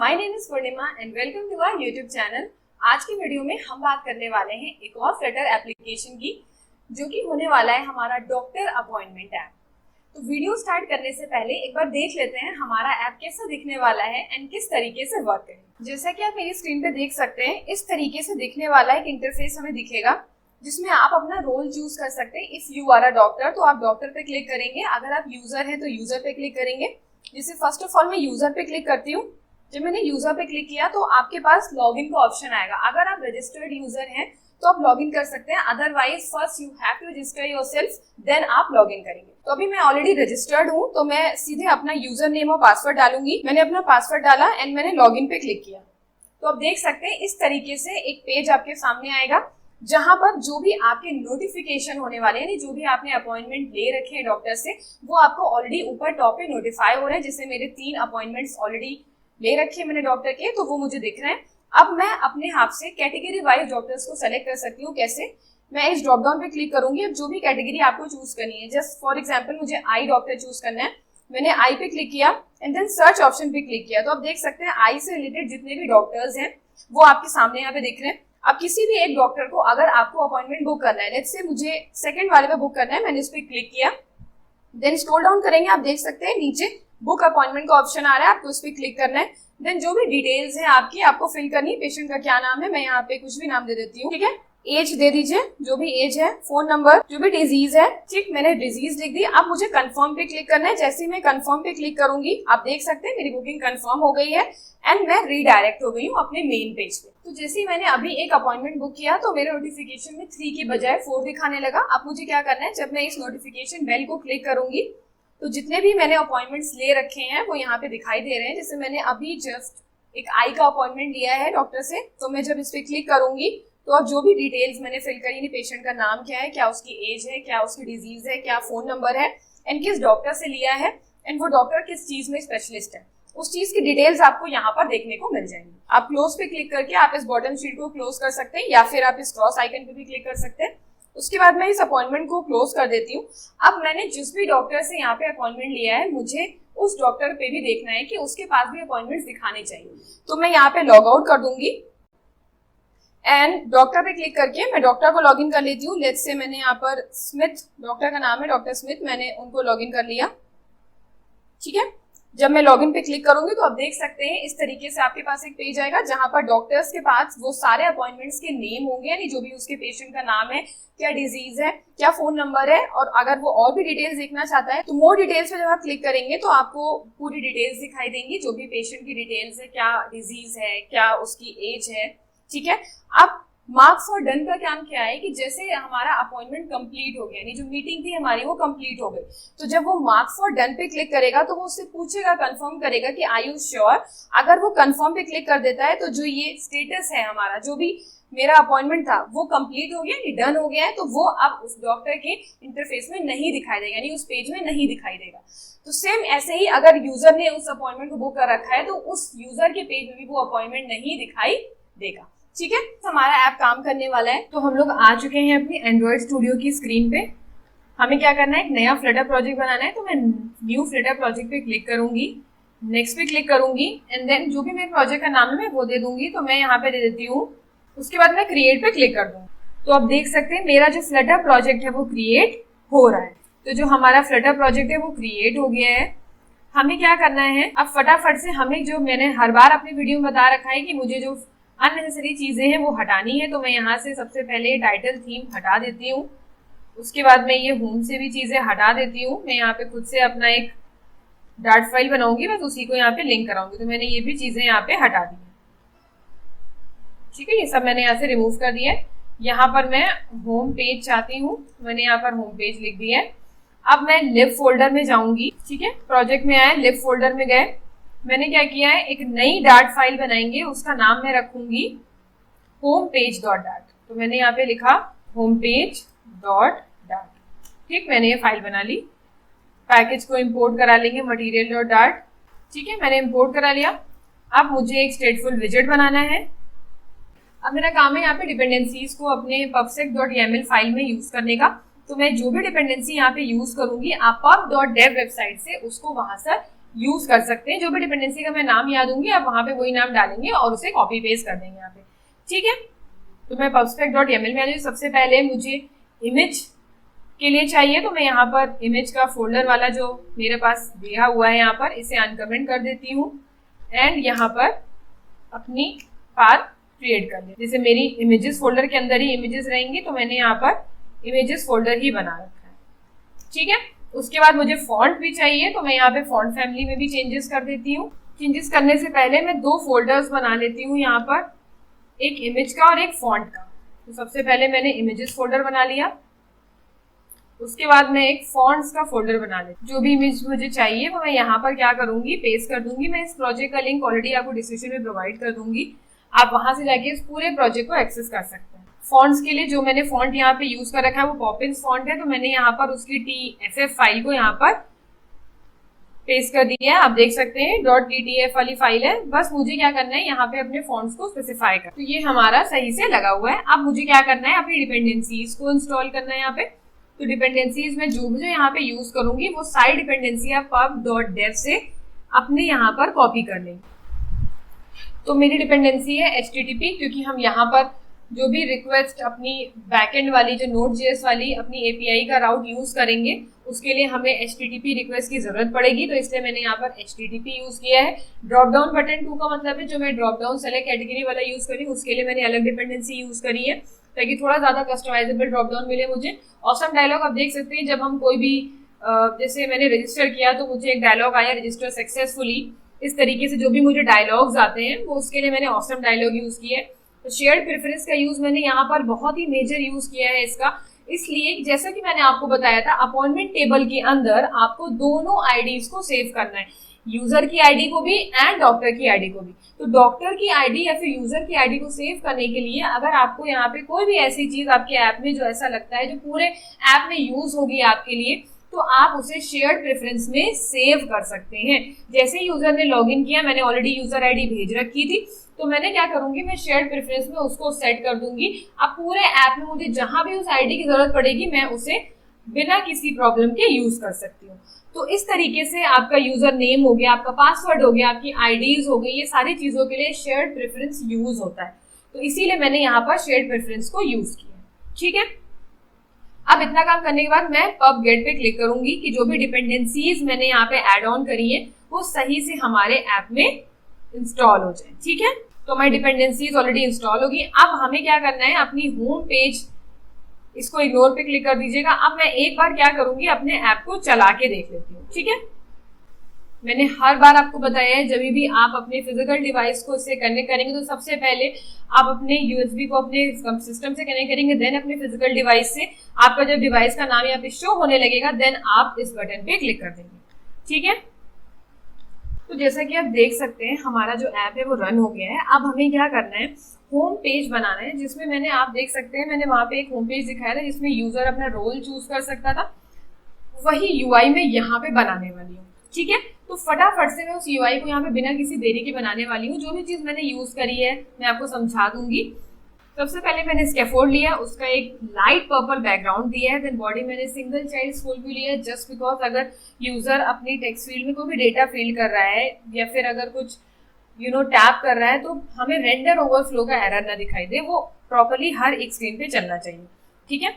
My name is Purnima and welcome to our YouTube channel. आज की video में हम बात करने वाले हैं एक और फ्लटर एप्लीकेशन की, जो कि होने वाला है हमारा डॉक्टर अपॉइंटमेंट ऐप। तो वीडियो स्टार्ट करने से पहले एक बार देख लेते हैं हमारा ऐप कैसा दिखने वाला है एंड किस तरीके से वर्क करेगा। जैसा कि आप मेरी स्क्रीन पे देख सकते हैं, इस तरीके से दिखने वाला एक इंटरफेस हमें दिखेगा, जिसमें आप अपना रोल चूज कर सकते हैं। If you are a doctor तो आप डॉक्टर पे क्लिक करेंगे, अगर आप यूजर हैं तो यूजर पे क्लिक करेंगे। जैसे फर्स्ट ऑफ ऑल मैं यूजर पे क्लिक करती हूँ। जब मैंने यूजर पे क्लिक किया तो आपके पास लॉगिन का ऑप्शन आएगा। अगर आप रजिस्टर्ड यूजर हैं तो आप लॉगिन कर सकते हैं, otherwise first you have to register yourself, then आप लॉगिन करेंगे। तो अभी मैं ऑलरेडी रजिस्टर्ड हूँ तो मैं सीधे अपना यूजर नेम और पासवर्ड डालूंगी। मैंने अपना पासवर्ड डाला एंड मैंने लॉगिन पे क्लिक किया। तो आप देख सकते हैं इस तरीके से एक पेज आपके सामने आएगा, जहां पर जो भी आपके नोटिफिकेशन होने वाले हैं, जो भी आपने अपॉइंटमेंट ले रखे हैं डॉक्टर से, वो आपको ऑलरेडी ऊपर टॉप पे नोटिफाई हो रहे हैं। जैसे मेरे 3 अपॉइंटमेंट्स ऑलरेडी ले रखे हैं मैंने डॉक्टर के, तो वो मुझे दिख रहे हैं। अब मैं अपने हाथ से कैटेगरी वाइज डॉक्टर्स को सेलेक्ट कर सकती हूँ। कैसे? मैं इस ड्रॉप डाउन पे क्लिक करूंगी। अब जो भी कैटेगरी आपको चूज करनी है, जस्ट फॉर एग्जाम्पल मुझे आई डॉक्टर चूज करना है, मैंने आई पे क्लिक किया एंड देन सर्च ऑप्शन पे क्लिक किया। तो आप देख सकते हैं आई से रिलेटेड जितने भी डॉक्टर्स हैं वो आपके सामने यहाँ पे दिख रहे हैं। अब किसी भी एक डॉक्टर को अगर आपको अपॉइंटमेंट बुक करना है, लेट्स से मुझे सेकंड वाले पे बुक करना है, मैंने इस पे क्लिक किया, देन स्क्रॉल डाउन करेंगे, आप देख सकते हैं नीचे बुक अपॉइंटमेंट का ऑप्शन आ रहा है, आपको उस पे क्लिक करना है। देन जो भी डिटेल्स है आपकी, आपको फिल करनी है। पेशेंट का क्या नाम है, मैं यहाँ पे कुछ भी नाम दे देती हूँ, ठीक है। एज दे दीजिए, जो भी एज है, फोन नंबर, जो भी डिजीज है, ठीक, मैंने डिजीज लिख दी। अब मुझे कंफर्म पे क्लिक करना है। जैसे ही मैं कंफर्म पे क्लिक करूंगी, आप देख सकते हैं मेरी बुकिंग कंफर्म हो गई है एंड मैं रीडायरेक्ट हो गई हूँ अपने मेन पेज पे। तो जैसे ही मैंने अभी एक अपॉइंटमेंट बुक किया तो मेरे नोटिफिकेशन में 3 की बजाय 4 दिखाने लगा। अब मुझे क्या करना है, जब मैं इस नोटिफिकेशन बेल को क्लिक करूंगी तो जितने भी मैंने अपॉइंटमेंट्स ले रखे हैं वो यहाँ पे दिखाई दे रहे हैं। जैसे मैंने अभी जस्ट एक आई का अपॉइंटमेंट लिया है डॉक्टर से, तो मैं जब इस पे क्लिक करूंगी तो अब जो भी डिटेल्स मैंने फिल करी, पेशेंट का नाम क्या है, क्या उसकी एज है, क्या उसकी डिजीज है, क्या फोन नंबर है एंड किस डॉक्टर से लिया है एंड वो डॉक्टर किस चीज में स्पेशलिस्ट है, उस चीज की डिटेल्स आपको यहाँ पर देखने को मिल जाएंगी। आप क्लोज पे क्लिक करके आप इस बॉटम शीट को क्लोज कर सकते हैं, या फिर आप इस क्रॉस आइकन पे भी क्लिक कर सकते हैं। उसके बाद मैं इस अपॉइंटमेंट को क्लोज कर देती हूँ। अब मैंने जिस भी डॉक्टर से यहाँ पे अपॉइंटमेंट लिया है, मुझे उस डॉक्टर पे भी देखना है कि उसके पास भी अपॉइंटमेंट दिखाने चाहिए। तो मैं यहाँ पे लॉग आउट कर दूंगी एंड डॉक्टर पे क्लिक करके मैं डॉक्टर को लॉगिन कर लेती हूँ। लेट्स से मैंने यहाँ पर स्मिथ डॉक्टर का नाम है, डॉक्टर स्मिथ, मैंने उनको लॉगिन कर लिया, ठीक है। जब मैं लॉगिन पे क्लिक करूंगी तो आप देख सकते हैं इस तरीके से आपके पास एक पेज आएगा, जहां पर डॉक्टर्स के पास वो सारे अपॉइंटमेंट्स के नेम होंगे, यानी जो भी उसके पेशेंट का नाम है, क्या डिजीज है, क्या फोन नंबर है, और अगर वो और भी डिटेल्स देखना चाहता है तो मोर डिटेल्स पे जब आप क्लिक करेंगे तो आपको पूरी डिटेल्स दिखाई देंगी, जो भी पेशेंट की डिटेल्स है, क्या डिजीज है, क्या उसकी एज है, ठीक है। अब मार्क्स फॉर डन का काम क्या है कि जैसे हमारा अपॉइंटमेंट कंप्लीट हो गया, यानी जो मीटिंग थी हमारी वो कंप्लीट हो गई, तो जब वो मार्क्स फॉर डन पे क्लिक करेगा तो वो उससे पूछेगा, कंफर्म करेगा कि आर यू श्योर। अगर वो कंफर्म पे क्लिक कर देता है तो जो ये स्टेटस है हमारा, जो भी मेरा अपॉइंटमेंट था वो कंप्लीट हो गया, डन हो गया है, तो वो अब उस डॉक्टर के इंटरफेस में नहीं दिखाई देगा, यानी उस पेज में नहीं दिखाई देगा। तो सेम ऐसे ही अगर यूजर ने उस अपॉइंटमेंट को बुक कर रखा है तो उस यूजर के पेज में भी वो अपॉइंटमेंट नहीं दिखाई देगा, ठीक है। हमारा ऐप काम करने वाला है। तो हम लोग आ चुके हैं अपनी एंड्रॉइड स्टूडियो की स्क्रीन पे। हमें क्या करना है, एक नया फ्लटर प्रोजेक्ट बनाना है। तो मैं न्यू फ्लटर प्रोजेक्ट पे क्लिक करूंगी, नेक्स्ट पे क्लिक करूंगी एंड देन जो भी मेरे प्रोजेक्ट का नाम है मैं वो दे दूंगी। तो मैं यहाँ पे दे देती हूँ, उसके बाद मैं क्रिएट पे क्लिक कर दूंगी। तो आप देख सकते हैं मेरा जो फ्लटर प्रोजेक्ट है वो क्रिएट हो रहा है। तो जो हमारा फ्लटर प्रोजेक्ट है वो क्रिएट हो गया है। हमें क्या करना है, अब फटाफट से हमें, जो मैंने हर बार अपनी वीडियो में बता रखा है कि मुझे जो अननेसेसरी चीजें हैं वो हटानी है, तो मैं यहाँ से सबसे पहले टाइटल थीम हटा देती हूँ। उसके बाद मैं ये होम से भी चीजें हटा देती हूँ। मैं यहाँ पे खुद से अपना एक डार्ट फाइल बनाऊंगी, बस उसी को यहाँ पे लिंक कराऊंगी। तो मैंने ये भी चीजें यहाँ पे हटा दी, ठीक है। ये सब मैंने यहाँ से रिमूव कर दिया है। यहाँ पर मैं होम पेज चाहती हूँ, मैंने यहाँ पर होम पेज लिख दिया है। अब मैं लिव फोल्डर में जाऊंगी, ठीक है। प्रोजेक्ट में आए, लिव फोल्डर में गए, मैंने क्या किया है, एक नई डार्ट फाइल बनाएंगे, उसका नाम मैं रखूंगी होम पेज डॉट डार्ट। तो मैंने यहाँ पे लिखा होम पेज डॉट डार्ट, ठीक। मैंने ये फाइल बना ली। पैकेज को इंपोर्ट करा लेंगे, मटीरियल डॉट डार्ट, ठीक है, मैंने इंपोर्ट करा लिया। अब मुझे एक स्टेटफुल विजेट बनाना है। अब मेरा काम है यहाँ पे डिपेंडेंसीज को अपने pubsec.yaml फाइल में यूज करने का। तो मैं जो भी डिपेंडेंसी यहाँ पे यूज करूंगी, आप pub.dev वेबसाइट से उसको वहां से यूज कर सकते हैं। जो भी डिपेंडेंसी का मैं नाम याद दूंगी आप वहां पे वही नाम डालेंगे और उसे कॉपी पेस्ट कर देंगे यहाँ पे, ठीक है। तो मैं pubspec.yaml में आ जाऊँ। सबसे पहले मुझे इमेज के लिए चाहिए, तो मैं यहाँ पर इमेज का फोल्डर वाला जो मेरे पास दिया हुआ है यहाँ पर इसे अनकमेंट कर देती हूँ एंड यहाँ पर अपनी पाथ क्रिएट कर ली। जैसे मेरी इमेजेस फोल्डर के अंदर ही इमेजेस रहेंगी तो मैंने यहाँ पर इमेजेस फोल्डर ही बना रखा है, ठीक है। उसके बाद मुझे फॉन्ट भी चाहिए, तो मैं यहाँ पे फॉन्ट फैमिली में भी चेंजेस कर देती हूँ। चेंजेस करने से पहले मैं 2 फोल्डर्स बना लेती हूँ यहाँ पर, एक इमेज का और एक फॉन्ट का। तो सबसे पहले मैंने इमेजेस फोल्डर बना लिया, उसके बाद मैं एक फॉन्ट्स का फोल्डर बना लेती हूँ। जो भी इमेज मुझे चाहिए वो मैं यहाँ पर क्या करूंगी, पेस्ट कर दूंगी। मैं इस प्रोजेक्ट का लिंक ऑलरेडी आपको डिस्क्रिप्शन में प्रोवाइड कर दूंगी, आप वहां से जाके इस पूरे प्रोजेक्ट को एक्सेस कर सकते हैं। फॉन्ट्स के लिए जो मैंने फॉन्ट यहाँ पे यूज कर रखा है वो पॉपिंस फॉन्ट है, तो मैंने यहाँ पर उसकी TFF फाइल को यहाँ पर पेस्ट कर दिया है। आप देख सकते हैं .ttf वाली फाइल है। बस मुझे क्या करना है, यहाँ पे अपने फॉन्ट्स को स्पेसिफाई कर, तो ये हमारा सही से लगा हुआ है। अब मुझे क्या करना है, अपनी डिपेंडेंसीज को इंस्टॉल करना है यहाँ पे। तो डिपेंडेंसीज में जो मुझे यहाँ पे यूज करूंगी वो सारी डिपेंडेंसी आप pub.dev से अपने यहाँ पर कॉपी कर लेंगे। तो मेरी डिपेंडेंसी है HTTP, क्योंकि हम यहाँ पर जो भी रिक्वेस्ट अपनी बैकएंड वाली जो Node.js वाली अपनी API का राउट यूज करेंगे उसके लिए हमें HTTP रिक्वेस्ट की जरूरत पड़ेगी, तो इसलिए मैंने यहाँ पर HTTP यूज किया है। ड्रॉप डाउन बटन 2 का मतलब है जो मैं ड्रॉप डाउन सेलेक्ट कैटेगरी वाला यूज करी उसके लिए मैंने अलग डिपेंडेंसी यूज करी है ताकि थोड़ा ज्यादा कस्टमाइजेबल ड्रॉप डाउन मिले मुझे। ऑसम डायलॉग आप देख सकते हैं, जब हम कोई भी जैसे मैंने रजिस्टर किया तो मुझे एक डायलॉग आया, रजिस्टर सक्सेसफुली। इस तरीके से जो भी मुझे डायलॉग्स आते हैं वो उसके लिए मैंने ऑसम डायलॉग यूज किया है। तो शेयर्ड प्रेफरेंस का यूज मैंने यहाँ पर बहुत ही मेजर यूज किया है इसका, इसलिए जैसा कि मैंने आपको बताया था अपॉइंटमेंट टेबल के अंदर आपको दोनों आईडीज को सेव करना है, यूजर की आईडी को भी एंड डॉक्टर की आईडी को भी। तो डॉक्टर की आईडी या फिर यूजर की आईडी को सेव करने के लिए अगर आपको यहाँ पे कोई भी ऐसी चीज आपके ऐप में जो ऐसा लगता है जो पूरे ऐप में यूज होगी आपके लिए, तो आप उसे शेयर्ड प्रेफरेंस में सेव कर सकते हैं। जैसे ही यूजर ने लॉगिन किया, मैंने ऑलरेडी यूजर आईडी भेज रखी थी, तो मैंने क्या करूंगी, मैं शेयर्ड प्रेफरेंस में उसको सेट कर दूंगी। अब पूरे ऐप में मुझे जहां भी उस आईडी की जरूरत पड़ेगी मैं उसे बिना किसी प्रॉब्लम के यूज कर सकती हूँ। तो इस तरीके से आपका यूजर नेम हो गया, आपका पासवर्ड हो गया, आपकी आईडीज हो गई, ये सारी चीजों के लिए शेयर्ड प्रेफरेंस यूज होता है। तो इसीलिए मैंने यहाँ पर शेयर्ड प्रेफरेंस को यूज किया, ठीक है। अब इतना काम करने के बाद मैं पब गेट पे क्लिक करूंगी कि जो भी डिपेंडेंसीज मैंने यहाँ पे ऐड ऑन करी है वो सही से हमारे ऐप में इंस्टॉल हो जाए, ठीक है। तो हमारी डिपेंडेंसीज ऑलरेडी इंस्टॉल होगी। अब हमें क्या करना है, अपनी होम पेज, इसको इग्नोर पे क्लिक कर दीजिएगा। अब मैं एक बार क्या करूंगी, अपने ऐप को चला के देख लेती हूँ, ठीक है। मैंने हर बार आपको बताया है जब भी आप अपने फिजिकल डिवाइस को इससे कनेक्ट करेंगे तो सबसे पहले आप अपने यूएसबी को अपने सिस्टम से कनेक्ट करेंगे, देन अपने फिजिकल डिवाइस से। आपका जब डिवाइस का नाम यहाँ पे शो होने लगेगा देन आप इस बटन पे क्लिक कर देंगे, ठीक है। तो जैसा कि आप देख सकते हैं हमारा जो ऐप है वो रन हो गया है। अब हमें क्या करना है, होम पेज बनाना है, जिसमें मैंने, आप देख सकते हैं मैंने वहां पे एक होम पेज दिखाया था जिसमें यूजर अपना रोल चूज कर सकता था, वही यूआई में यहाँ पे बनाने वाली हूँ, ठीक है। तो फटाफट से मैं उस यूआई को यहाँ पे बिना किसी देरी के बनाने वाली हूँ। जो भी चीज मैंने यूज करी है मैं आपको समझा दूंगी। सबसे पहले मैंने स्कैफोल्ड लिया, उसका एक लाइट पर्पल बैकग्राउंड दिया है, देन बॉडी मैंने सिंगल चाइल्ड स्कूल व्यू लिया है, जस्ट बिकॉज अगर यूजर अपनी टेक्स्ट फील्ड में कोई भी डेटा फिल कर रहा है या फिर अगर कुछ टैप कर रहा है तो हमें रेंडर ओवरफ्लो का एरर ना दिखाई दे, वो प्रॉपर्ली हर एक स्क्रीन पे चलना चाहिए, ठीक है।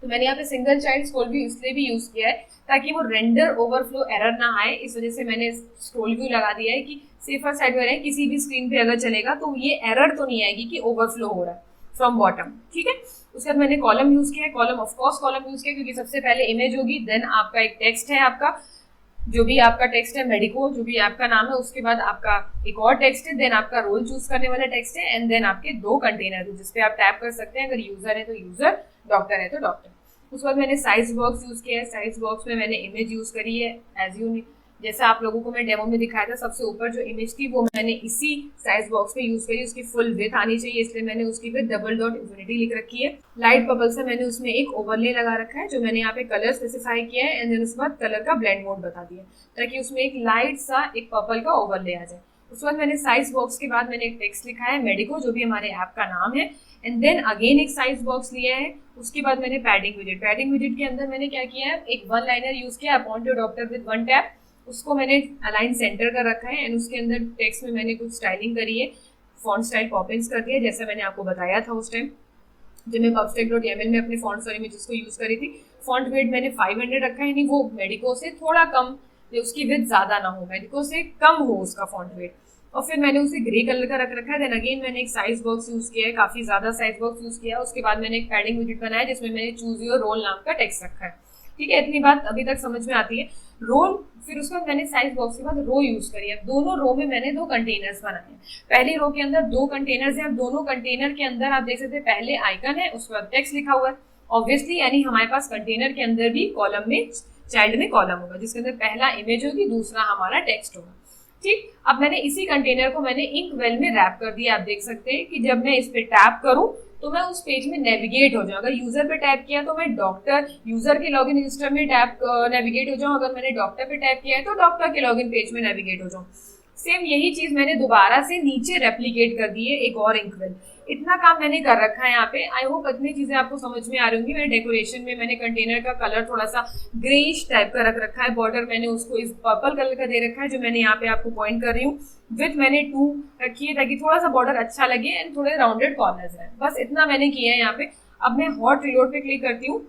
तो मैंने यहाँ पे सिंगल चाइल्ड स्क्रॉल व्यू इसलिए भी यूज किया है ताकि वो रेंडर ओवरफ्लो एरर ना आए, इस वजह से मैंने स्क्रॉल व्यू लगा दिया है कि सेफर साइड में रहे, किसी भी स्क्रीन पे अगर चलेगा तो ये एरर तो नहीं आएगी कि ओवरफ्लो हो रहा है फ्रॉम बॉटम, ठीक है। उसके बाद मैंने कॉलम यूज किया है, कॉलम ऑफकोर्स कॉलम यूज किया क्योंकि सबसे पहले इमेज होगी, देन आपका एक टेक्स्ट है, आपका जो भी आपका टेक्स्ट है मेडिको, जो भी आपका नाम है, उसके बाद आपका एक और टेक्स्ट है, देन आपका रोल चूज करने वाला टेक्स्ट है, एंड देन आपके 2 कंटेनर है जिसपे आप टैप कर सकते हैं, अगर यूजर है तो यूजर, डॉक्टर है तो डॉक्टर। उसके बाद मैंने साइज बॉक्स यूज किया है, साइज बॉक्स में मैंने इमेज यूज करी है एज यू, जैसा आप लोगों को मैं डेमो में दिखाया था, सबसे ऊपर जो इमेज थी वो मैंने इसी साइज बॉक्स में यूज करी, उसकी फुल विड्थ आनी चाहिए इसलिए मैंने उसकी विड्थ डबल डॉट इंफिनिटी लिख रखी है। लाइट पर्पल से मैंने उसमें एक ओवरले लगा रखा है जो मैंने यहाँ पे कलर स्पेसिफाई किया है, एंड देन उसके बाद कलर का ब्लेंड मोड बता दिया ताकि उसमें एक लाइट सा एक पर्पल का ओवरले आ जाए। उसके बाद मैंने साइज बॉक्स के बाद मैंने एक टेक्स्ट लिखा है मेडिको, जो भी हमारे ऐप का नाम है, एंड देन अगेन एक साइज बॉक्स लिया है। उसके बाद मैंने पैडिंग विजेट के अंदर मैंने क्या किया है, एक 1 लाइनर यूज किया, appoint your doctor with 1 tap, उसको मैंने अलाइन सेंटर कर रखा है एंड उसके अंदर टेक्स्ट में मैंने कुछ स्टाइलिंग करी है, फॉन्ट स्टाइल पॉपिंस कर दिया जैसा मैंने आपको बताया था उस टाइम जब मैं pubstack.yaml में अपने फॉन्ट सॉरी में जिसको यूज करी थी। फॉन्ट वेट मैंने 500 रखा है, यानी वो मेडिको से थोड़ा कम, उसकी विड्थ ज्यादा ना हो, मेडिको से कम हो उसका फॉन्ट वेट। और फिर मैंने उसे ग्रे कलर का रख रखा है। देन अगेन मैंने एक साइज बॉक्स यूज किया है, काफी ज्यादा साइज बॉक्स यूज किया है। उसके बाद मैंने एक पैडिंग विजेट बनाया जिसमें मैंने चूज योर रोल नाम का टेक्स्ट रखा है। ठीक है, इतनी बात अभी तक समझ में आती है। रोल, फिर उसके बाद मैंने साइज बॉक्स के बाद रो यूज करी है। दोनों रो में मैंने 2 कंटेनर्स बनाए हैं। पहली रो के अंदर 2 कंटेनर्स हैं। दोनों कंटेनर के अंदर आप देख सकते हैं पहले आइकन है, उसके बाद टेक्स्ट लिखा हुआ है ऑब्वियसली, यानी हमारे पास कंटेनर के अंदर भी कॉलम में, चाइल्ड में कॉलम होगा जिसके अंदर पहला इमेज होगी, दूसरा हमारा टेक्स्ट होगा। ठीक, अब मैंने इसी कंटेनर को मैंने इंक वेल में रैप कर दिया। आप देख सकते हैं कि जब मैं इस पे टैप करूं तो मैं उस पेज में नेविगेट हो जाऊं। अगर यूजर पे टैप किया तो मैं डॉक्टर यूजर के लॉगिन रजिस्टर में टैप नेविगेट हो जाऊं। अगर मैंने डॉक्टर पे टैप किया है तो डॉक्टर के लॉगिन पेज में नेविगेट हो जाऊं। सेम यही चीज मैंने दोबारा से नीचे रेप्लिकेट कर दी है एक और इंक वेल। इतना काम मैंने कर रखा है यहाँ पे। आई होप इतनी चीजें आपको समझ में आ रही होंगी। मैंने डेकोरेशन में मैंने कंटेनर का कलर थोड़ा सा ग्रेइश टाइप का रख रखा है। बॉर्डर मैंने उसको इस पर्पल कलर का दे रखा है जो मैंने यहाँ पे आपको पॉइंट कर रही हूँ। विथ मैंने 2 रखी है ताकि थोड़ा सा बॉर्डर अच्छा लगे एंड थोड़े राउंडेड कॉर्नर्स है। बस इतना मैंने किया है यहाँ पे। अब मैं हॉट रिलोड पे क्लिक करती हूँ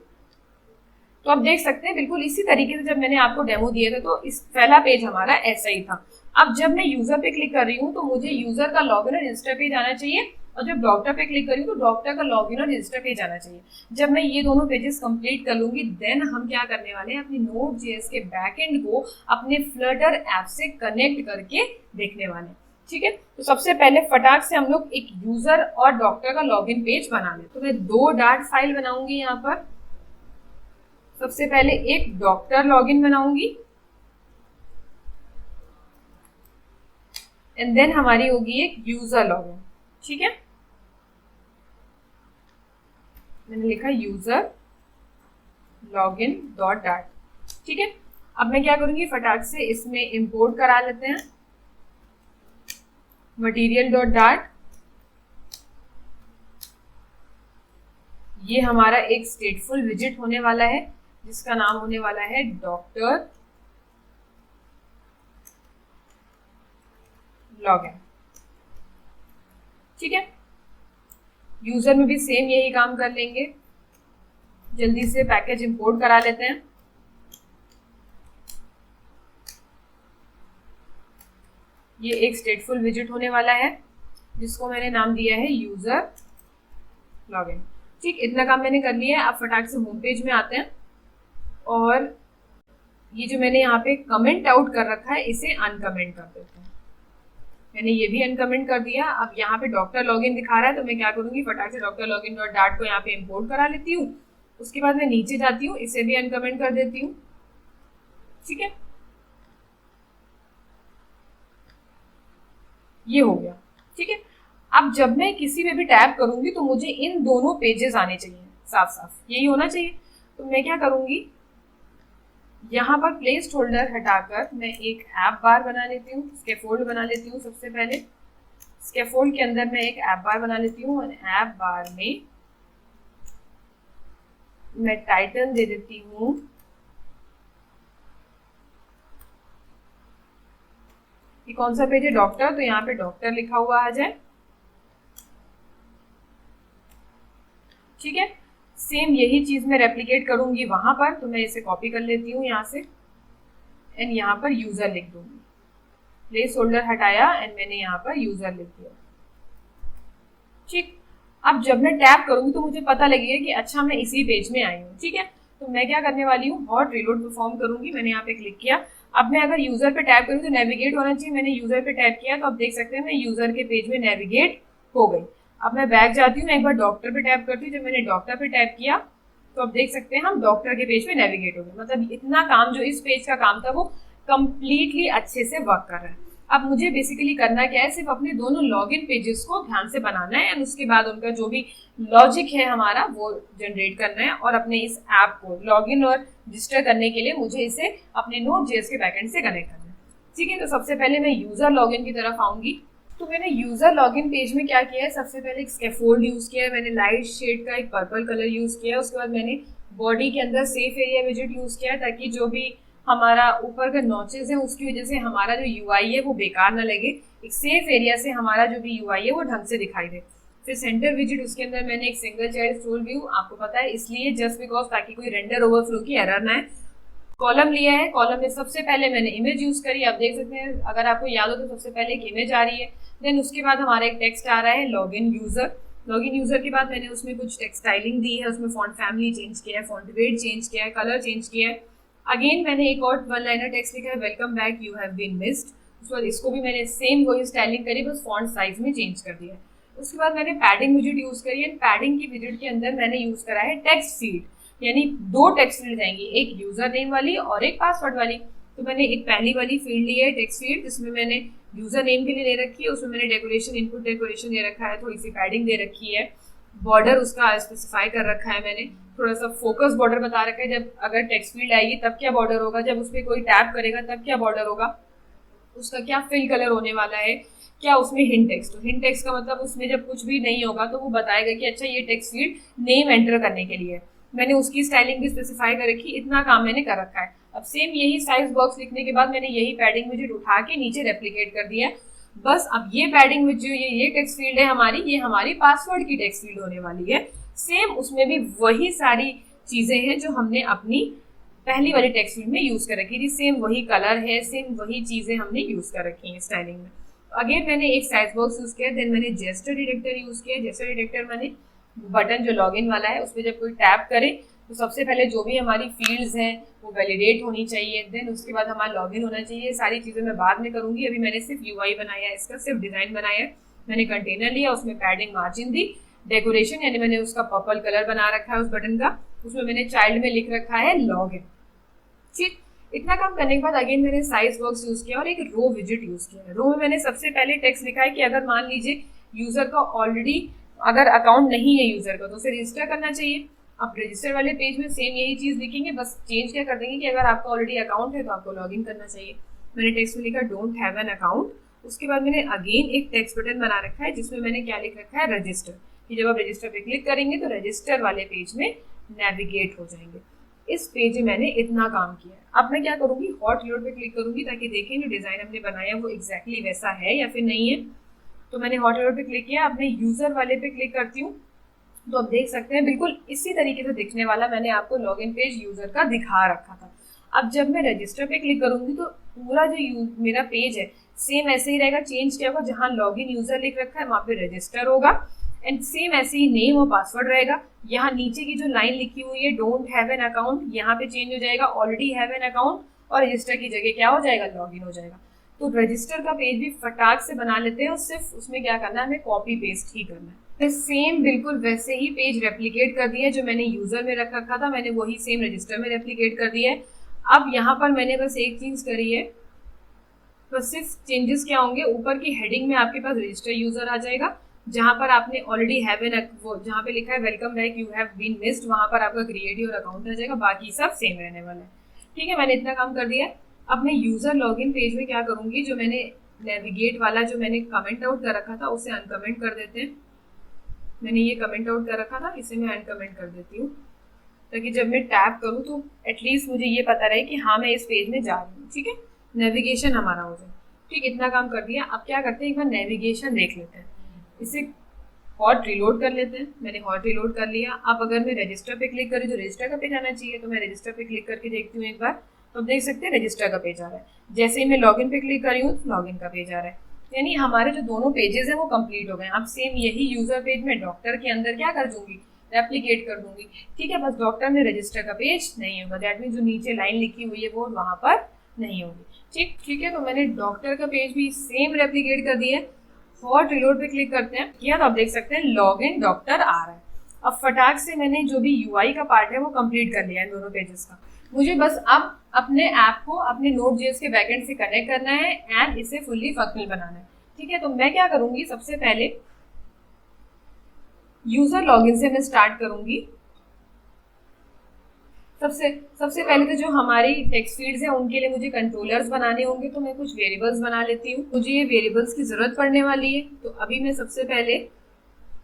तो आप देख सकते हैं बिल्कुल इसी तरीके से जब मैंने आपको डेमो दिया था तो इस पहला पेज हमारा ऐसा ही था। अब जब मैं यूजर पे क्लिक कर रही हूँ तो मुझे यूजर का लॉगिन और रजिस्टर पेज आना चाहिए, और जब डॉक्टर पे क्लिक करी तो डॉक्टर का लॉगिन और रजिस्टर पेज आना चाहिए। जब मैं ये दोनों पेजेस कंप्लीट कर लूंगी देन हम क्या करने वाले हैं, अपनी Node.js के बैकएंड को अपने फ्लटर ऐप से कनेक्ट करके देखने वाले हैं। ठीक है, तो सबसे पहले फटाक से हम लोग एक यूजर और डॉक्टर का लॉगिन पेज बना लें। तो मैं 2 डार्ट फाइल बनाऊंगी यहाँ पर। सबसे पहले एक डॉक्टर लॉगिन बनाऊंगी एंड देन हमारी होगी एक यूजर लॉगिन। ठीक है, मैंने लिखा यूजर लॉगिन डॉट डार्ट। ठीक है, अब मैं क्या करूंगी, फटाक से इसमें इंपोर्ट करा लेते हैं मटेरियल डॉट डार्ट। ये हमारा एक स्टेटफुल विजिट होने वाला है जिसका नाम होने वाला है डॉक्टर लॉगिन। ठीक है, यूजर में भी सेम यही काम कर लेंगे। जल्दी से पैकेज इंपोर्ट करा लेते हैं। ये एक स्टेटफुल विजिट होने वाला है जिसको मैंने नाम दिया है यूजर लॉगिन। ठीक, इतना काम मैंने कर लिया है। अब फटाक से होम पेज में आते हैं और ये जो मैंने यहाँ पे कमेंट आउट कर रखा है इसे अनकमेंट कर देते हैं। मैंने ये भी अनकमेंट कर दिया। अब यहाँ पे डॉक्टर लॉगिन दिखा रहा है तो मैं क्या करूंगी, फटाक से डॉक्टर लॉगिन डॉट डार्ट को यहाँ पे इंपोर्ट करा लेती हूँ। उसके बाद मैं नीचे जाती हूँ, इसे भी अनकमेंट कर देती हूँ। ठीक है, ये हो गया। ठीक है, अब जब मैं किसी में भी टैप करूंगी तो मुझे इन दोनों पेजेस आने चाहिए, साफ साफ यही होना चाहिए। तो मैं क्या करूंगी, यहाँ पर प्लेस होल्डर हटाकर मैं एक ऐप बार बना लेती हूँ, स्कैफोल्ड बना लेती हूँ। सबसे पहले स्कैफोल्ड के अंदर मैं एक ऐप बार बना लेती हूँ और ऐप बार में मैं टाइटल दे देती हूँ कि कौन सा पेज है, डॉक्टर, तो यहाँ पे डॉक्टर लिखा हुआ आ जाए। ठीक है, सेम यही चीज मैं रेप्लिकेट करूंगी वहां पर। तो मैं इसे कॉपी कर लेती हूँ यहाँ से एंड यहाँ पर यूजर लिख दूंगी। प्लेस होल्डर हटाया एंड मैंने यहाँ पर यूजर लिख दिया। ठीक, अब जब मैं टैप करूंगी तो मुझे पता लगेगा कि अच्छा मैं इसी पेज में आई हूँ। ठीक है, तो मैं क्या करने वाली हूँ, हॉट रिलोड परफॉर्म करूंगी। मैंने यहाँ पे क्लिक किया। अब मैं अगर यूजर पे टैप करूँ तो नेविगेट होना चाहिए। मैंने यूजर पे टैप किया तो आप देख सकते हैं मैं यूजर के पेज में नेविगेट हो गई। अब मैं बैक जाती हूँ, एक बार डॉक्टर पे टैप करती हूँ। जब मैंने डॉक्टर पे टैप किया तो आप देख सकते हैं हम डॉक्टर के पेज पे नेविगेट हो गए। मतलब इतना काम जो इस पेज का काम था वो कंप्लीटली अच्छे से वर्क कर रहा है। अब मुझे बेसिकली करना क्या है, सिर्फ अपने दोनों लॉगिन पेजेस को ध्यान से बनाना है एंड उसके बाद उनका जो भी लॉजिक है हमारा वो जनरेट करना है और अपने इस ऐप को लॉगिन और रजिस्टर करने के लिए मुझे इसे अपने Node.js के बैकएंड से कनेक्ट करना है। ठीक है, तो सबसे पहले मैं यूजर लॉगिन की तरफ आऊंगी। तो मैंने यूजर लॉगिन पेज में क्या किया है, सबसे पहले एक स्कैफोल्ड यूज किया है। मैंने लाइट शेड का एक पर्पल कलर यूज किया है। उसके बाद मैंने बॉडी के अंदर सेफ एरिया विजिट यूज किया है ताकि जो भी हमारा ऊपर का नॉचेस है उसकी वजह से हमारा जो यूआई है वो बेकार ना लगे, एक सेफ एरिया से हमारा जो भी यूआई है वो ढंग से दिखाई दे। फिर सेंटर विजिट, उसके अंदर मैंने एक सिंगल चाइल्ड स्क्रोल व्यू, आपको पता है इसलिए जस्ट बिकॉज ताकि कोई रेंडर ओवरफ्लो की एरर ना है। कॉलम लिया है, कॉलम में सबसे पहले मैंने इमेज यूज करी, आप देख सकते हैं अगर आपको याद हो तो सबसे पहले एक इमेज आ रही है। देन उसके बाद हमारा एक टेक्स्ट आ रहा है लॉगिन यूजर। लॉगिन यूजर के बाद मैंने उसमें कुछ टेक्स्ट स्टाइलिंग दी है, उसमें फॉन्ट फैमिली चेंज किया है, फॉन्ट वेट चेंज किया है, कलर चेंज किया है। अगेन मैंने एक और वन लाइनर टेक्स्ट लिखा है welcome back you have been missed. उसके बाद इसको भी मैंने सेम वही स्टाइलिंग करी, बस फॉन्ट साइज में चेंज कर दिया है। उसके बाद मैंने पैडिंग विजिट यूज करी है। पैडिंग की विजिट के अंदर मैंने यूज करा है टेक्स्ट फील्ड, यानी दो टेक्स्ट फील्ड आएंगी, एक यूजर नेम वाली और एक पासवर्ड वाली। तो मैंने एक पहली वाली फील्ड ली है टेक्स्ट फील्ड, जिसमें मैंने यूजर नेम के लिए ले रखी है, उसमें मैंने डेकोरेशन, इनपुट डेकोरेशन दे रखा है, थोड़ी सी पैडिंग दे रखी है, बॉर्डर उसका स्पेसिफाई कर रखा है मैंने, थोड़ा सा फोकस बॉर्डर बता रखा है, जब अगर टेक्स्ट फील्ड आएगी तब क्या बॉर्डर होगा, जब उस पर कोई टैप करेगा तब क्या बॉर्डर होगा, उसका क्या फिल कलर होने वाला है, क्या उसमें हिंट टेक्स्ट। तो हिंट टेक्स्ट का मतलब उसमें जब कुछ भी नहीं होगा तो वो बताएगा कि अच्छा ये टेक्स्ट फील्ड नेम एंटर करने के लिए। मैंने उसकी स्टाइलिंग भी स्पेसिफाई कर रखी, इतना काम मैंने कर रखा है। अब सेम यही साइज बॉक्स लिखने के बाद मैंने यही पैडिंग विजिट उठा के नीचे रेप्लिकेट कर दिया है। बस अब ये पैडिंग विजिट जो ये टेक्स्ट फील्ड है हमारी, ये हमारी पासवर्ड की टेक्स्ट फील्ड होने वाली है। सेम उसमें भी वही सारी चीजें हैं जो हमने अपनी पहली वाली टेक्स्ट फील्ड में यूज कर रखी थी, सेम वही कलर है, सेम वही चीजें हमने यूज कर रखी है स्टाइलिंग में। अगेन मैंने एक साइज बॉक्स यूज किया, देन मैंने जेस्चर डिटेक्टर यूज किया। जेस्चर डिटेक्टर मैंने बटन जो लॉगिन वाला है उस पर जब कोई टैप करे तो सबसे पहले जो भी हमारी फील्ड्स हैं वो वैलिडेट होनी चाहिए, देन उसके बाद हमारा लॉगिन होना चाहिए। सारी चीज़ें मैं बाद में करूंगी, अभी मैंने सिर्फ यूआई बनाया है, इसका सिर्फ डिजाइन बनाया है। मैंने कंटेनर लिया, उसमें पैडिंग मार्जिन दी, डेकोरेशन यानी मैंने उसका पर्पल कलर बना रखा है उस बटन का, उसमें मैंने चाइल्ड में लिख रखा है लॉगिन। ठीक, इतना काम करने के बाद अगेन मैंने साइज बॉक्स यूज किया और एक रो विजिट यूज किया। रो में मैंने सबसे पहले टेक्स्ट लिखा है कि अगर मान लीजिए यूजर का ऑलरेडी अगर अकाउंट नहीं है यूजर का तो उसे रजिस्टर करना चाहिए। अब रजिस्टर वाले पेज में सेम यही चीज लिखेंगे, बस चेंज क्या कर देंगे कि अगर आपका ऑलरेडी अकाउंट है तो आपको लॉगिन करना चाहिए। मैंने टेक्स्ट में लिखा डोंट हैव एन अकाउंट। उसके बाद मैंने अगेन एक टेक्स्ट बटन बना रखा है जिसमें मैंने क्या लिख रखा है रजिस्टर, कि जब आप रजिस्टर पे क्लिक करेंगे तो रजिस्टर वाले पेज में नेविगेट हो जाएंगे। इस पेज में मैंने इतना काम किया है। अब मैं क्या करूंगी, हॉट रिलोड पे क्लिक करूंगी ताकि देखें जो डिजाइन हमने बनाया वो एग्जैक्टली वैसा है या फिर नहीं है। तो मैंने हॉट रिलोड पे क्लिक किया। अब मैं यूजर वाले पे क्लिक करती हूँ तो आप देख सकते हैं बिल्कुल इसी तरीके से दिखने वाला मैंने आपको लॉगिन पेज यूजर का दिखा रखा था। अब जब मैं रजिस्टर पे क्लिक करूंगी तो पूरा जो मेरा पेज है सेम ऐसे ही रहेगा। चेंज क्या होगा, जहाँ लॉगिन यूजर लिख रखा है वहाँ पे रजिस्टर होगा एंड सेम ऐसे ही नेम और पासवर्ड रहेगा। यहाँ नीचे की जो लाइन लिखी हुई है डोंट हैव एन अकाउंट, यहाँ पे चेंज हो जाएगा ऑलरेडी हैव एन अकाउंट और रजिस्टर की जगह क्या हो जाएगा लॉगिन हो जाएगा। तो रजिस्टर का पेज भी फटाक से बना लेते हैं और सिर्फ उसमें क्या करना है, हमें कॉपी पेस्ट ही करना है। तो सेम बिल्कुल वैसे ही पेज रेप्लिकेट कर दिया है जो मैंने यूजर में रख रखा था, मैंने वही सेम रजिस्टर में रेप्लिकेट कर दिया है। अब यहाँ पर मैंने बस एक चीज करी है, बस सिर्फ चेंजेस क्या होंगे, ऊपर की हेडिंग में आपके पास रजिस्टर यूजर आ जाएगा, जहां पर आपने ऑलरेडी हैव एन वो जहाँ पे लिखा है welcome back you have been missed वहां पर आपका क्रिएट योर अकाउंट आ जाएगा, बाकी सब सेम रहने वाला है। ठीक है, मैंने इतना काम कर दिया है। अब मैं यूजर लॉगिन पेज में क्या करूंगी, जो मैंने नेविगेट वाला जो मैंने कमेंट आउट कर रखा था उसे अनकमेंट कर देते हैं। मैंने ये कमेंट आउट कर रखा था, इसे मैं अनकमेंट कर देती हूँ ताकि जब मैं टैप करूँ तो एटलीस्ट मुझे ये पता रहे कि हाँ मैं इस पेज में जा रही हूँ। ठीक है, नेविगेशन हमारा हो जाए। ठीक, इतना काम कर दिया। अब क्या करते हैं, एक बार नेविगेशन देख लेते हैं, इसे हॉट रिलोड कर लेते हैं। मैंने हॉट रिलोड कर लिया। अब अगर मैं रजिस्टर पे क्लिक करूँ जो रजिस्टर का पेज आना चाहिए, तो मैं रजिस्टर पे क्लिक करके देखती हूँ एक बार, तो आप देख सकते हैं रजिस्टर का पेज आ रहा है। जैसे ही मैं लॉगिन पे क्लिक कर रही हूँ लॉगिन का पेज आ रहा है, यानी हमारे जो दोनों पेजेस हैं वो कंप्लीट हो गए। अब सेम यही यूजर पेज में डॉक्टर के अंदर क्या कर दूंगी, रेप्लिकेट कर दूंगी। ठीक है, बस डॉक्टर में रजिस्टर का पेज नहीं होगा, दैट मीन जो नीचे लाइन लिखी हुई है वो वहां पर नहीं होगी। ठीक है, तो मैंने डॉक्टर का पेज भी सेम रेप्लिकेट कर दिया है। हॉट रिलोड पे क्लिक करते हैं किया तो आप देख सकते हैं लॉगिन डॉक्टर आ रहा है। अब फटाक से मैंने जो भी यूआई का पार्ट है वो कंप्लीट कर लिया है दोनों पेजेस का। मुझे बस अब अपने ऐप को अपने Node.js के बैकएंड से कनेक्ट करना है एंड इसे फुल्ली फंक्शनल बनाना है। ठीक है, तो मैं क्या करूंगी, सबसे पहले यूजर लॉगिन से मैं स्टार्ट करूंगी। सबसे पहले तो जो हमारी टेक्स्ट फील्ड्स हैं उनके लिए मुझे कंट्रोलर्स बनाने होंगे, तो मैं कुछ वेरिएबल्स बना लेती हूँ। मुझे ये वेरिएबल्स की जरूरत पड़ने वाली है, तो अभी मैं सबसे पहले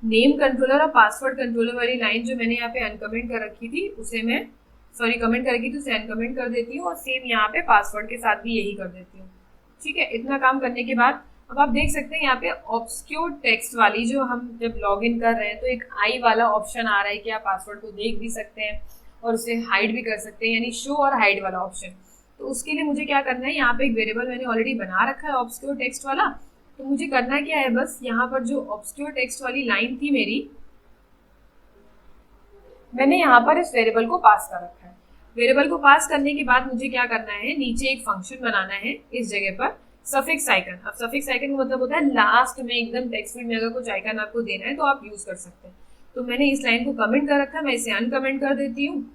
नेम कंट्रोलर और पासवर्ड कंट्रोलर वाली लाइन जो मैंने यहाँ पे अनकमेंट कर रखी थी उसे मैं सॉरी कमेंट करेगी तो उसे अनकमेंट कर देती हूँ और सेम यहाँ पे पासवर्ड के साथ भी यही कर देती हूँ। ठीक है, इतना काम करने के बाद अब आप देख सकते हैं यहाँ पे ऑब्सक्योर टेक्स्ट वाली जो हम जब लॉगिन कर रहे हैं तो एक आई वाला ऑप्शन आ रहा है कि आप पासवर्ड को देख भी सकते हैं और उसे हाइड भी कर सकते हैं, यानी शो और हाइड वाला ऑप्शन। तो उसके लिए मुझे क्या करना है, यहाँ पे एक वेरिएबल मैंने ऑलरेडी बना रखा है ऑब्सक्योर टेक्स्ट वाला। तो मुझे करना क्या है, बस यहाँ पर जो ऑब्सक्योर टेक्स्ट वाली लाइन थी मेरी, मैंने यहाँ पर इस वेरिएबल को पास कर रखा है। वेरिएबल को पास करने के बाद मुझे क्या करना है, नीचे एक फंक्शन बनाना है इस जगह पर सफिक्स आइकन। अब सफिक्स आइकन का मतलब होता है लास्ट में एकदम टेक्स्ट फील्ड में अगर कुछ आइकन आपको देना है तो आप यूज कर सकते हैं। तो मैंने इस लाइन को कमेंट कर रखा है, मैं इसे अनकमेंट कर देती हूँ।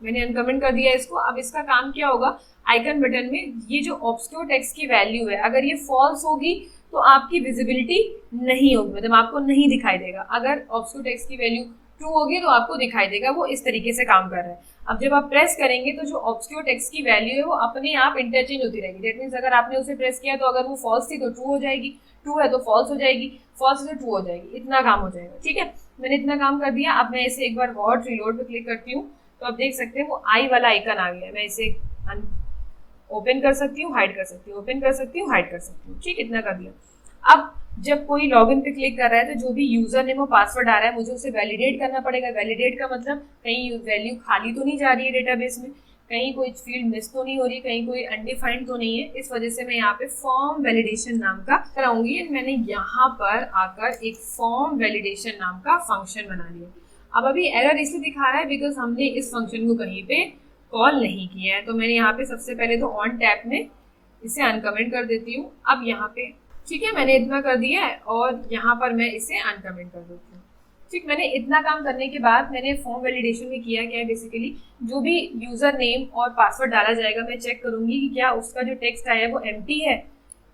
मैंने अनकमेंट कर दिया इसको। अब इसका काम क्या होगा, आइकन बटन में ये जो ऑब्सक्योर टेक्स्ट की वैल्यू है अगर ये फॉल्स होगी तो आपकी विजिबिलिटी नहीं होगी, मतलब आपको नहीं दिखाई देगा। अगर ऑब्सक्योर टेक्स्ट की वैल्यू ट्रू होगी तो आपको दिखाई देगा। वो इस तरीके से काम कर रहा है। अब जब आप प्रेस करेंगे तो जो ऑब्सक्योर टेक्स्ट की वैल्यू है वो अपने आप इंटरचेंज होती रहेगी। दैट मीन्स अगर आपने उसे प्रेस किया तो अगर वो फॉल्स थी तो ट्रू हो जाएगी, ट्रू है तो फॉल्स हो जाएगी, फॉल्स है तो ट्रू हो जाएगी। इतना काम हो जाएगा। ठीक है, मैंने इतना काम कर दिया। अब मैं इसे एक बार हॉट रिलोड पे क्लिक करती हूँ तो आप देख सकते हैं वो आई वाला आइकन आ गया है। मैं इसे ओपन कर सकती हूँ, हाइड कर सकती हूँ, ओपन कर सकती हूँ, हाइड कर सकती हूँ। ठीक, इतना कर दिया। अब जब कोई लॉगिन पे क्लिक कर रहा है तो जो भी यूजर नेम और पासवर्ड आ रहा है मुझे उसे वैलिडेट करना पड़ेगा। वैलिडेट का मतलब कहीं वैल्यू खाली तो नहीं जा रही है डेटाबेस में, कहीं कोई फील्ड मिस तो नहीं हो रही, कहीं कोई अनडिफाइंड तो नहीं है। इस वजह से मैं यहाँ पे फॉर्म वैलिडेशन नाम का कराऊंगी। मैंने यहाँ पर आकर एक फॉर्म वैलिडेशन नाम का फंक्शन बना लिया। अब अभी एरर इसलिए दिखा रहा है बिकॉज हमने इस फंक्शन को कहीं पे कॉल नहीं किया है। तो मैंने यहाँ पे सबसे पहले तो ऑन टैब में इसे अनकमेंट कर देती हूँ। अब यहाँ पे ठीक है, मैंने इतना कर दिया है और यहाँ पर मैं इसे अनकमेंट कर देती हूँ। ठीक, मैंने इतना काम करने के बाद मैंने फॉर्म वैलिडेशन में किया क्या है, बेसिकली जो भी यूजर नेम और पासवर्ड डाला जाएगा मैं चेक करूंगी कि क्या उसका जो टेक्स्ट आया है वो एम्प्टी है,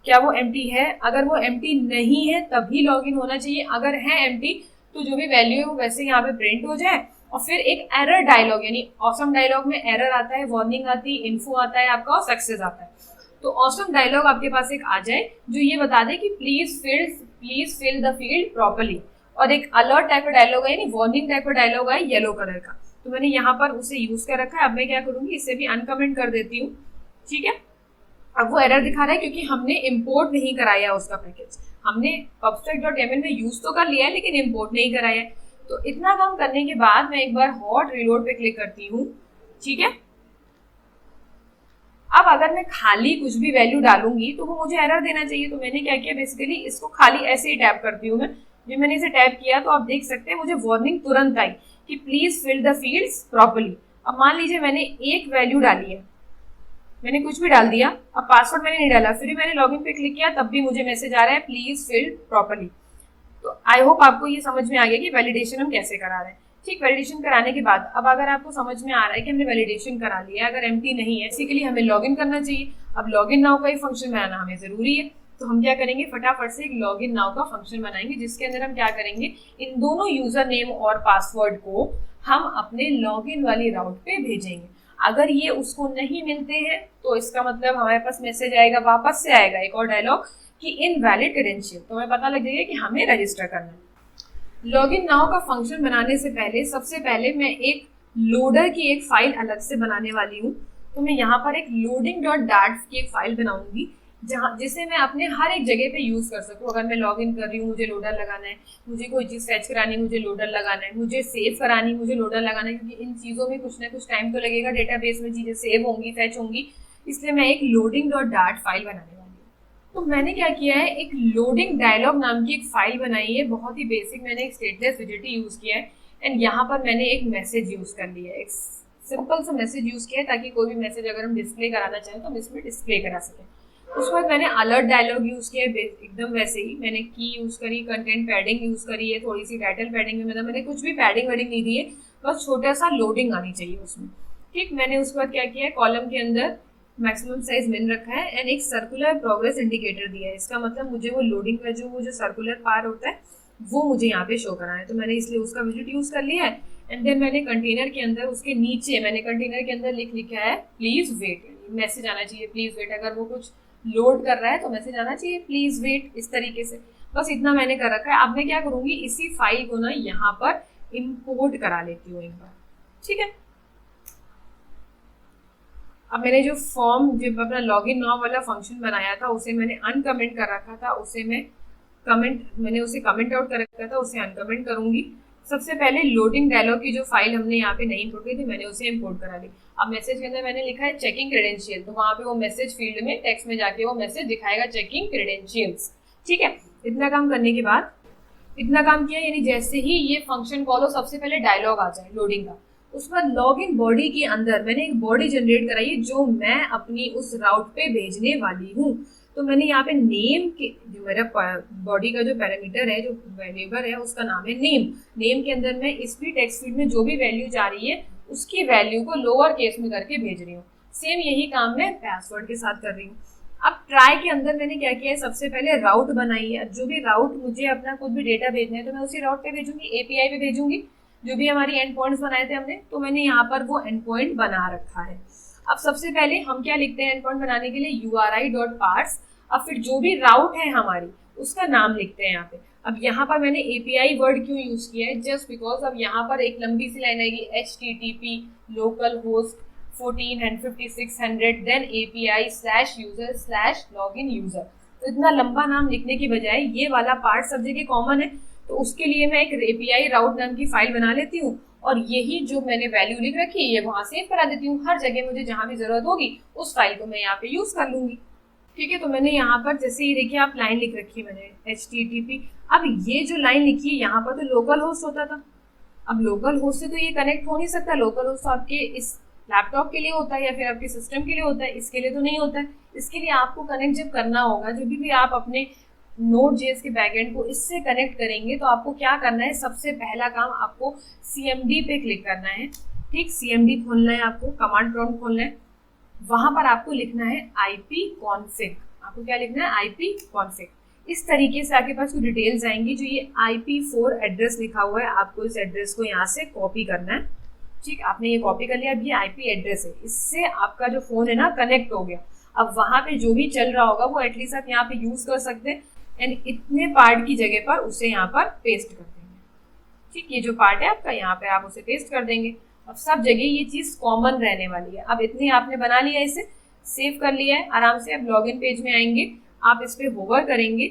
क्या वो एम्प्टी है। अगर वो एम्प्टी नहीं है तभी लॉगिन होना चाहिए। अगर है एम्प्टी तो जो भी वैल्यू है वो वैसे यहाँ पे प्रिंट हो जाए। और फिर एक एरर डायलॉग, यानी ऑसम डायलॉग में एरर आता है, वार्निंग आती है, इन्फो आता है आपका और सक्सेस आता है। तो ऑसम डायलॉग आपके पास एक आ जाए जो ये बता दे कि please fill the field properly. और एक अलर्ट टाइप का डायलॉग है, यानी वार्निंग टाइप का डायलॉग है येलो कलर का। तो मैंने यहाँ पर उसे यूज कर रखा है। अब मैं क्या करूंगी, इसे भी अनकमेंट कर देती हूँ। ठीक है, अब वो एरर दिखा रहा है क्योंकि हमने इम्पोर्ट नहीं कराया उसका पैकेज। हमने pubspec.ml में यूज तो कर लिया है लेकिन इम्पोर्ट नहीं कराया है। तो इतना काम करने के बाद मैं एक बार हॉट रिलोड पे क्लिक करती हूँ। ठीक है, अब अगर मैं खाली कुछ भी वैल्यू डालूंगी तो वो मुझे एरर देना चाहिए। तो मैंने क्या किया, बेसिकली इसको खाली ऐसे ही टैप करती हूँ मैं। जब मैंने इसे टैप किया तो आप देख सकते हैं मुझे वार्निंग तुरंत आई कि please fill the fields properly. अब मान लीजिए मैंने एक वैल्यू डाली है, मैंने कुछ भी डाल दिया, अब पासवर्ड मैंने नहीं डाला, फिर भी मैंने लॉगिन पे क्लिक किया तब भी मुझे मैसेज आ रहा है प्लीज फिल प्रॉपर्ली। तो आई होप आपको ये समझ में आ गया कि वैलिडेशन हम कैसे करा रहे हैं। ठीक, वैलिडेशन कराने के बाद अब अगर आपको समझ में आ रहा है कि हमने वैलिडेशन करा लिया, अगर एम्प्टी नहीं है बेसिकली हमें लॉगिन करना चाहिए। अब लॉगिन नाउ का ही फंक्शन बनाना हमें जरूरी है। तो हम क्या करेंगे, फटाफट से एक लॉगिन नाउ का फंक्शन बनाएंगे जिसके अंदर हम क्या करेंगे, इन दोनों यूजर नेम और पासवर्ड को हम अपने लॉगिन वाली राउट पे भेजेंगे। अगर ये उसको नहीं मिलते हैं तो इसका मतलब हमारे पास मैसेज आएगा, वापस से आएगा एक और डायलॉग कि इनवैलिड क्रेडेंशियल। तो हमें पता लग जाएगा कि हमें रजिस्टर करना है। लॉगिन नाउ का फंक्शन बनाने से पहले सबसे पहले मैं एक लोडर की एक फाइल अलग से बनाने वाली हूँ। तो मैं यहाँ पर एक loading.dat की एक फाइल बनाऊंगी जिसे मैं अपने हर एक जगह पे यूज कर सकूँ। अगर मैं लॉगिन कर रही हूँ मुझे लोडर लगाना है, मुझे कोई चीज फैच करानी मुझे लोडर लगाना है, मुझे सेव करानी मुझे लोडर लगाना है, क्योंकि इन चीजों में कुछ ना कुछ टाइम तो लगेगा, डेटाबेस में चीजें सेव होंगी, फैच होंगी। इसलिए मैं एक loading.dat फाइल बनाने वाली हूँ। तो मैंने क्या किया है, एक लोडिंग डायलॉग नाम की एक फाइल बनाई है, बहुत ही बेसिक। मैंने एक स्टेटलेस विजेट यूज किया है एंड यहाँ पर मैंने एक मैसेज यूज कर लिया है, एक सिंपल सा मैसेज यूज किया है ताकि कोई भी मैसेज अगर हम डिस्प्ले कराना चाहें तो हम इसमें डिस्प्ले करा सकें। उसके बाद मैंने अलर्ट डायलॉग यूज किया है, एकदम वैसे ही। मैंने की यूज करी, कंटेंट पैडिंग यूज करी है, थोड़ी सी टाइटल पैडिंग में, मतलब मैंने कुछ भी पैडिंग वेडिंग नहीं दी है, बस छोटा सा लोडिंग आनी चाहिए उसमें। ठीक, मैंने उसके बाद क्या किया है, कॉलम के अंदर मैक्सिमम साइज मिन रखा है एंड एक सर्कुलर प्रोग्रेस इंडिकेटर दिया है। इसका मतलब मुझे वो लोडिंग का जो सर्कुलर पार होता है वो मुझे यहाँ पे शो कराना है। तो मैंने इसलिए उसका विजिट यूज कर लिया है एंड देन मैंने कंटेनर के अंदर उसके नीचे मैंने कंटेनर के अंदर लिखा है प्लीज वेट, मैसेज आना चाहिए प्लीज वेट। अगर वो कुछ लोड कर रहा है तो मैसेज आना चाहिए प्लीज वेट, इस तरीके से। बस इतना मैंने कर रखा है। अब मैं क्या करूंगी, इसी फाइल को ना यहाँ पर इम्पोर्ट करा लेती हूँ एक बार। ठीक है। अब मैंने जो फॉर्म जब अपना लॉगिन नाउ वाला फंक्शन बनाया था उसे मैंने अनकमेंट कर रखा था, उसे मैंने उसे कमेंट आउट कर रखा था, उसे अनकमेंट करूंगी। सबसे पहले लोडिंग डायलॉग की जो फाइल हमने यहाँ पे नहीं इंपोर्ट की थी मैंने उसे इंपोर्ट करा ली। अब मैसेज के अंदर मैंने लिखा है चेकिंग क्रेडेंशियल, तो वहां पे वो मैसेज फील्ड में टेक्स्ट में जाके वो मैसेज दिखाएगा चेकिंग क्रेडेंशियल्स। ठीक है, इतना काम करने के बाद इतना काम किया, यानी जैसे ही ये फंक्शन कॉल हो सबसे पहले डायलॉग आ जाए लोडिंग का। उसके बाद लॉग इन बॉडी के अंदर मैंने एक बॉडी जनरेट कराई है जो मैं अपनी उस राउट पे भेजने वाली हूँ। तो मैंने यहाँ पे नेम के जो मेरा बॉडी का जो पैरामीटर है, जो वेरिएबल है, उसका नाम है नेम। नेम के अंदर मैं इस भी टेक्स्ट फील्ड में जो भी वैल्यू जा रही है उसकी वैल्यू को लोअर केस में करके भेज रही हूँ। सेम यही काम मैं पासवर्ड के साथ कर रही हूँ। अब ट्राई के अंदर मैंने क्या किया है, सबसे पहले राउट बनाई है। जो भी राउट मुझे अपना कुछ भी डेटा भेजना है तो मैं उसी राउट पे भेजूंगी, एपीआई पे भेजूंगी, जो भी हमारी एंड पॉइंट्स बनाए थे हमने, तो मैंने यहाँ पर वो एंड पॉइंट बना रखा है। अब सबसे पहले हम क्या लिखते हैं एंड पॉइंट बनाने के लिए, URI.parse। अब फिर जो भी राउट है हमारी उसका नाम लिखते हैं यहाँ पे। अब यहाँ पर मैंने API वर्ड क्यों यूज किया है, जस्ट बिकॉज अब यहाँ पर एक लंबी सी लाइन आएगी HTTP localhost 145600 then API/user/login user। तो इतना लंबा नाम लिखने की बजाय ये वाला पार्ट सब जगह कॉमन है, तो उसके लिए मैं एक API राउट नाम की फाइल बना लेती हूँ और यही जो मैंने वैल्यू लिख रखी है ये वहां सेव करा देती हूँ। हर जगह मुझे जहां भी जरूरत होगी उस फाइल को मैं यहाँ पे यूज कर लूंगी। ठीक है, तो मैंने यहाँ पर जैसे ही देखिए आप लाइन लिख रखी है मैंने HTTP। अब ये जो लाइन लिखी है यहाँ पर तो लोकल होस्ट होता था, अब लोकल होस्ट से तो ये कनेक्ट हो नहीं सकता। लोकल होस्ट आपके इस लैपटॉप के लिए होता है या फिर आपके सिस्टम के लिए होता है, इसके लिए तो नहीं होता है। इसके लिए आपको कनेक्ट जब करना होगा, जब भी आप अपने Node.js के बैकएंड को इससे कनेक्ट करेंगे तो आपको क्या करना है, सबसे पहला काम आपको CMD पे क्लिक करना है। ठीक, CMD खोलना है, आपको कमांड प्रॉम्प्ट खोलना है, वहां पर आपको लिखना है ipconfig। आपको क्या लिखना है, ipconfig। इस तरीके से आपके पास कुछ डिटेल्स आएंगी। जो ये IP4 एड्रेस लिखा हुआ है आपको इस एड्रेस को यहाँ से कॉपी करना है। ठीक, आपने ये कॉपी कर लिया। अब ये IP एड्रेस है, इससे आपका जो फोन है ना कनेक्ट हो गया। अब वहां पे जो भी चल रहा होगा वो एटलीस्ट आप यहाँ पे यूज कर सकते हैं एंड इतने पार्ट की जगह पर उसे यहाँ पर पेस्ट कर देंगे। ठीक, ये जो पार्ट है आपका यहाँ पे आप उसे पेस्ट कर देंगे। अब सब जगह ये चीज कॉमन रहने वाली है। अब इतनी आपने बना लिया, इसे सेव कर लिया है आराम से। अब लॉगिन पेज में आएंगे, आप इस पे होवर करेंगे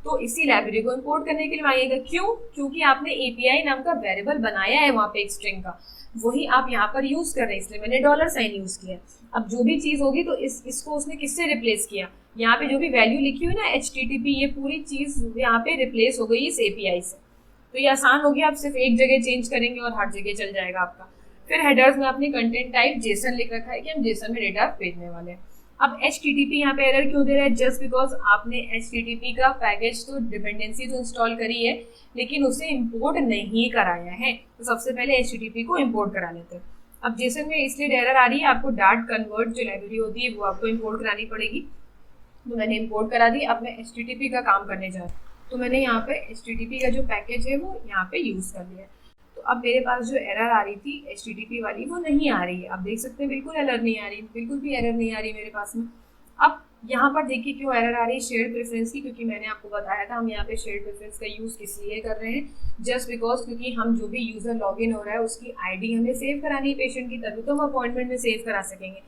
तो इसी लाइब्रेरी को इंपोर्ट करने के लिए आइएगा। क्यों? क्योंकि आपने API नाम का वेरिएबल बनाया है वहाँ पे एक स्ट्रिंग का, वही आप यहाँ पर यूज कर रहे हैं, इसलिए मैंने $साइन यूज किया। अब जो भी चीज होगी तो इसको उसने किससे रिप्लेस किया, यहाँ पे जो भी वैल्यू लिखी हुई ना HTTP, ये पूरी चीज यहाँ पे रिप्लेस हो गई इस API से। तो ये आसान हो गया, आप सिर्फ एक जगह चेंज करेंगे और हर जगह चल जाएगा आपका। फिर हेडर्स में आपने कंटेंट टाइप JSON लिख रखा है कि हम JSON में डेटा भेजने वाले हैं। अब HTTP यहाँ पे एरर क्यों दे रहा है, जस्ट बिकॉज आपने HTTP का पैकेज तो डिपेंडेंसी तो इंस्टॉल करी है लेकिन उसे इंपोर्ट नहीं कराया है। तो सबसे पहले HTTP को इंपोर्ट करा लेते हैं। अब JSON में इसलिए एरर आ रही है, आपको डार्ट कन्वर्ट जो लाइब्रेरी होती है वो आपको इंपोर्ट करानी पड़ेगी। तो मैंने इंपोर्ट करा दी। अब मैं HTTP का काम करने जा रही हूँ, तो मैंने यहाँ पे HTTP का जो पैकेज है वो यहाँ पे यूज कर लिया है। तो अब मेरे पास जो एरर आ रही थी HTTP वाली वो नहीं आ रही है। आप देख सकते हैं बिल्कुल एरर नहीं आ रही, बिल्कुल भी एरर नहीं आ रही मेरे पास में। अब यहाँ पर देखिए क्यों एरर आ रही है शेयर्ड प्रेफरेंस की, क्योंकि मैंने आपको बताया था हम यहाँ पे शेयर्ड प्रेफरेंस का यूज किस लिए कर रहे हैं, जस्ट बिकॉज क्योंकि हम जो भी यूजर लॉगिन हो रहा है उसकी ID हमें सेव करानी है पेशेंट की, तभी तो हम अपॉइंटमेंट में सेव करा सकेंगे।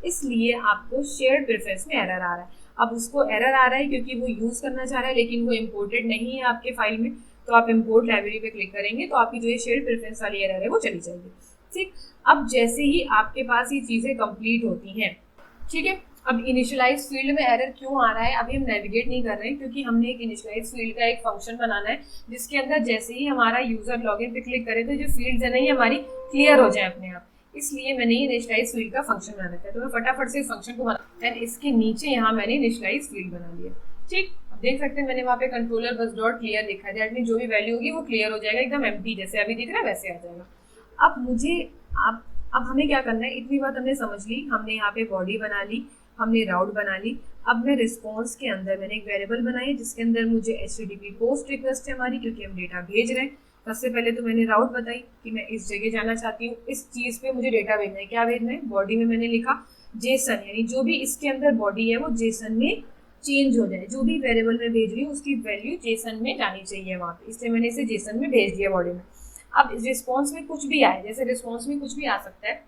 इसलिए आपको शेयर्ड प्रेफरेंस में एरर आ रहा है। अब उसको एरर आ रहा है क्योंकि वो यूज करना चाह रहा है लेकिन वो इम्पोर्टेड नहीं है आपके फाइल में। तो आप इम्पोर्ट लाइब्रेरी पे क्लिक करेंगे तो आपकी जो ये शेयर्ड प्रेफरेंस वाली एरर है वो चली जाएगी। ठीक, अब जैसे ही आपके पास ये चीजें कंप्लीट होती हैं, ठीक है, अब इनिशियलाइज फील्ड में एरर क्यों आ रहा है, अभी हम नेविगेट नहीं कर रहे हैं क्योंकि हमने एक इनिशियलाइज फील्ड का एक फंक्शन बनाना है जिसके अंदर जैसे ही हमारा यूजर लॉगिन पे क्लिक करे तो जो फील्ड्स है नहीं हमारी क्लियर हो जाए अपने आप। इसलिए मैंने इनिशियलाइज फील्ड का फंक्शन बना रखा है। तो मैं फटाफट से इस फंक्शन को बना एंड इसके नीचे यहाँ मैंने इनिशियलाइज फील्ड बना लिया। ठीक, अब देख सकते हैं मैंने वहाँ पे कंट्रोलर बस डॉट क्लियर लिखा है, दैट मीन जो भी वैल्यू होगी वो क्लियर हो जाएगा, एकदम एम्प्टी जैसे अभी दिख रहा है वैसे आ जाएगा। अब हमें क्या करना है, इतनी बात हमने समझ ली, हमने यहाँ पे बॉडी बना ली, हमने राउट बना ली। अब मैं रिस्पॉन्स के अंदर मैंने एक वेरिएबल बनाई जिसके अंदर मुझे HTTP पोस्ट रिक्वेस्ट है हमारी, क्योंकि हम डेटा भेज रहे हैं। सबसे पहले तो मैंने राउट बताई कि मैं इस जगह जाना चाहती हूँ, इस चीज़ पे मुझे डेटा भेजना है। क्या भेजना है, बॉडी में मैंने लिखा JSON, यानी जो भी इसके अंदर बॉडी है वो JSON में चेंज हो जाए, जो भी वेरिएबल में भेज रही हूँ उसकी वैल्यू JSON में जानी चाहिए वहाँ पे, इसलिए मैंने इसे JSON में भेज दिया बॉडी में। अब इस रिस्पॉन्स में कुछ भी आए, जैसे रिस्पॉन्स में कुछ भी आ सकता है।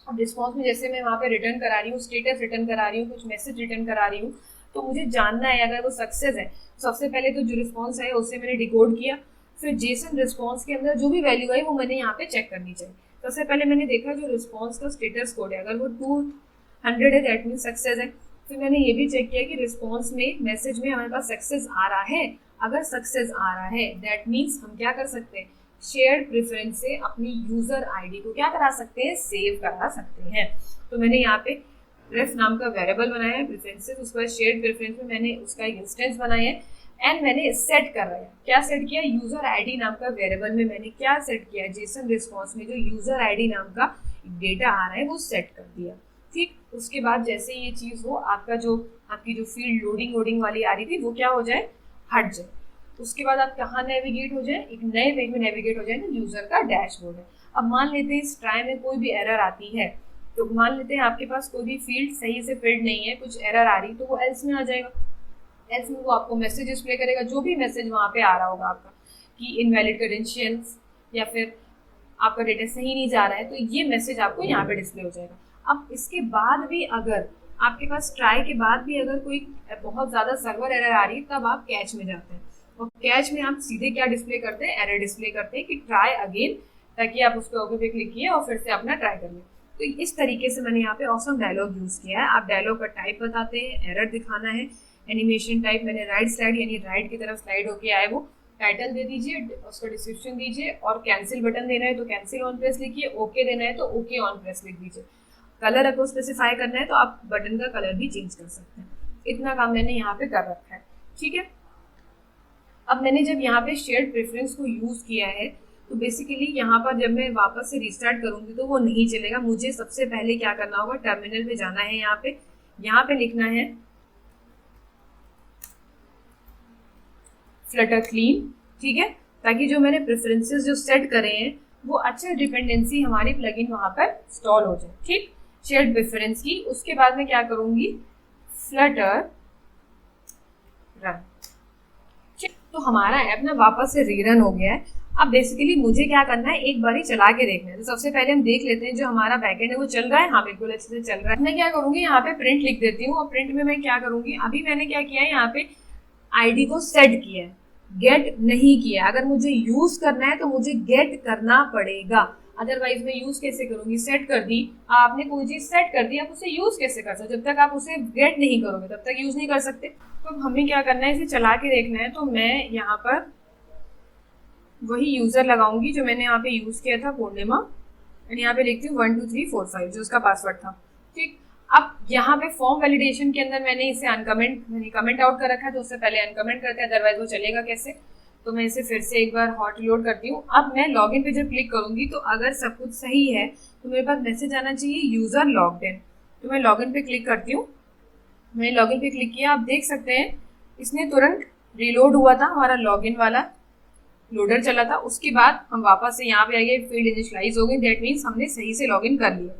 अब रिस्पॉन्स में जैसे मैं वहाँ पे रिटर्न करा रही हूँ, स्टेटस रिटर्न करा रही हूँ, कुछ मैसेज रिटर्न करा रही हूँ, तो मुझे जानना है अगर वो सक्सेस है, सबसे पहले तो जो रिस्पॉन्स है उसे मैंने डिकोड किया, फिर जेसन रिस्पॉन्स के अंदर जो भी वैल्यू आई वो मैंने यहाँ पे चेक करनी चाहिए। सबसे पहले मैंने देखा जो रिस्पॉन्स का स्टेटस कोड है, अगर वो 200 है दैट मीन सक्सेस है। फिर मैंने ये भी चेक किया कि रिस्पॉन्स में मैसेज में हमारे पास सक्सेस आ रहा है, अगर सक्सेस आ रहा है दैट मीन्स हम क्या कर सकते हैं, शेयर्ड प्रेफरेंस से अपनी यूजर आईडी को क्या करा सकते हैं, सेव करा सकते हैं। तो मैंने यहाँ पे रेफ नाम का वेरिएबल बनाया है प्रेफरेंसेस, उसके बाद शेयर्ड प्रेफरेंस में मैंने उसका एक इंस्टेंस बनाया है एंड मैंने सेट कर रहा है, क्या सेट किया, यूजर आईडी नाम का वेरिएबल में मैंने क्या सेट किया, जेसन रिस्पॉन्स में जो यूजर आईडी नाम का डेटा आ रहा है वो सेट कर दिया। ठीक, उसके बाद जैसे ये चीज हो, आपकी जो फील्ड लोडिंग वाली आ रही थी वो क्या हो जाए, हट जाए। उसके बाद आप कहाँ नेविगेट हो जाए, एक नए पेज में नेविगेट हो जाए ना, यूजर का डैशबोर्ड है। अब मान लेते हैं इस ट्राई में कोई भी एरर आती है, तो मान लेते हैं आपके पास कोई भी फील्ड सही से फिल्ड नहीं है, कुछ एरर आ रही, तो वो एल्स में आ जाएगा। एल्स में वो आपको मैसेज डिस्प्ले करेगा, जो भी मैसेज वहाँ पे आ रहा होगा आपका कि इनवैलिड क्रेडेंशियल्स या फिर आपका डेटा सही नहीं जा रहा है, तो ये मैसेज आपको यहाँ पे डिस्प्ले हो जाएगा। अब इसके बाद भी अगर आपके पास ट्राई के बाद भी अगर कोई बहुत ज़्यादा सर्वर एरर आ रही है, तब आप कैच में जाते हैं, और कैच में आप सीधे क्या डिस्प्ले करते हैं, एरर डिस्प्ले करते हैं कि ट्राई अगेन, ताकि आप उस पर ओके पे क्लिक किए और फिर से अपना ट्राई कर लें। तो इस तरीके से मैंने यहाँ पे ऑसम डायलॉग यूज़ किया है। आप डायलॉग का टाइप बताते हैं, एरर दिखाना है, एनिमेशन टाइप मैंने राइट स्लाइड यानी राइट की तरफ स्लाइड होके आए, वो टाइटल दे दीजिए, उसका डिस्क्रिप्शन दीजिए, और कैंसिल बटन देना है तो कैंसिल ऑन प्रेस लिखिए, ओके देना है तो ओके ऑन प्रेस लिख दीजिए। कलर आपको स्पेसिफाई करना है तो आप बटन का कलर भी चेंज कर सकते हैं। इतना काम मैंने यहाँ पे कर रखा है, ठीक है। अब मैंने जब यहाँ पे शेयर्ड प्रेफरेंस को यूज़ किया है, तो बेसिकली यहाँ पर जब मैं वापस से रिस्टार्ट करूँगी तो वो नहीं चलेगा। मुझे सबसे पहले क्या करना होगा, टर्मिनल पे जाना है, यहाँ पे लिखना है फ्लटर क्लीन, ठीक है, ताकि जो मैंने प्रेफरेंसेस जो सेट करे हैं वो अच्छे डिपेंडेंसी हमारी प्लगइन वहाँ पर इंस्टॉल हो जाए। ठीक, शेयर्ड प्रेफरेंस की, उसके बाद मैं क्या करूँगी, फ्लटर रन। तो हमारा ऐप ना वापस से रीरन हो गया है। अब बेसिकली मुझे क्या करना है, एक बार ही चला के देखना है। तो सबसे पहले हम देख लेते हैं जो हमारा बैकएंड है वो चल रहा है, हाँ बिल्कुल अच्छे से चल रहा है। मैं क्या करूँगी, यहाँ पे प्रिंट लिख देती हूँ, और प्रिंट में मैं क्या करूँगी, अभी मैंने क्या किया है, यहाँ पे आईडी को सेट किया है, गेट नहीं किया। अगर मुझे यूज करना है तो मुझे गेट करना पड़ेगा, अदरवाइज मैं यूज कैसे करूंगी, सेट कर दी, आपने कोई चीज सेट कर दी, आप उसे यूज कैसे कर सकते, जब तक आप उसे गेट नहीं करोगे तब तक यूज नहीं कर सकते। तो हमें क्या करना है, इसे चला के देखना है। तो मैं यहाँ पर वही यूजर लगाऊंगी जो मैंने यहाँ पे यूज किया था, पूर्णिमा, और यहाँ पे लिखती हूँ 12345 जो उसका पासवर्ड था। ठीक, अब यहाँ पे फॉर्म वैलिडेशन के अंदर मैंने इसे कमेंट आउट कर रखा है, तो उससे पहले अनकमेंट करते हैं, अदरवाइज वो चलेगा कैसे। तो मैं इसे फिर से एक बार हॉट लोड करती हूँ। अब मैं लॉगिन पे जब क्लिक करूंगी तो अगर सब कुछ सही है तो मेरे पास मैसेज आना चाहिए यूजर लॉग्ड इन। तो मैं लॉगिन पे क्लिक करती हूँ, मैंने लॉगिन पे क्लिक किया, आप देख सकते हैं इसने तुरंत रीलोड हुआ था, हमारा लॉगिन वाला लोडर चला था। उसके बाद हम वापस से यहाँ पे आ गए, फील्ड इनिशियलाइज हो गई, दैट मीन्स हमने सही से लॉगिन कर लिया।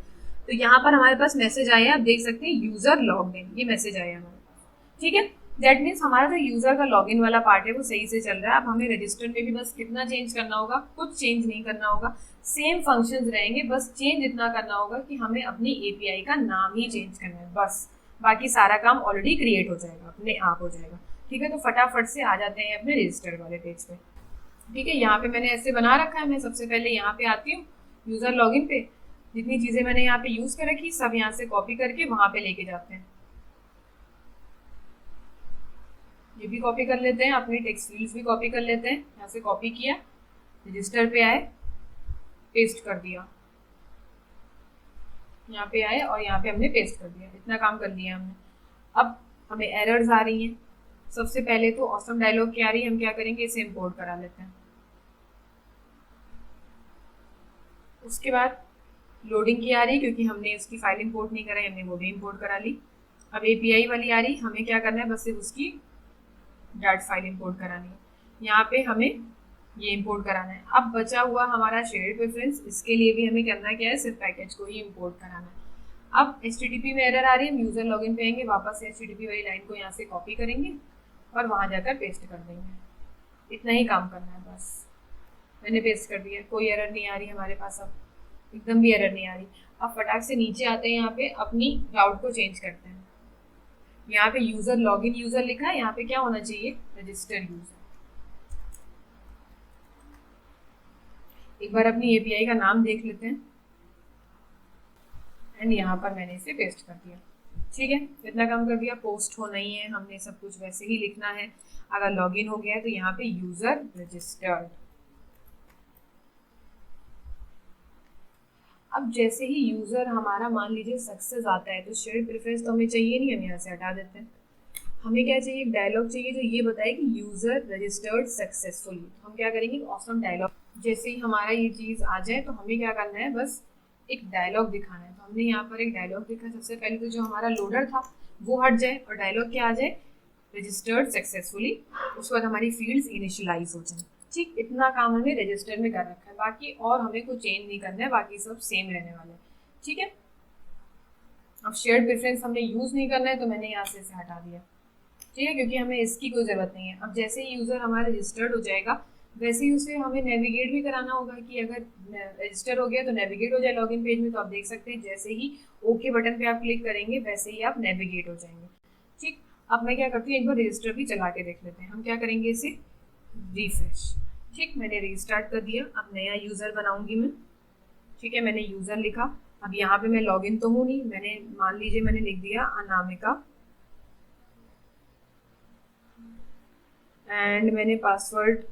तो यहाँ पर हमारे पास मैसेज आया, आप देख सकते हैं यूजर लॉग्ड इन, ये मैसेज आया हमारे पास, ठीक है। दैट मीन्स हमारा जो यूजर का लॉगिन वाला पार्ट है वो सही से चल रहा है। अब हमें रजिस्टर में भी बस कितना चेंज करना होगा, कुछ चेंज नहीं करना होगा, सेम फंक्शंस रहेंगे, बस चेंज इतना करना होगा कि हमें अपनी एपीआई का नाम ही चेंज करना है, बस बाकी सारा काम ऑलरेडी क्रिएट हो जाएगा, अपने आप हो जाएगा, ठीक है। तो फटाफट से आ जाते हैं अपने रजिस्टर वाले पेज पे, ठीक है। यहाँ पे मैंने ऐसे बना रखा है, मैं सबसे पहले यहाँ पे आती हूँ यूजर लॉगिन पे, जितनी चीजें मैंने यहाँ पे यूज कर रखी सब यहाँ से कॉपी करके वहां पे लेके जाते हैं। ये भी कॉपी कर लेते हैं, अपनी टेक्स्ट फील्ड्स भी कॉपी कर लेते हैं। यहाँ से कॉपी किया, रजिस्टर पे आए, पेस्ट कर दिया, यहाँ पे आए और यहाँ पे हमने पेस्ट कर दिया, इतना काम कर लिया हमने। अब हमें एरर्स आ रही हैं। सबसे पहले तो ऑसम डायलॉग क्या आ रही है, हम क्या करेंगे, इसे इंपोर्ट करा लेते हैं। उसके बाद लोडिंग की आ रही, क्योंकि हमने इसकी फाइल इंपोर्ट नहीं कराई, हमने वो भी इंपोर्ट करा ली। अब एपीआई वाली आ रही, हमें क्या करना है, बस सिर्फ उसकी डाट फाइल इंपोर्ट करानी है। यहाँ पे हमें ये इंपोर्ट कराना है। अब बचा हुआ हमारा शेयर्ड प्रेफरेंस, इसके लिए भी हमें करना क्या है, सिर्फ पैकेज को ही इंपोर्ट कराना है। अब HTTP में एरर आ रही है, हम यूजर लॉगिन पे आएंगे, वापस से HTTP वाली लाइन को यहाँ से कॉपी करेंगे और वहाँ जाकर पेस्ट कर देंगे। इतना ही काम करना है बस। मैंने पेस्ट कर दिया, कोई एरर नहीं आ रही हमारे पास, अब एकदम भी एरर नहीं आ रही। अब फटाक से नीचे आते हैं, यहाँ पे अपनी राउट को चेंज करते हैं। यहाँ पे यूजर लॉगिन यूजर लिखा है, यहाँ पे क्या होना चाहिए, रजिस्टर्ड यूजर। एक बार अपनी एपीआई का नाम देख लेते हैं एंड यहाँ पर मैंने इसे पेस्ट कर दिया। ठीक है, इतना काम कर दिया। पोस्ट होना ही है, हमने सब कुछ वैसे ही लिखना है। अगर लॉगिन हो गया है तो यहाँ पे यूजर रजिस्टर्ड। अब जैसे ही यूजर हमारा मान लीजिए सक्सेस आता है तो शेयर्ड प्रेफरेंस तो हमें चाहिए नहीं, हम यहाँ से हटा देते हैं। हमें क्या चाहिए, एक डायलॉग चाहिए जो ये बताए कि यूजर रजिस्टर्ड सक्सेसफुली। हम क्या करेंगे, ऑसम डायलॉग। जैसे ही हमारा ये चीज़ आ जाए तो हमें क्या करना है, बस एक डायलॉग दिखाना है। तो हमने यहाँ पर एक डायलॉग दिखा। सबसे पहले तो जो हमारा लोडर था वो हट जाए और डायलॉग क्या आ जाए, रजिस्टर्ड सक्सेसफुली। उसके बाद हमारी फील्ड्स इनिशियलाइज हो जाए। ठीक, इतना काम हमें रजिस्टर में कर रखा है, बाकी और हमें कुछ चेंज नहीं करना है, बाकी सब सेम रहने वाले हैं। ठीक है, अब शेयर्ड प्रेफरेंस हमने यूज़ नहीं करना है तो मैंने यहाँ से इसे हटा दिया। ठीक है, क्योंकि हमें इसकी कोई ज़रूरत नहीं है। अब जैसे ही यूज़र हमारा रजिस्टर्ड हो जाएगा वैसे ही उसे हमें नेविगेट भी कराना होगा कि अगर रजिस्टर हो गया तो नेविगेट हो जाए लॉगिन पेज में। तो आप देख सकते हैं जैसे ही ओके बटन पे आप क्लिक करेंगे वैसे ही आप नेविगेट हो जाएंगे। ठीक, अब मैं क्या करती हूँ, एक बार रजिस्टर भी चला के देख लेते हैं। हम क्या करेंगे, इसे रिफ्रेश। ठीक, मैंने रीस्टार्ट कर दिया। अब नया यूज़र बनाऊंगी मैं। ठीक है, मैंने यूज़र लिखा। अब यहाँ पे मैं लॉगिन तो हूँ नहीं, मैंने मान लीजिए मैंने लिख दिया अनामिका एंड मैंने पासवर्ड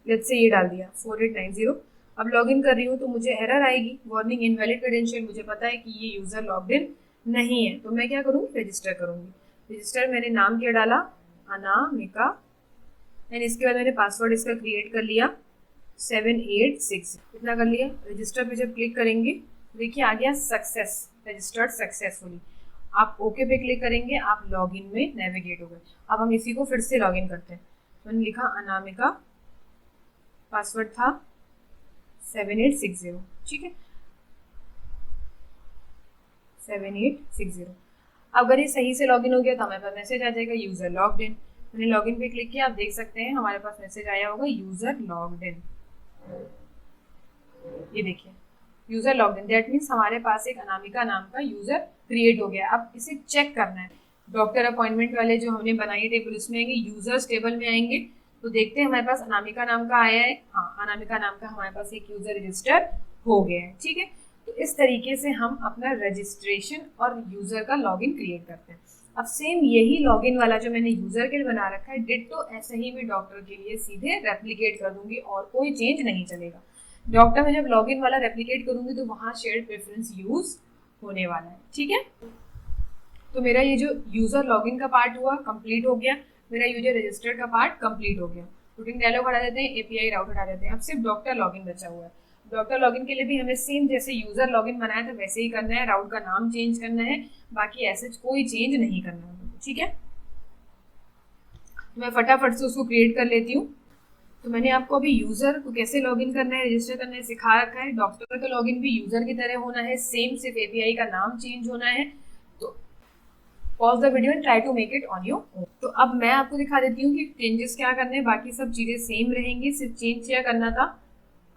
लेट्स से ये डाल दिया 4890। अब लॉगिन कर रही हूँ तो मुझे एरर आएगी, वार्निंग इनवैलिड क्रेडेंशियल। मुझे पता है कि ये यूज़र लॉग्ड इन नहीं है, तो मैं क्या करूँगी, रजिस्टर करूँगी। रजिस्टर मैंने नाम क्या डाला, अनामिका एंड इसके बाद मैंने पासवर्ड इसका क्रिएट कर लिया 786। इतना कर लिया। रजिस्टर पे जब क्लिक करेंगे देखिए आ गया सक्सेस, रजिस्टर्ड सक्सेसफुली। आप ओके पे क्लिक करेंगे, आप लॉगिन में नेविगेट हो गए। अब हम इसी को फिर से लॉगिन करते हैं। तो मैंने लिखा अनामिका, पासवर्ड था 7860। ठीक है, 7860। अगर ये सही से लॉगिन हो गया तो हमारे पास मैसेज आ जाएगा यूजर लॉग्ड इन। मैंने लॉगिन पे क्लिक किया, आप देख सकते हैं हमारे पास मैसेज आया होगा यूजर लॉग्ड इन। ये देखिए user logged in, that means हमारे पास एक अनामिका नाम का यूजर क्रिएट हो गया। अब इसे चेक करना है। डॉक्टर अपॉइंटमेंट वाले जो हमने बनाई टेबल उसमें आएंगे, यूजर्स टेबल में आएंगे तो देखते हैं हमारे पास अनामिका नाम का आया है। हाँ, अनामिका नाम का हमारे पास एक यूजर रजिस्टर हो गया है। ठीक है, तो इस तरीके से हम अपना रजिस्ट्रेशन और यूजर का लॉगिन क्रिएट करते हैं। अब सेम यही लॉगिन वाला जो मैंने यूजर के लिए बना रखा है डिट्टो ऐसे ही मैं डॉक्टर के लिए सीधे रेप्लिकेट कर दूंगी और कोई चेंज नहीं चलेगा। डॉक्टर में जब लॉगिन वाला रेप्लिकेट करूंगी तो वहां शेयर्ड प्रेफरेंस यूज होने वाला है। ठीक है, तो मेरा ये जो यूजर लॉगिन का पार्ट हुआ कंप्लीट हो गया, मेरा यूजर रजिस्टर्ड का पार्ट कंप्लीट हो गया। रूटिंग डायलॉग हटा देते हैं, एपीआई राउट हटा देते हैं। अब सिर्फ डॉक्टर लॉगिन बचा हुआ है। डॉक्टर लॉगिन के लिए भी हमें सेम जैसे यूजर लॉगिन बनाया था वैसे ही करना है, राउट का नाम चेंज करना है, बाकी ऐसे कोई चेंज नहीं करना है। ठीक है, मैं फटाफट से उसको क्रिएट कर लेती हूँ। तो मैंने आपको अभी यूजर को कैसे लॉगिन करना है, रजिस्टर करना है सिखा रखा है। डॉक्टर का लॉगिन भी यूजर की तरह होना है, सेम, सिर्फ एपीआई का नाम चेंज होना है। तो pause the video and try to make it on your own. तो अब मैं आपको दिखा देती हूँ कि चेंजेस क्या करने हैं। बाकी सब चीजें सेम रहेंगी, सिर्फ चेंज क्या करना था,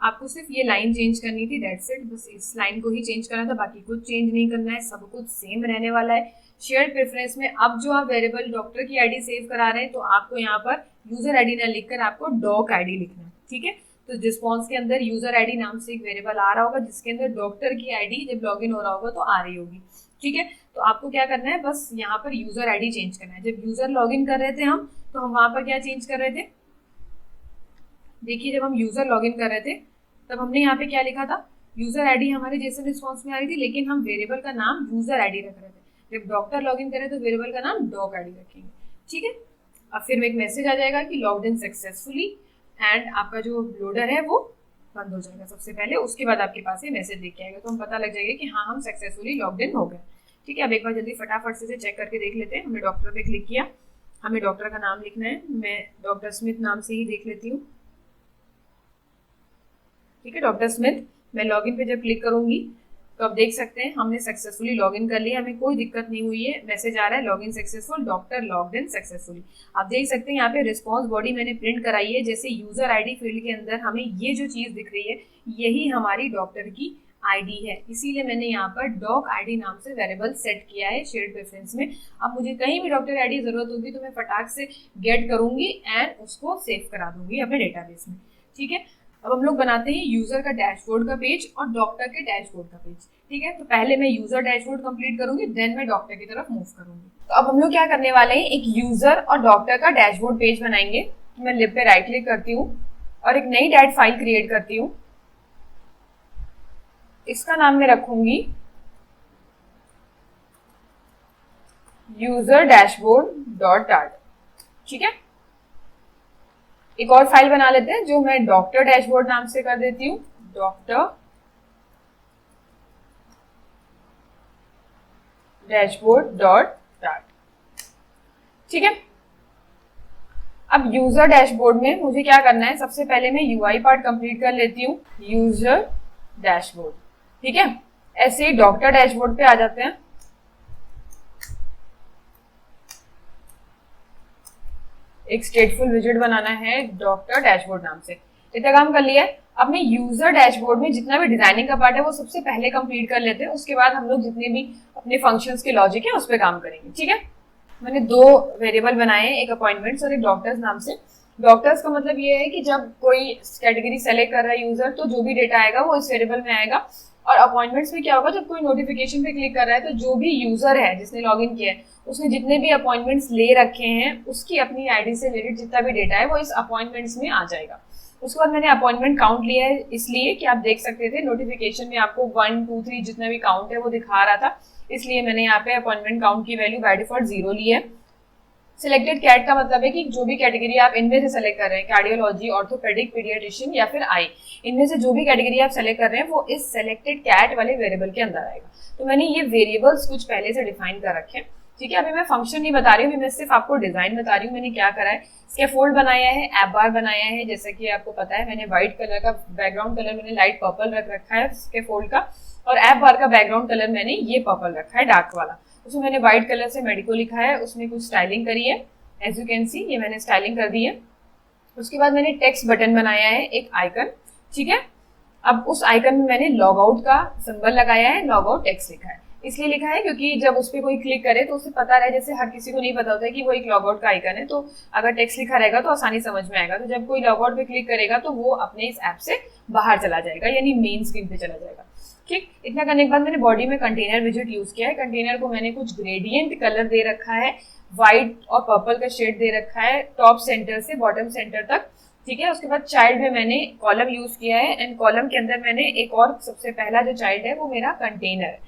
आपको सिर्फ ये लाइन चेंज करनी थी, दैट्स इट। बस इस लाइन को ही चेंज करना था, बाकी कुछ चेंज नहीं करना है, सब कुछ सेम रहने वाला है। शेयर्ड प्रेफरेंस में अब जो आप वेरिएबल डॉक्टर की आईडी सेव करा रहे हैं तो आपको यहाँ पर यूजर आईडी ना लिखकर आपको डॉक आईडी लिखना है। ठीक है, तो रिस्पॉन्स के अंदर यूजर आईडी नाम से एक वेरिएबल आ रहा होगा जिसके अंदर डॉक्टर की आईडी जब लॉगिन हो रहा होगा तो आ रही होगी। ठीक है, तो आपको क्या करना है, बस यहाँ पर यूजर आईडी चेंज करना है। जब यूजर लॉगिन कर रहे थे हम तो हम वहां पर क्या चेंज कर रहे थे, देखिए जब हम यूजर लॉगिन कर रहे थे तब हमने यहाँ पे क्या लिखा था, यूजर आईडी हमारे जेसन रिस्पॉन्स में आ रही थी, लेकिन हम वेरिएबल का नाम यूजर आईडी रख रहे थे। जब डॉक्टर लॉगिन करे तो वेरिएबल का नाम डॉक आईडी रखेंगे। ठीक है, अब फिर एक मैसेज आ जाएगा कि लॉग्ड इन सक्सेसफुली एंड आपका जो लोडर है वो बंद हो जाएगा सबसे पहले, उसके बाद आपके पास ये मैसेज देख के आएगा। तो हम पता लग जाएगा कि हाँ हम सक्सेसफुली लॉग्ड इन हो गए। ठीक है, अब एक बार जल्दी फटाफट से चेक करके देख लेते हैं। हमने डॉक्टर पे क्लिक किया, हमें डॉक्टर का नाम लिखना है, मैं डॉक्टर स्मिथ नाम से ही देख लेती हूँ। ठीक है, डॉक्टर स्मिथ। मैं लॉगिन पे जब क्लिक करूंगी तो आप देख सकते हैं हमने सक्सेसफुली लॉगिन कर लिया, हमें कोई दिक्कत नहीं हुई है। मैसेज आ रहा है login successful, doctor logged in successfully. आप देख सकते हैं यहाँ पे रिस्पॉन्स बॉडी मैंने प्रिंट कराई है। जैसे यूजर आईडी फील्ड के अंदर हमें ये जो चीज दिख रही है यही हमारी डॉक्टर की आईडी है, इसीलिए मैंने यहाँ पर डॉक आईडी नाम से वेरिएबल सेट किया है शेयर्ड प्रेफरेंस में। अब मुझे कहीं भी डॉक्टर आईडी जरूरत होगी तो मैं फटाक से गेट करूंगी एंड उसको सेव करा दूंगी अपने डेटाबेस में। ठीक है, अब हम लोग बनाते हैं यूजर का डैशबोर्ड का पेज और डॉक्टर के डैशबोर्ड का पेज। ठीक है, तो पहले मैं यूजर डैशबोर्ड कंप्लीट करूंगी, देन मैं डॉक्टर की तरफ मूव करूंगी। तो अब हम लोग क्या करने वाले हैं, एक यूजर और डॉक्टर का डैशबोर्ड पेज बनाएंगे। तो मैं लिब पे राइट क्लिक करती हूँ और एक नई डैट फाइल क्रिएट करती हूँ। इसका नाम मैं रखूंगी यूजर डैशबोर्ड डॉट डाट। ठीक है, एक और फाइल बना लेते हैं जो मैं डॉक्टर डैशबोर्ड नाम से कर देती हूँ, डॉक्टर डैशबोर्ड डॉट डाट। ठीक है, अब यूजर डैशबोर्ड में मुझे क्या करना है, सबसे पहले मैं यूआई पार्ट कंप्लीट कर लेती हूँ, यूजर डैशबोर्ड। ठीक है, ऐसे ही डॉक्टर डैशबोर्ड पे आ जाते हैं। एक स्टेटफुल विजिट बनाना है डॉक्टर डैशबोर्ड नाम से। इतना काम कर लिया है। अब मैं यूजर डैशबोर्ड में जितना भी डिजाइनिंग का पार्ट है वो सबसे पहले कंप्लीट कर लेते हैं, उसके बाद हम लोग जितने भी अपने फंक्शंस के लॉजिक है उस पर काम करेंगे। ठीक है, मैंने दो वेरिएबल बनाए हैं, एक अपॉइंटमेंट्स और एक डॉक्टर्स नाम से। डॉक्टर्स का मतलब ये है कि जब कोई कैटेगरी सेलेक्ट कर रहा है यूजर तो जो भी डेटा आएगा वो इस वेरिएबल में आएगा। और अपॉइंटमेंट्स में क्या होगा, जब कोई नोटिफिकेशन पे क्लिक कर रहा है तो जो भी यूजर है जिसने लॉगिन किया है उसने जितने भी अपॉइंटमेंट्स ले रखे हैं उसकी अपनी आईडी से रिलेटेड जितना भी डेटा है वो इस अपॉइंटमेंट्स में आ जाएगा। उसके बाद मैंने अपॉइंटमेंट काउंट लिया है इसलिए कि आप देख सकते थे नोटिफिकेशन में आपको 1 2 3 जितना भी काउंट है वो दिखा रहा था, इसलिए मैंने यहाँ पे अपॉइंटमेंट काउंट की वैल्यू बाय डिफॉल्ट 0 ली है। सिलेक्टेड कैट का मतलब है कि जो भी कैटेगरी आप इनमें से सेलेक्ट कर रहे हैं, कार्डियोलॉजी, ऑर्थोपेडिक, पीडियाट्रिशियन या फिर आई, इनमें से जो भी कैटेगरी आप सेलेक्ट कर रहे हैं वो इस सेलेक्टेड कैट वाले वेरिएबल के अंदर आएगा। तो मैंने ये वेरिएबल्स कुछ पहले से डिफाइन कर रखे हैं। ठीक है, अभी मैं फंक्शन नहीं बता रही हूँ, अभी मैं सिर्फ आपको डिजाइन बता रही हूँ मैंने क्या करा है। स्कैफोल्ड बनाया है, ऐप बार बनाया है, जैसे कि आपको पता है मैंने व्हाइट कलर का बैकग्राउंड कलर मैंने लाइट पर्पल रख रखा है स्कैफोल्ड का, और ऐप बार का बैकग्राउंड कलर मैंने ये पर्पल रखा है डार्क वाला। उसमें मैंने व्हाइट कलर से मेडिको लिखा है, उसमें कुछ स्टाइलिंग करी है, एज यू कैन सी ये मैंने स्टाइलिंग कर दी है। उसके बाद मैंने टेक्स्ट बटन बनाया है, एक आइकन। ठीक है, अब उस आइकन में मैंने लॉग आउट का सिंबल लगाया है, लॉग आउट टेक्स्ट लिखा है। इसलिए लिखा है क्योंकि जब उस पर कोई क्लिक करे तो उसे पता रहे, जैसे हर किसी को नहीं पता होता है कि वो एक लॉग आउट का आइकन है, तो अगर टेक्स्ट लिखा रहेगा तो आसानी समझ में आएगा। तो जब कोई लॉग आउट पे क्लिक करेगा तो वो अपने इस ऐप से बाहर चला जाएगा, यानी मेन स्क्रीन पे चला जाएगा। ठीक, इतना करने के बाद मैंने बॉडी में कंटेनर विजिट यूज किया है। कंटेनर को मैंने कुछ ग्रेडियंट कलर दे रखा है, व्हाइट और पर्पल का शेड दे रखा है टॉप सेंटर से बॉटम सेंटर तक। ठीक है, उसके बाद चाइल्ड में मैंने कॉलम यूज किया है एंड कॉलम के अंदर मैंने एक और सबसे पहला जो चाइल्ड है वो मेरा कंटेनर है।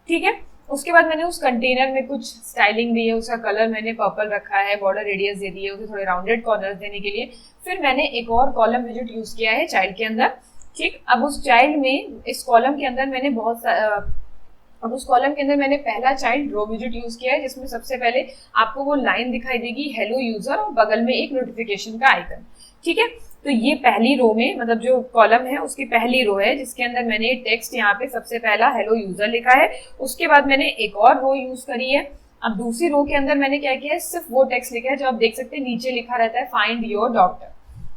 ठीक है, उसके बाद मैंने उस कंटेनर में कुछ स्टाइलिंग दी है, उसका कलर मैंने पर्पल रखा है, बॉर्डर रेडियस दे दी है उसे थोड़े राउंडेड कॉर्नर्स देने के लिए। फिर मैंने एक और कॉलम विजिट यूज किया है चाइल्ड के अंदर। ठीक, अब उस चाइल्ड में इस कॉलम के अंदर मैंने अब उस कॉलम के अंदर मैंने पहला चाइल्ड रो विजिट यूज किया है, जिसमें सबसे पहले आपको वो लाइन दिखाई देगी हेलो यूजर और बगल में एक नोटिफिकेशन का आइकन। ठीक है, तो ये पहली रो में मतलब जो कॉलम है उसकी पहली रो है जिसके अंदर मैंने टेक्स्ट यहाँ पे सबसे पहला हेलो यूजर लिखा है। उसके बाद मैंने एक और रो यूज करी है। अब दूसरी रो के अंदर मैंने क्या किया है, सिर्फ वो टेक्स्ट लिखा है जो आप देख सकते हैं नीचे लिखा रहता है फाइंड योर डॉक्टर।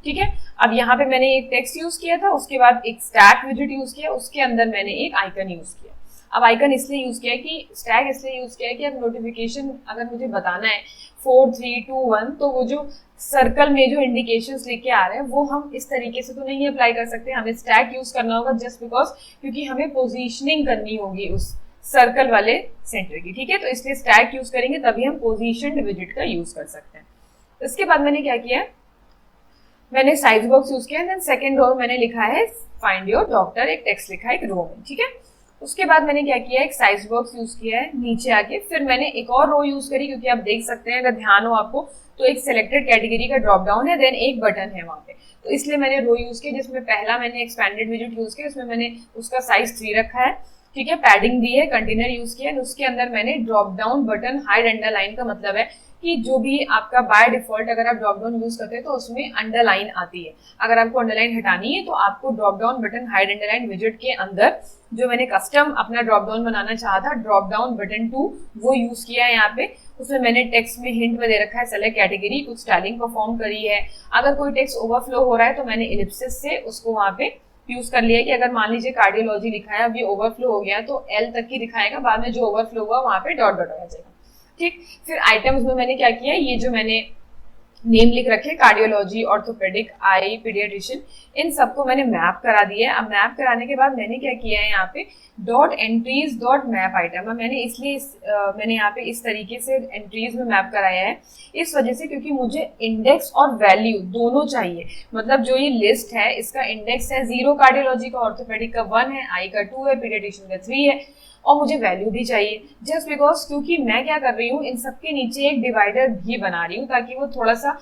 ठीक है, अब यहाँ पे मैंने एक टेक्स्ट यूज किया था, उसके बाद एक स्टैक विजिट यूज किया, उसके अंदर मैंने एक आइकन यूज किया। अब आइकन इसलिए यूज किया है कि स्टैग इसलिए यूज किया है कि अब नोटिफिकेशन अगर मुझे बताना है 4 3 2 1 तो वो जो सर्कल में जो इंडिकेशंस लेके आ रहे हैं वो हम इस तरीके से तो नहीं अप्लाई कर सकते, हमें स्टैग यूज करना होगा जस्ट बिकॉज क्योंकि हमें पोजीशनिंग करनी होगी उस सर्कल वाले सेंटर की। ठीक है, तो इसलिए स्टैग यूज करेंगे तभी हम पोजीशनड विजिट का यूज कर सकते हैं। इसके बाद मैंने क्या किया, मैंने साइज बॉक्स यूज किया, देन सेकंड रो मैंने लिखा है फाइंड योर डॉक्टर, एक टेक्स्ट लिखा है एक रो में। ठीक है, उसके बाद मैंने क्या किया, एक साइज बॉक्स यूज किया है नीचे आके, फिर मैंने एक और रो यूज करी क्योंकि आप देख सकते हैं अगर ध्यान हो आपको तो एक सिलेक्टेड कैटेगरी का ड्रॉप डाउन है, देन एक बटन है वहां पे, तो इसलिए मैंने रो यूज किया जिसमें पहला मैंने एक्सपेंडेड विजिट यूज किया, उसमें मैंने उसका साइज 3 रखा है। ठीक है, पैडिंग दी है, कंटेनर यूज किया है, उसके अंदर मैंने drop down button hide underline का मतलब है कि जो भी आपका बाय डिफॉल्ट अगर आप ड्रॉप डाउन यूज करते हैं तो उसमें अंडरलाइन आती है। अगर आपको अंडरलाइन हटानी है तो आपको drop down button hide underline विजेट के अंदर जो मैंने कस्टम अपना ड्रॉप डाउन बनाना चाहा था, ड्रॉप डाउन बटन 2, वो यूज किया है यहाँ पे। उसमें मैंने टेक्स्ट में हिंट में दे रखा है सेलेक्ट कैटेगरी, कुछ स्टाइलिंग परफॉर्म करी है। अगर कोई टेक्स्ट ओवरफ्लो हो रहा है तो मैंने इलिप्सिस से उसको वहाँ पे यूज कर लिया है कि अगर मान लीजिए कार्डियोलॉजी लिखा है, अब ये ओवरफ्लो हो गया तो एल तक ही दिखाएगा, बाद में जो ओवरफ्लो हुआ वहाँ पे डॉट डॉट आ जाएगा। ठीक, फिर आइटम्स में मैंने क्या किया, ये जो मैंने नेम लिख रखे कार्डियोलॉजी, ऑर्थोपेडिक, आई, पीडियाट्रिशियन, इन सबको मैंने मैप करा दिया है। अब मैप कराने के बाद मैंने क्या किया है, यहाँ पे dot entries dot map item, मैंने इसलिए मैंने यहाँ पे इस तरीके से एंट्रीज में मैप कराया है इस वजह से क्योंकि मुझे इंडेक्स और वैल्यू दोनों चाहिए। मतलब जो ये लिस्ट है इसका इंडेक्स है 0 कार्डियोलॉजी का, ऑर्थोपेडिक का 1 है, आई का 2 है, पीडियाट्रिशियन का 3 है, और मुझे वैल्यू भी चाहिए जस्ट बिकॉज क्योंकि मैं क्या कर रही हूँ, इन सबके नीचे एक डिवाइडर भी बना रही हूँ ताकि वो थोड़ा सा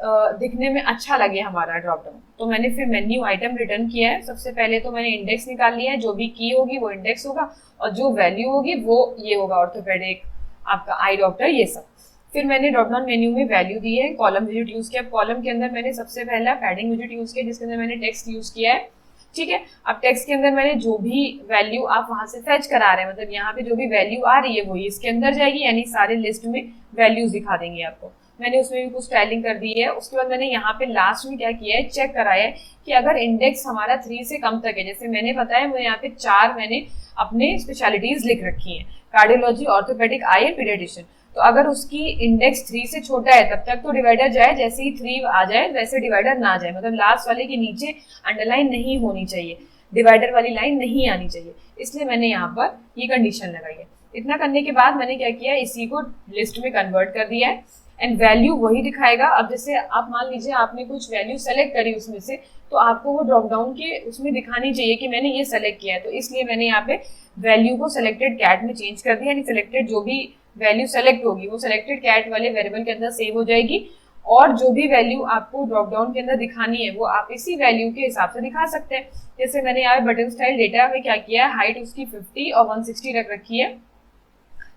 दिखने में अच्छा लगे हमारा ड्रॉप डाउन। तो मैंने फिर मेन्यू आइटम रिटर्न किया है। सबसे पहले तो मैंने इंडेक्स निकाल लिया है, जो भी की होगी वो इंडेक्स होगा और जो वैल्यू होगी वो ये होगा, ऑर्थोपेडिक, आपका आई डॉक्टर, ये सब। फिर मैंने ड्रॉप डाउन मेन्यू में वैल्यू दी है, कॉलम विजिट यूज किया। कॉलम के अंदर मैंने सबसे पहला पैडिंग विजिट यूज किया जिसके अंदर मैंने टेक्स्ट यूज किया है। ठीक है, अब टेक्स्ट के अंदर मैंने जो भी वैल्यू आप वहां से फेच करा रहे हैं, मतलब यहाँ पे जो भी वैल्यू आ रही है वही इसके अंदर जाएगी, यानी सारे लिस्ट में वैल्यूज दिखा देंगे आपको। मैंने उसमें भी कुछ स्टाइलिंग कर दी है। उसके बाद मैंने यहाँ पे लास्ट में क्या किया है, चेक कराया है कि अगर इंडेक्स हमारा 3 से कम तक है, जैसे मैंने बताया मैं यहाँ पे 4 मैंने अपने स्पेशलिटीज लिख रखी हैं, cardiology, orthopaedic, I and paediatrician. तो अगर उसकी इंडेक्स 3 से छोटा है तब तक तो डिवाइडर जाए, जैसे ही 3 आ जाए वैसे डिवाइडर ना जाए, मतलब लास्ट वाले के नीचे अंडरलाइन नहीं होनी चाहिए, डिवाइडर वाली लाइन नहीं आनी चाहिए, इसलिए मैंने यहाँ पर ये कंडीशन लगाई है। इतना करने के बाद मैंने क्या किया, इसी को लिस्ट में कन्वर्ट कर दिया है एंड वैल्यू वही दिखाएगा। अब जैसे आप मान लीजिए आपने कुछ वैल्यू सेलेक्ट करी उसमें से, तो आपको वो ड्रॉप डाउन के उसमें दिखानी चाहिए कि मैंने ये सेलेक्ट किया है, तो इसलिए मैंने यहाँ पे वैल्यू को सेलेक्टेड कैट में चेंज कर दिया, यानी सेलेक्टेड जो भी वैल्यू सेलेक्ट होगी वो सेलेक्टेड कैट वाले वेरिएबल के अंदर सेव हो जाएगी, और जो भी वैल्यू आपको ड्रॉप डाउन के अंदर दिखानी है वो आप इसी वैल्यू के हिसाब से दिखा सकते हैं। जैसे मैंने यहाँ बटन स्टाइल डेटा में क्या किया है, हाइट उसकी 50 और 160 रख रखी है।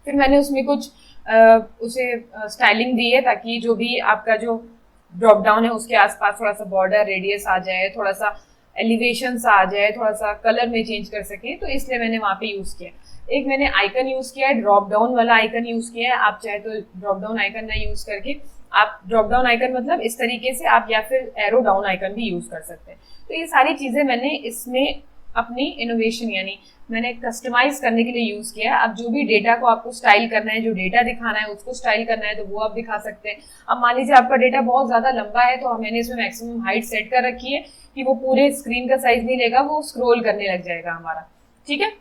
फिर मैंने उसमें कुछ उसे स्टाइलिंग दी है ताकि जो भी आपका जो ड्रॉप डाउन है उसके आसपास थोड़ा सा बॉर्डर रेडियस आ जाए, थोड़ा सा एलिवेशन सा आ जाए, थोड़ा सा कलर में चेंज कर सके, तो इसलिए मैंने वहाँ पे यूज किया। एक मैंने आइकन यूज किया है, ड्रॉप डाउन वाला आइकन यूज किया है। आप चाहे तो ड्रॉप डाउन आइकन ना यूज करके आप ड्रॉप डाउन आइकन मतलब इस तरीके से आप, या फिर एरो डाउन आइकन भी यूज कर सकते हैं। तो ये सारी चीजें मैंने इसमें अपनी इनोवेशन यानी मैंने कस्टमाइज करने के लिए यूज किया है। अब जो भी डेटा को आपको स्टाइल करना है, जो डेटा दिखाना है उसको स्टाइल करना है तो वो आप दिखा सकते हैं। अब मान लीजिए आपका डेटा बहुत ज्यादा लंबा है तो मैंने इसमें मैक्सिमम हाइट सेट कर रखी है कि वो पूरे स्क्रीन का साइज नहीं लेगा, वो स्क्रोल करने लग जाएगा हमारा। ठीक है,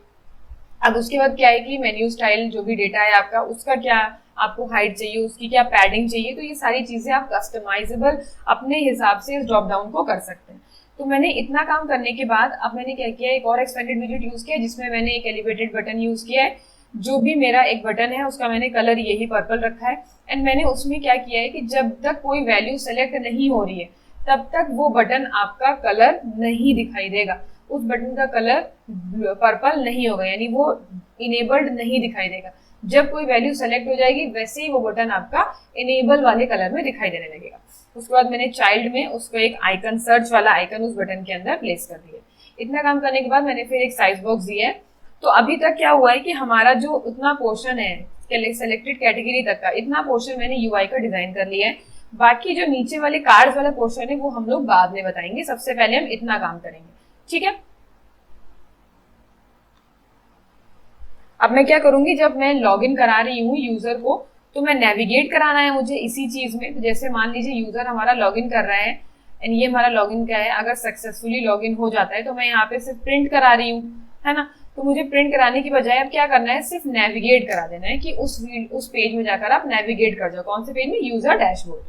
अब उसके बाद क्या है कि मेन्यू स्टाइल जो भी डेटा है आपका उसका क्या आपको हाइट चाहिए, उसकी क्या पैडिंग चाहिए, तो ये सारी चीजें आप कस्टमाइजेबल अपने हिसाब से इस ड्रॉप डाउन को कर सकते हैं। तो मैंने इतना काम करने के बाद अब मैंने क्या किया, एक और एक्सपेंडेड विजेट यूज किया जिसमें मैंने एक एलिवेटेड बटन यूज किया है। जो भी मेरा एक बटन है उसका मैंने कलर यही पर्पल रखा है एंड मैंने उसमें क्या किया है कि जब तक कोई वैल्यू सेलेक्ट नहीं हो रही है तब तक वो बटन आपका कलर नहीं दिखाई देगा, उस बटन का कलर पर्पल नहीं होगा, यानी वो इनेबल्ड नहीं दिखाई देगा। जब कोई वैल्यू सेलेक्ट हो जाएगी वैसे ही वो बटन आपका इनेबल वाले कलर में दिखाई देने लगेगा। उसके बाद मैंने चाइल्ड में उसको एक आइकन, सर्च वाला आइकन उस बटन के अंदर प्लेस कर दिया। इतना काम करने के बाद मैंने फिर एक साइज बॉक्स दिया है। तो अभी तक क्या हुआ है कि हमारा जो उतना पोर्शन है सेलेक्टेड कैटेगरी तक का, इतना पोर्शन मैंने यूआई का डिजाइन कर लिया है। बाकी जो नीचे वाले कार्ड्स वाला पोर्शन है वो हम लोग बाद में बताएंगे, सबसे पहले हम इतना काम करेंगे। ठीक है, अब मैं क्या करूंगी, जब मैं लॉगिन करा रही हूँ यूजर को तो मैं नेविगेट कराना है मुझे इसी चीज में। तो जैसे मान लीजिए यूजर हमारा लॉगिन कर रहा है एंड ये हमारा लॉगिन क्या है, अगर सक्सेसफुली लॉगिन हो जाता है तो मैं यहाँ पे सिर्फ प्रिंट करा रही हूँ, है ना। तो मुझे प्रिंट कराने की बजाय अब क्या करना है, सिर्फ नेविगेट करा देना है कि उस पेज में जाकर आप नेविगेट कर जाओ। कौन से पेज में, यूजर डैशबोर्ड।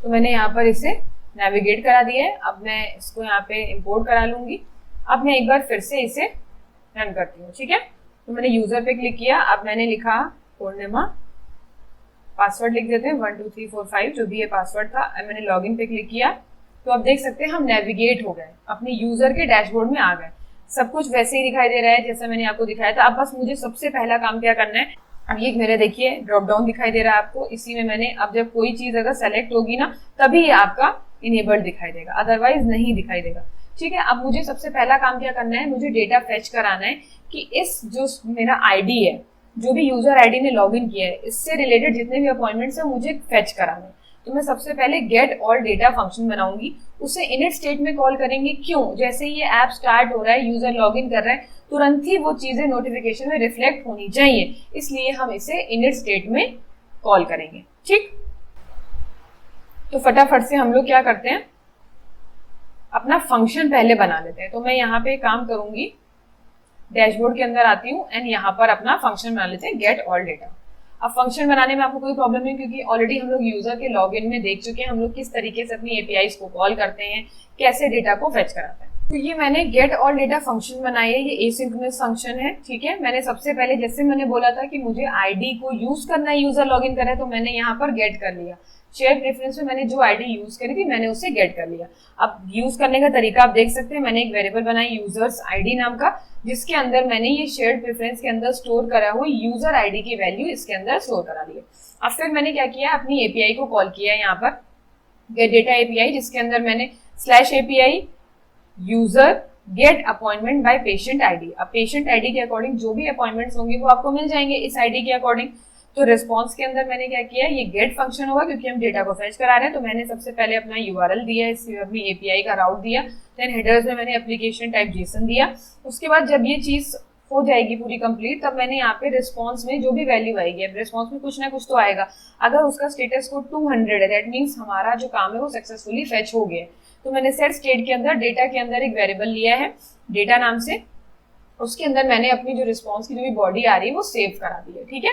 तो मैंने यहाँ पर इसे नेविगेट करा दिया है। अब मैं इसको यहाँ पे इम्पोर्ट करा लूंगी। अब मैं एक बार फिर से इसे रन करती हूँ। ठीक है, तो मैंने यूजर पे क्लिक किया। अब मैंने लिखा पूर्णिमा, पासवर्ड लिख देते हैं 1 2 3 4 5 जो भी ये पासवर्ड था। अब मैंने लॉगिन पे क्लिक किया तो अब देख सकते हैं हम नेविगेट हो गए, अपने यूजर के डैशबोर्ड में आ गए। सब कुछ वैसे ही दिखाई दे रहा है जैसा मैंने आपको दिखाया था। अब बस मुझे सबसे पहला काम क्या करना है, अब ये मेरे देखिए ड्रॉप डाउन दिखाई दे रहा है आपको, इसी में मैंने अब जब कोई चीज अगर सेलेक्ट होगी ना तभी ये आपका इनेबल्ड दिखाई देगा, अदरवाइज नहीं दिखाई देगा। ठीक है, अब मुझे सबसे पहला काम क्या करना है, मुझे डेटा फेच कराना है कि इस जो मेरा आईडी है, जो भी यूजर आईडी ने लॉगिन किया है, इससे रिलेटेड जितने भी अपॉइंटमेंट्स है मुझे फेच कराना है। तो मैं सबसे पहले गेट ऑल डेटा फंक्शन बनाऊंगी, उसे इनिट स्टेट में कॉल करेंगे। क्यों? जैसे ही ये ऐप स्टार्ट हो रहा है, यूजर लॉगिन कर रहा है, तुरंत ही वो चीजें नोटिफिकेशन में रिफ्लेक्ट होनी चाहिए, इसलिए हम इसे इनिट स्टेट में कॉल करेंगे। ठीक, तो फटाफट से हम लोग क्या करते हैं, अपना फंक्शन पहले बना लेते हैं। तो मैं यहाँ पे काम करूंगी, डैशबोर्ड के अंदर आती हूँ एंड यहाँ पर अपना फंक्शन बना लेते हैं गेट ऑल डेटा। अब फंक्शन बनाने में आपको कोई प्रॉब्लम नहीं, क्योंकि ऑलरेडी हम लोग यूजर के लॉगिन में देख चुके हैं हम लोग किस तरीके से अपनी एपीआईज को कॉल करते हैं, कैसे डेटा को फेच कराते हैं। तो ये मैंने गेट ऑल डेटा फंक्शन बनाई है, ये एसिंक्रोनस फंक्शन है। ठीक है, मैंने सबसे पहले जैसे मैंने बोला था कि मुझे आईडी को यूज करना है, यूजर लॉगिन करे, तो मैंने यहाँ पर गेट कर लिया। शेयर प्रेफरेंस में मैंने जो आईडी यूज करी थी मैंने उसे गेट कर लिया। अब यूज करने का तरीका आप देख सकते हैं, मैंने एक वेरिएबल बनाई यूजर्स आईडी नाम का, जिसके अंदर मैंने ये शेयर्ड प्रेफरेंस के अंदर स्टोर करा हुआ यूजर आईडी की वैल्यू इसके अंदर स्टोर करा ली है। अब फिर मैंने क्या किया, अपनी एपीआई को कॉल किया है यहाँ पर गेट डेटा एपीआई, जिसके अंदर मैंने /API user get appointment by patient ID. अब पेशेंट आईडी के अकॉर्डिंग जो भी अपॉइंटमेंट्स होंगे वो आपको मिल जाएंगे इस आईडी के अकॉर्डिंग। तो रिस्पॉन्स के अंदर मैंने क्या किया, ये गेट फंक्शन होगा क्योंकि हम डेटा को फेच करा रहे हैं। तो मैंने सबसे पहले अपना यूआरएल दिया, अपनी एपीआई का राउट दिया, देन हेडर्स में मैंने एप्लीकेशन टाइप जेसन दिया। उसके बाद जब ये चीज हो जाएगी पूरी कंप्लीट, तब मैंने यहाँ पे रिस्पॉन्स में जो भी वैल्यू आएगी, अब रिस्पॉन्स में कुछ ना कुछ तो आएगा। अगर उसका स्टेटस कोड 200 है, दैट मीन्स हमारा जो काम है वो सक्सेसफुली फेच हो गया है। तो मैंने सेट स्टेट के अंदर डेटा के अंदर एक वेरिएबल लिया है डेटा नाम से, उसके अंदर मैंने अपनी जो रिस्पॉन्स की जो भी बॉडी आ रही है वो सेव करा दी है। ठीक है,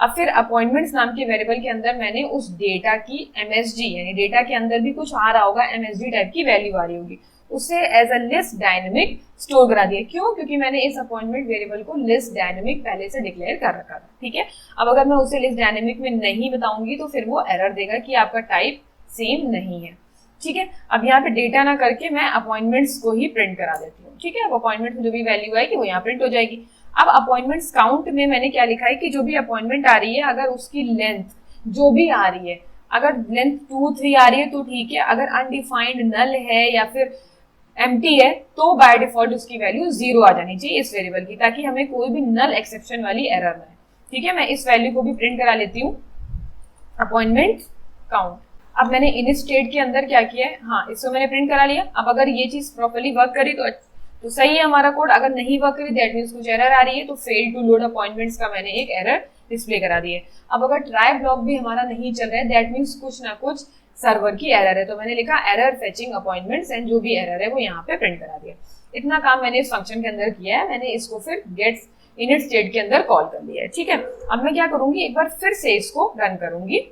अब फिर अपॉइंटमेंट्स नाम के वेरिएबल के अंदर मैंने उस डेटा की एमएसजी, यानी डेटा के अंदर भी कुछ आ रहा होगा, एमएसजी टाइप की वैल्यू आ रही होगी, उसे as a list dynamic store करा दिया। क्यों? क्योंकि मैंने इस अपॉइंटमेंट वेरिएबल को लिस्ट डायनेमिक पहले से डिक्लेयर कर रखा था। ठीक है, अब अगर मैं उसे लिस्ट डायनेमिक में नहीं बताऊंगी तो फिर वो एरर देगा कि आपका टाइप सेम नहीं है। ठीक है, अब यहाँ पे डेटा ना करके मैं अपॉइंटमेंट्स को ही प्रिंट करा देती हूँ। ठीक है, अब अपॉइंटमेंट में जो भी वैल्यू आएगी वो यहाँ प्रिंट हो जाएगी। अब अपॉइंटमेंट्स काउंट में मैंने क्या लिखा है कि जो भी अपॉइंटमेंट आ रही है, अगर उसकी लेंथ जो भी आ रही है, अगर लेंथ 2, 3 आ रही है तो ठीक है, अगर अनडिफाइंड नल है या फिर एम्प्टी है तो बाय डिफॉल्ट उसकी वैल्यू 0 आ जानी चाहिए इस वेरिएबल की, ताकि हमें कोई भी नल एक्सेप्शन वाली एरर ना आए। ठीक है, मैं इस वैल्यू को भी प्रिंट करा लेती हूँ, अपॉइंटमेंट काउंट। अब मैंने इन स्टेट के अंदर क्या किया है, हाँ इसको मैंने प्रिंट करा लिया। अब अगर ये चीज प्रॉपर्ली वर्क करी तो सही है हमारा कोड, अगर नहीं वर्क करी दैट मीन्स कुछ एरर आ रही है, तो फेल टू लोड अपॉइंटमेंट्स का मैंने एक एरर डिस्प्ले करा दी है। अब अगर ट्राई ब्लॉक भी हमारा नहीं चल रहा है दैट मीन्स कुछ ना कुछ सर्वर की एरर है, तो मैंने लिखा एरर फेचिंग अपॉइंटमेंट्स एंड जो भी एरर है वो यहाँ पे प्रिंट करा दिया। इतना काम मैंने इस फंक्शन के अंदर किया है, मैंने इसको फिर गेट इनिट स्टेट के अंदर कॉल कर लिया है। ठीक है, अब मैं क्या करूंगी, एक बार फिर से इसको रन करूंगी।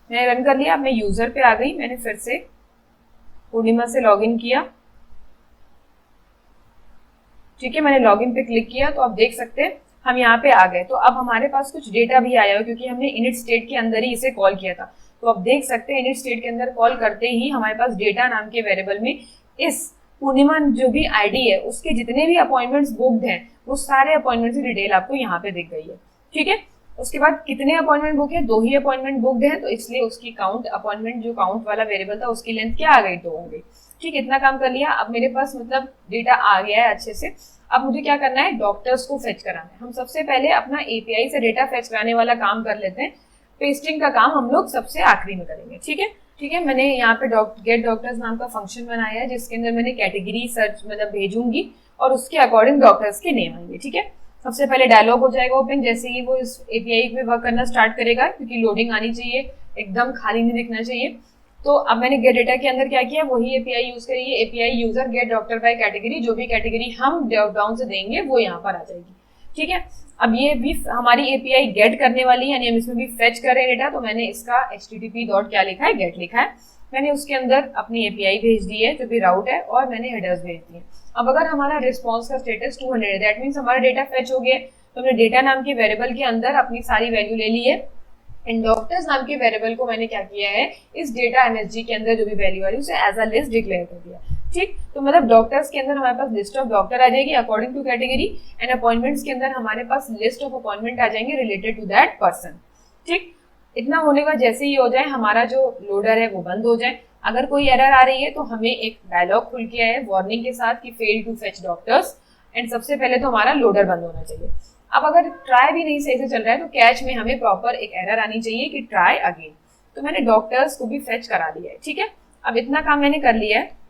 मैंने रन कर लिया, अब मैं यूजर पे आ गई, मैंने फिर से पूर्णिमा से लॉगिन किया। ठीक है, मैंने लॉगिन पे क्लिक किया तो आप देख सकते हैं हम यहाँ पे आ गए। तो अब हमारे पास कुछ डेटा भी आया हो क्योंकि हमने इनिट स्टेट के अंदर ही इसे कॉल किया था। तो आप देख सकते हैं इनिट स्टेट के अंदर कॉल करते ही हमारे पास डेटा नाम के वेरिएबल में इस पूर्णिमा जो भी आईडी है उसके जितने भी अपॉइंटमेंट्स बुक्ड हैं वो सारे अपॉइंटमेंट्स की डिटेल आपको यहाँ पे दिख गई है। ठीक है, उसके बाद कितने अपॉइंटमेंट बुक है, 2 ही अपॉइंटमेंट बुक्ड है, तो इसलिए उसकी काउंट अपॉइंटमेंट जो काउंट वाला वेरिएबल था उसकी लेंथ क्या आ गई, 2 हो गई। ठीक, इतना काम कर लिया। अब मेरे पास मतलब डेटा आ गया है अच्छे से। अब मुझे क्या करना है, डॉक्टर्स को फेच कराना है। हम सबसे पहले अपना एपीआई से डेटा फेच कराने वाला काम कर लेते हैं, पेस्टिंग का काम हम लोग सबसे आखिरी में करेंगे। ठीक है, मैंने यहाँ पे गेट डॉक्टर्स नाम का फंक्शन बनाया है जिसके अंदर मैंने कैटेगरी सर्च मतलब भेजूंगी और उसके अकॉर्डिंग डॉक्टर्स के नेम आएंगे। ठीक है, सबसे पहले डायलॉग हो जाएगा ओपन जैसे ही वो इस एपीआई पे वर्क करना स्टार्ट करेगा, क्योंकि लोडिंग आनी चाहिए, एकदम खाली नहीं दिखना चाहिए। तो अब मैंने गेट डेटा के अंदर क्या किया, वही एपीआई यूज करिए, API user get doctor by category, जो भी कैटेगरी हम ड्रॉप डाउन से देंगे वो यहाँ पर आ जाएगी। ठीक है, अब ये भी हमारी एपीआई गेट करने वाली है, यानी हम इसमें भी फेच कर रहे हैं डेटा। तो मैंने इसका http डॉट क्या लिखा है, गेट लिखा है। मैंने उसके अंदर अपनी एपीआई भेज दी है जो भी राउट है, और मैंने हेडर्स भेज दिए। अब अगर हमारा रिस्पॉन्स का स्टेटस 200 है, दैट मीन्स हमारा डेटा फेच हो गया। तो हमने डेटा नाम के वेरिएबल के अंदर अपनी सारी वैल्यू ले ली है। इन डॉक्टर्स नाम के वेरिएबल को मैंने क्या किया है, इस डेटा एमएसजी के अंदर जो भी वैल्यू आ रही है उसे एज अ लिस्ट डिक्लेयर कर दिया। ठीक, तो मतलब डॉक्टर्स के अंदर हमारे पास लिस्ट ऑफ डॉक्टर आ जाएगी according to category, and appointments के अंदर हमारे पास लिस्ट ऑफ अपॉइंटमेंट आ जाएंगे रिलेटेड टू दैट पर्सन। ठीक, इतना होने का जैसे ही हो जाए हमारा जो लोडर है वो बंद हो जाए। अगर कोई एरर आ रही है तो हमें एक डायलॉग खुल के आए वार्निंग के साथ कि fail to fetch doctors, and सबसे पहले तो हमारा लोडर बंद होना चाहिए। अब अगर ट्राई भी नहीं सही से चल रहा है तो कैच में हमें प्रॉपर एक एरर आनी चाहिए कि ट्राई अगेन। तो मैंने डॉक्टर्स को भी फेच करा दिया है। ठीक है, अब इतना काम मैंने कर लिया है।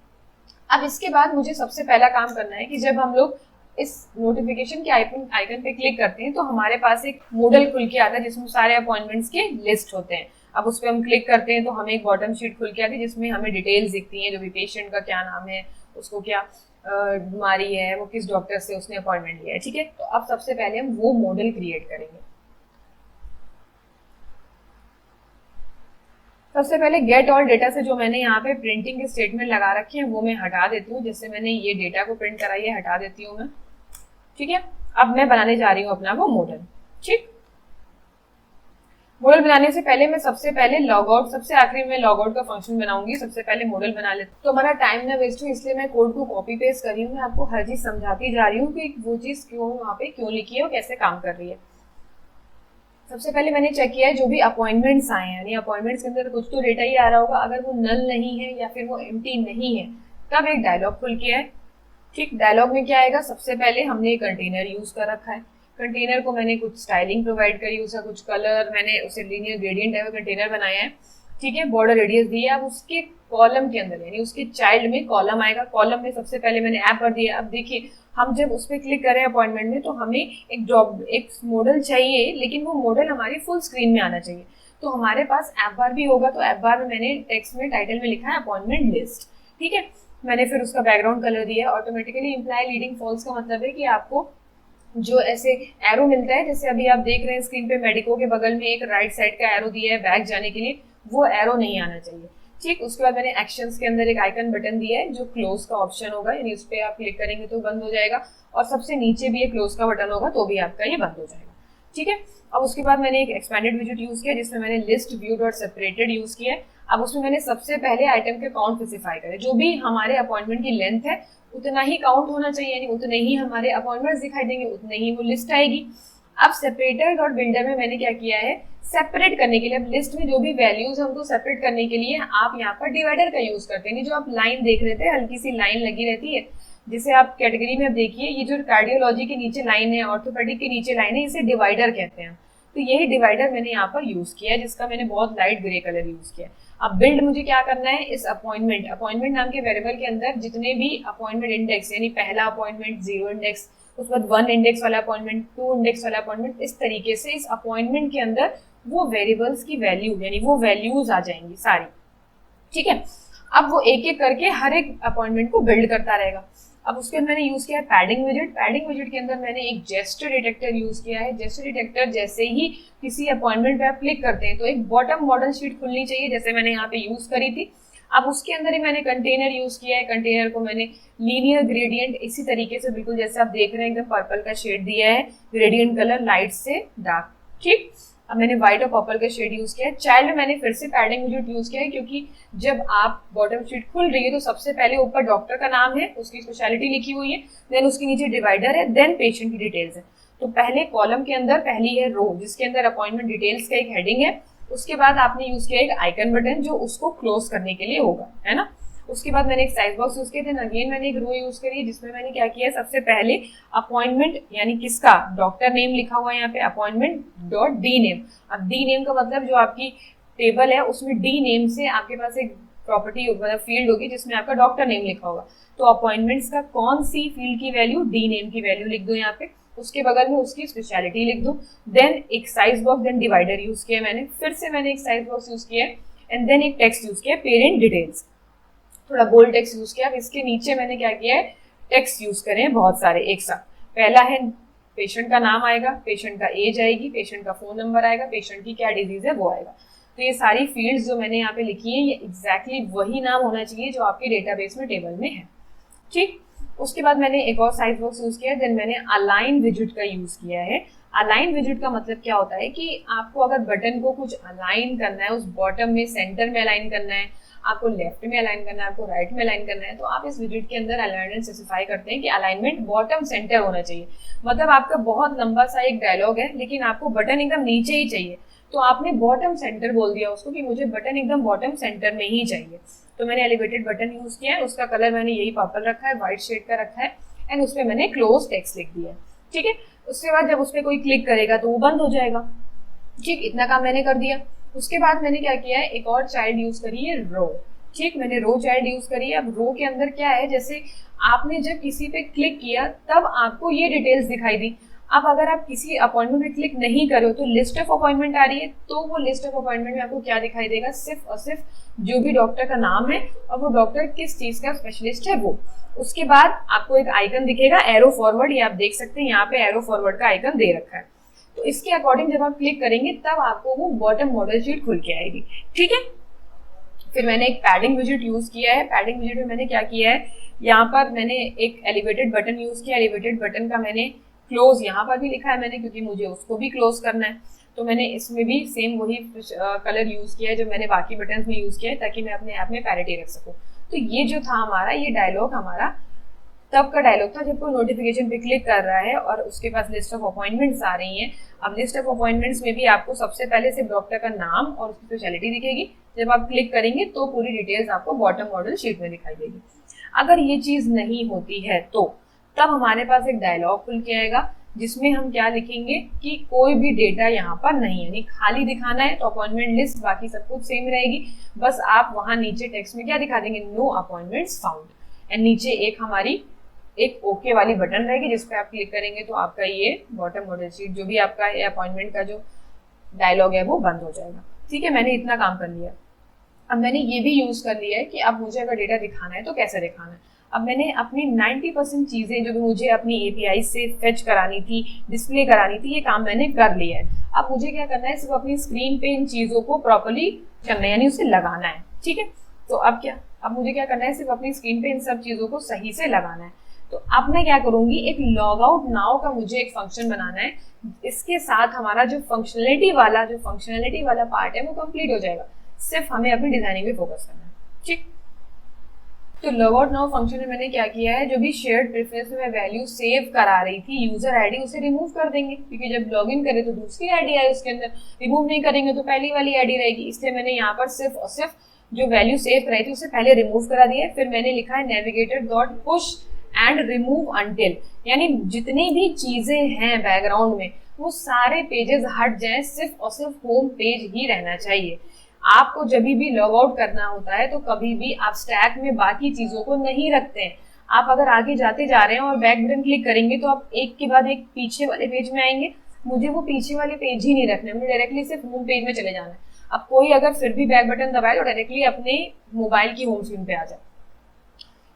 अब इसके बाद मुझे सबसे पहला काम करना है कि जब हम लोग इस नोटिफिकेशन के आइकन पे क्लिक करते हैं तो हमारे पास एक मॉडल खुल के आता है जिसमें सारे अपॉइंटमेंट्स के लिस्ट होते हैं। अब उस पर हम क्लिक करते हैं तो हमें एक बॉटम शीट खुल के आती है जिसमें हमें डिटेल्स दिखती हैं, जो भी पेशेंट का क्या नाम है, उसको क्या बीमारी है, वो किस डॉक्टर से उसने अपॉइंटमेंट लिया है। ठीक है, तो अब सबसे पहले हम वो मॉडल क्रिएट करेंगे। सबसे पहले गेट ऑल डेटा से जो मैंने यहाँ पे प्रिंटिंग के स्टेटमेंट लगा रखे हैं वो मैं हटा देती हूँ। जैसे मैंने ये डेटा को प्रिंट कराई है हटा देती हूँ मैं। ठीक है, अब मैं बनाने जा रही हूँ अपना वो मॉडल। ठीक, मॉडल बनाने से पहले मैं सबसे पहले लॉग आउट, सबसे आखिरी में लॉग आउट का फंक्शन बनाऊंगी। सबसे पहले मॉडल बना लेते तो हमारा टाइम ना वेस्ट हो, इसलिए मैं कोड को कॉपी पेस्ट कर रही हूँ। मैं आपको हर चीज समझाती जा रही हूँ कि वो चीज क्यों वहाँ पे क्यों लिखी है और कैसे काम कर रही है। सबसे पहले मैंने चेक किया है जो भी अपॉइंटमेंट्स आए हैं, यानी अपॉइंटमेंट्स के अंदर कुछ तो डेटा ही आ रहा होगा। अगर वो नल नहीं है या फिर वो एम्प्टी नहीं है तब एक डायलॉग खुल के है। ठीक, डायलॉग में क्या आएगा, सबसे पहले हमने एक कंटेनर यूज कर रखा है। कंटेनर को मैंने कुछ स्टाइलिंग प्रोवाइड करी, उसका कुछ कलर, मैंने उसे लीनियर ग्रेडियंट टाइप कंटेनर बनाया है। ठीक है, बॉर्डर रेडियस दी है। अब उसके कॉलम के अंदर यानी उसके चाइल्ड में कॉलम आएगा। कॉलम में सबसे पहले मैंने ऐप भर दिया। अब देखिए हम जब उस पर क्लिक करें अपॉइंटमेंट में तो हमें एक मॉडल चाहिए, लेकिन वो मॉडल हमारी फुल स्क्रीन में आना चाहिए। तो हमारे पास ऐप बार भी होगा। तो ऐप बार में मैंने टेक्स्ट में टाइटल में लिखा है अपॉइंटमेंट लिस्ट। ठीक है, मैंने फिर उसका बैकग्राउंड कलर दिया। ऑटोमेटिकली इम्प्लाई लीडिंग फॉल्स का मतलब है कि आपको जो ऐसे एरो मिलता है, जैसे अभी आप देख रहे हैं स्क्रीन पे मेडिको के बगल में एक राइट साइड का एरो दिया है बैक जाने के लिए, वो एरो नहीं आना चाहिए। ठीक, उसके बाद मैंने एक्शंस के अंदर एक आइकन बटन दिया है जो क्लोज का ऑप्शन होगा, यानी उस पर आप क्लिक करेंगे तो बंद हो जाएगा, और सबसे नीचे भी एक क्लोज का बटन होगा तो भी आपका ये बंद हो जाएगा। ठीक है, अब उसके बाद मैंने एक एक्सपेंडेड विजिट यूज किया जिसमें मैंने list view dot separated use किया है। अब उसमें मैंने सबसे पहले आइटम के काउंट स्पेसिफाई करे, जो भी हमारे अपॉइंटमेंट की लेंथ है उतना ही काउंट होना चाहिए, यानी उतने ही हमारे अपॉइंटमेंट्स दिखाई देंगे, उतने ही वो लिस्ट आएगी। अब सेपरेटर डॉट बिल्डर में मैंने क्या किया है, सेपरेट करने के लिए, अब लिस्ट में जो भी वैल्यूज हमको सेपरेट करने के लिए आप यहाँ पर डिवाइडर का यूज करते हैं। जो आप लाइन देख रहे थे, हल्की सी लाइन लगी रहती है, जिसे आप कैटेगरी में अब देखिए, ये जो कार्डियोलॉजी के नीचे लाइन है, ऑर्थोपेडिक के नीचे लाइन है, इसे डिवाइडर कहते हैं। तो यही डिवाइडर मैंने यहाँ पर यूज किया है, जिसका मैंने बहुत लाइट ग्रे कलर यूज किया है। अब बिल्ड मुझे क्या करना है, इस अपॉइंटमेंट नाम के वेरिएबल के अंदर जितने भी अपॉइंटमेंट इंडेक्स, यानी पहला अपॉइंटमेंट 0 इंडेक्स, उसके बाद 1 इंडेक्स वाला अपॉइंटमेंट, 2 इंडेक्स वाला अपॉइंटमेंट, इस तरीके से इस अपॉइंटमेंट के अंदर वो वेरिएबल्स की वैल्यू यानी वो वैल्यूज आ जाएंगी सारी। ठीक है, अब वो एक एक करके हर एक अपॉइंटमेंट को बिल्ड करता रहेगा। अब उसके अंदर मैंने यूज किया है पैडिंग विजिट। पैडिंग विजिट के अंदर मैंने एक जेस्चर डिटेक्टर यूज किया है। जेस्चर डिटेक्टर जैसे ही किसी अपॉइंटमेंट पे आप क्लिक करते हैं तो एक बॉटम मॉडल शीट खुलनी चाहिए, जैसे मैंने यहाँ पे यूज करी थी। अब उसके अंदर ही मैंने कंटेनर यूज किया है। कंटेनर को मैंने लीनियर ग्रेडियंट इसी तरीके से, बिल्कुल जैसे आप देख रहे हैं, एकदम पर्पल का शेड दिया है, ग्रेडियंट कलर लाइट से डार्क। ठीक, अब मैंने व्हाइट और पर्पल का शेड यूज किया है। चाइल्ड में मैंने फिर से पैडिंग विजिट यूज किया है, क्योंकि जब आप बॉटम शीट खुल रही है तो सबसे पहले ऊपर डॉक्टर का नाम है, उसकी स्पेशलिटी लिखी हुई है, देन उसके नीचे डिवाइडर है, देन पेशेंट की डिटेल्स है। तो पहले कॉलम के अंदर पहली है रो जिसके अंदर अपॉइंटमेंट डिटेल्स का एक हेडिंग है। उसके बाद आपने यूज किया एक आइकन बटन जो उसको क्लोज करने के लिए होगा, है ना। उसके बाद मैंने एक साइज बॉक्स यूज किया, देन अगेन मैंने एक रो यूज करी है जिसमें मैंने क्या किया है, सबसे पहले अपॉइंटमेंट यानी किसका, डॉक्टर नेम लिखा हुआ है यहाँ पे, अपॉइंटमेंट डॉट डी नेम। अब डी नेम का मतलब जो आपकी टेबल है उसमें डी नेम से आपके पास एक प्रॉपर्टी मतलब फील्ड होगी जिसमें आपका डॉक्टर नेम लिखा होगा। तो अपॉइंटमेंट्स का कौन सी फील्ड की वैल्यू, डी नेम की वैल्यू लिख दो यहाँ पे, उसके बगल में उसकी स्पेशलिटी लिख दो, देन एक size box, then divider use किया मैंने, फिर से मैंने एक साइज बॉक्स यूज किया एंड देन एक टेक्स्ट यूज किया, पेरेंट डिटेल्स, थोड़ा बोल्ड टेक्स्ट यूज किया। अब इसके नीचे मैंने क्या किया है, टेक्स्ट यूज करें बहुत सारे एक साथ। पहला है पेशेंट का नाम आएगा, पेशेंट का एज आएगी, पेशेंट का फोन नंबर आएगा, पेशेंट की क्या डिजीज है वो आएगा। तो ये सारी फील्ड्स जो मैंने यहाँ पे लिखी है ये एग्जैक्टली वही नाम होना चाहिए जो आपके डेटाबेस में टेबल में है। ठीक, उसके बाद मैंने एक और साइज बॉक्स यूज किया, देन मैंने अलाइन विजिट का यूज किया है। अलाइन विजिट का मतलब क्या होता है कि आपको अगर बटन को कुछ अलाइन करना है, उस बॉटम में सेंटर में अलाइन करना है, आपको लेफ्ट में अलाइन करना है, आपको राइट में अलाइन करना है, तो आप इस विजिट के अंदर अलाइनमेंट स्पेसिफाई करते हैं कि अलाइनमेंट बॉटम सेंटर होना चाहिए। मतलब आपका बहुत लंबा सा एक डायलॉग है लेकिन आपको बटन एकदम नीचे ही चाहिए, तो आपने बॉटम सेंटर बोल दिया उसको कि मुझे बटन एकदम बॉटम सेंटर में ही चाहिए। तो मैंने एलिवेटेड बटन यूज किया है, उसका कलर मैंने यही पर्पल रखा है, व्हाइट शेड का रखा है, एंड उस पर मैंने क्लोज टेक्स्ट लिख दिया है। ठीक है, उसके बाद जब उस पर कोई क्लिक करेगा तो वो बंद हो जाएगा। ठीक, इतना काम मैंने कर दिया। उसके बाद मैंने क्या किया है, एक और चाइल्ड यूज करी है, रो। ठीक, मैंने रो चाइल्ड यूज करी है। अब रो के अंदर क्या है, जैसे आपने जब किसी पे क्लिक किया तब आपको ये डिटेल्स दिखाई दी। अब अगर आप किसी अपॉइंटमेंट में क्लिक नहीं करो तो लिस्ट ऑफ अपॉइंटमेंट आ रही है, तो वो लिस्ट ऑफ अपॉइंटमेंट में आपको क्या दिखाई देगा, सिर्फ और सिर्फ जो भी डॉक्टर का नाम है और वो डॉक्टर किस चीज का स्पेशलिस्ट है वो। उसके बाद आपको एक आइकन दिखेगा एरो फॉरवर्ड, ये आप देख सकते हैं यहाँ पे एरो फॉरवर्ड का आइकन दे रखा है। तो इसके अकॉर्डिंग जब आप क्लिक करेंगे तब आपको वो बॉटम मॉडल शीट खुल के आएगी। ठीक है, फिर मैंने एक पैडिंग विजिट यूज किया है। पैडिंग विजिट में मैंने क्या किया है, यहाँ पर मैंने एक एलिवेटेड बटन यूज किया। एलिवेटेड बटन का मैंने क्लोज यहाँ पर भी लिखा है मैंने, क्योंकि मुझे उसको भी क्लोज करना है। तो मैंने इसमें भी सेम वही कलर यूज किया है जो मैंने बाकी बटन में यूज किया है, ताकि मैं अपने ऐप में पैरिटी रख सकूँ। तो ये जो था हमारा, ये डायलॉग हमारा तब का डायलॉग था जब कोई नोटिफिकेशन पे क्लिक कर रहा है और उसके पास लिस्ट ऑफ अपॉइंटमेंट्स आ रही हैं। अब लिस्ट ऑफ अपॉइंटमेंट्स में भी आपको सबसे पहले सिर्फ डॉक्टर का नाम और उसकी स्पेशलिटी दिखेगी। जब आप क्लिक करेंगे तो पूरी डिटेल्स आपको बॉटम मॉडल शीट में दिखाई देगी। अगर ये चीज नहीं होती है तो तब हमारे पास एक डायलॉग खुल के आएगा जिसमें हम क्या लिखेंगे कि कोई भी डेटा यहाँ पर नहीं है, यानी खाली दिखाना है। तो अपॉइंटमेंट लिस्ट बाकी सब कुछ सेम रहेगी, बस आप वहां नीचे टेक्स्ट में क्या दिखा देंगे, नो अपॉइंटमेंट्स फाउंड, एंड नीचे एक हमारी एक ओके वाली बटन रहेगी जिस पे आप क्लिक करेंगे तो आपका ये बॉटम मॉडल शीट जो भी आपका अपॉइंटमेंट का जो डायलॉग है वो बंद हो जाएगा। ठीक है, मैंने इतना काम कर लिया। अब मैंने ये भी यूज कर लिया है कि अब मुझे अगर डेटा दिखाना है तो कैसे दिखाना है। अब मैंने अपनी 90% चीजें जो भी मुझे अपनी API से फेच करानी थी, डिस्प्ले करानी थी, ये काम मैंने कर लिया है। अब मुझे क्या करना है, सिर्फ अपनी स्क्रीन पे इन चीजों को प्रॉपर्ली करना है, यानी उसे लगाना है। ठीक है, तो अब क्या, अब मुझे क्या करना है, सिर्फ अपनी स्क्रीन पे इन सब चीजों को सही से लगाना है। तो अब मैं क्या करूंगी, एक लॉग आउट नाउ का मुझे एक फंक्शन बनाना है। इसके साथ हमारा जो फंक्शनलिटी वाला पार्ट है वो कंप्लीट हो जाएगा। सिर्फ हमें अपनी डिजाइनिंग पे फोकस करना है। ठीक, तो लॉग आउट नाउ फंक्शन में मैंने क्या किया है, जो भी शेयर्ड प्रेफरेंस में मैं वैल्यू सेव करा रही थी यूजर आईडी, उसे रिमूव कर देंगे, क्योंकि जब लॉग इन करे तो दूसरी आईडी आए उसके अंदर, रिमूव नहीं करेंगे तो पहली वाली आईडी रहेगी। इसलिए मैंने यहाँ पर सिर्फ और सिर्फ जो वैल्यू सेव कराई थी उसे पहले रिमूव करा दिया है। फिर मैंने लिखा है navigator dot push and remove until, यानी जितनी भी चीजें हैं बैकग्राउंड में वो सारे पेजेस हट जाएं, सिर्फ और सिर्फ होम पेज ही रहना चाहिए। आपको जब भी लॉग आउट करना होता है तो कभी भी आप स्टैक में बाकी चीजों को नहीं रखते हैं। आप अगर आगे जाते जा रहे हैं और बैक बटन क्लिक करेंगे तो आप एक के बाद एक पीछे वाले पेज में आएंगे। मुझे वो पीछे वाले पेज ही नहीं रखने, मुझे डायरेक्टली सिर्फ होम पेज में चले जाना है। अब कोई अगर फिर भी बैक बटन दबाए तो डायरेक्टली अपने मोबाइल की होम स्क्रीन पे आ जाए,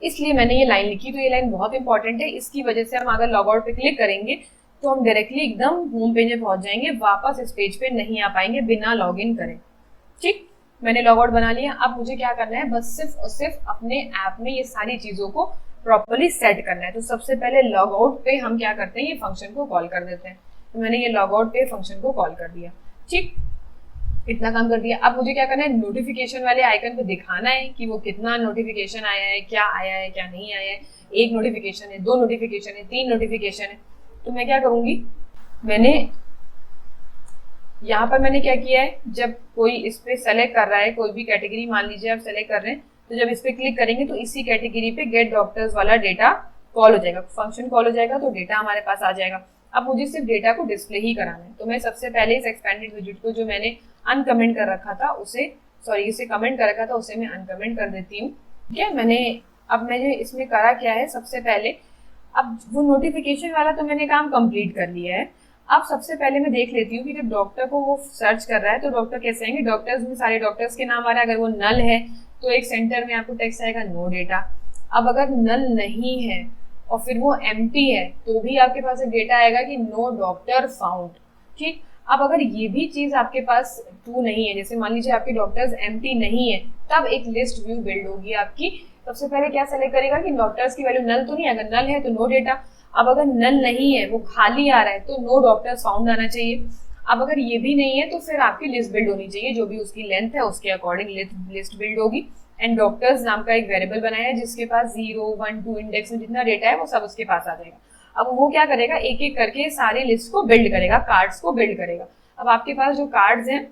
इसलिए मैंने ये लाइन लिखी। तो ये लाइन बहुत इंपॉर्टेंट है, इसकी वजह से हम अगर लॉग आउट पे क्लिक करेंगे तो हम डायरेक्टली एकदम होम पेज में पहुंच जाएंगे, वापस इस पेज पे नहीं आ पाएंगे बिना लॉग इन करें। ठीक, मैंने लॉग आउट बना लिया। अब मुझे क्या करना है, बस सिर्फ और सिर्फ अपने ऐप में ये सारी चीजों को प्रॉपर्ली सेट करना है। तो सबसे पहले लॉग आउट पे हम क्या करते हैं, ये फंक्शन को कॉल कर देते हैं। तो मैंने ये लॉग आउट पे फंक्शन को कॉल कर दिया। ठीक, इतना काम कर दिया। अब मुझे क्या करना है, नोटिफिकेशन वाले आइकन को दिखाना है कि वो कितना नोटिफिकेशन आया है, क्या आया है, क्या नहीं आया है। 1 नोटिफिकेशन है, 2 नोटिफिकेशन है, 3 नोटिफिकेशन है। तो मैं क्या करूंगी, मैंने यहाँ पर मैंने क्या किया है, जब कोई इस पे सेलेक्ट कर रहा है, कोई भी कैटेगरी मान लीजिए आप सेलेक्ट कर रहे हैं, तो जब इस पे क्लिक करेंगे तो इसी कैटेगरी पे गेट डॉक्टर्स वाला डेटा कॉल हो जाएगा, फंक्शन कॉल हो जाएगा, तो डेटा हमारे पास आ जाएगा। अब मुझे सिर्फ डेटा को डिस्प्ले ही कराना है। तो मैं सबसे पहले इस एक्सपेंडेड विजिट को जो मैंने अनकमेंट कर रखा था इसे कमेंट कर रखा था उसे मैं अनकमेंट कर देती हूँ। ठीक है, मैंने इसमें करा क्या है, सबसे पहले अब वो नोटिफिकेशन वाला तो मैंने काम कंप्लीट कर लिया है। अब सबसे पहले मैं देख लेती हूँ कि जब डॉक्टर को वो सर्च कर रहा है तो डॉक्टर कैसे आएंगे। डॉक्टर्स में सारे डॉक्टर्स के नाम आ रहा है। अगर वो नल है तो एक सेंटर में आपको टेक्स्ट आएगा नो डेटा। अब अगर नल नहीं है और फिर वो एम्प्टी है तो भी आपके पास एक डेटा आएगा कि नो डॉक्टर फाउंड। ठीक, अब अगर ये भी चीज आपके पास ट्रू नहीं है, जैसे मान लीजिए आपके डॉक्टर्स एम्प्टी नहीं है, तब एक लिस्ट व्यू बिल्ड होगी आपकी। सबसे पहले क्या सेलेक्ट करेगा कि डॉक्टर्स की वैल्यू नल तो नहीं है, अगर नल है तो नो डेटा। अब अगर नल नहीं है, वो खाली आ रहा है, तो नो डॉक्टर्स फाउंड आना चाहिए। अब अगर ये भी नहीं है तो फिर आपकी लिस्ट बिल्ड होनी चाहिए, जो भी उसकी लेंथ है उसके अकॉर्डिंग लिस्ट बिल्ड होगी। एंड डॉक्टर्स नाम का एक वेरिएबल बनाया है जिसके पास 0, 1, 2 इंडेक्स में जितना डेटा है वो सब उसके पास आ जाएगा। अब वो क्या करेगा, एक एक करके सारे लिस्ट को बिल्ड करेगा, कार्ड्स को बिल्ड करेगा। अब आपके पास जो कार्ड्स हैं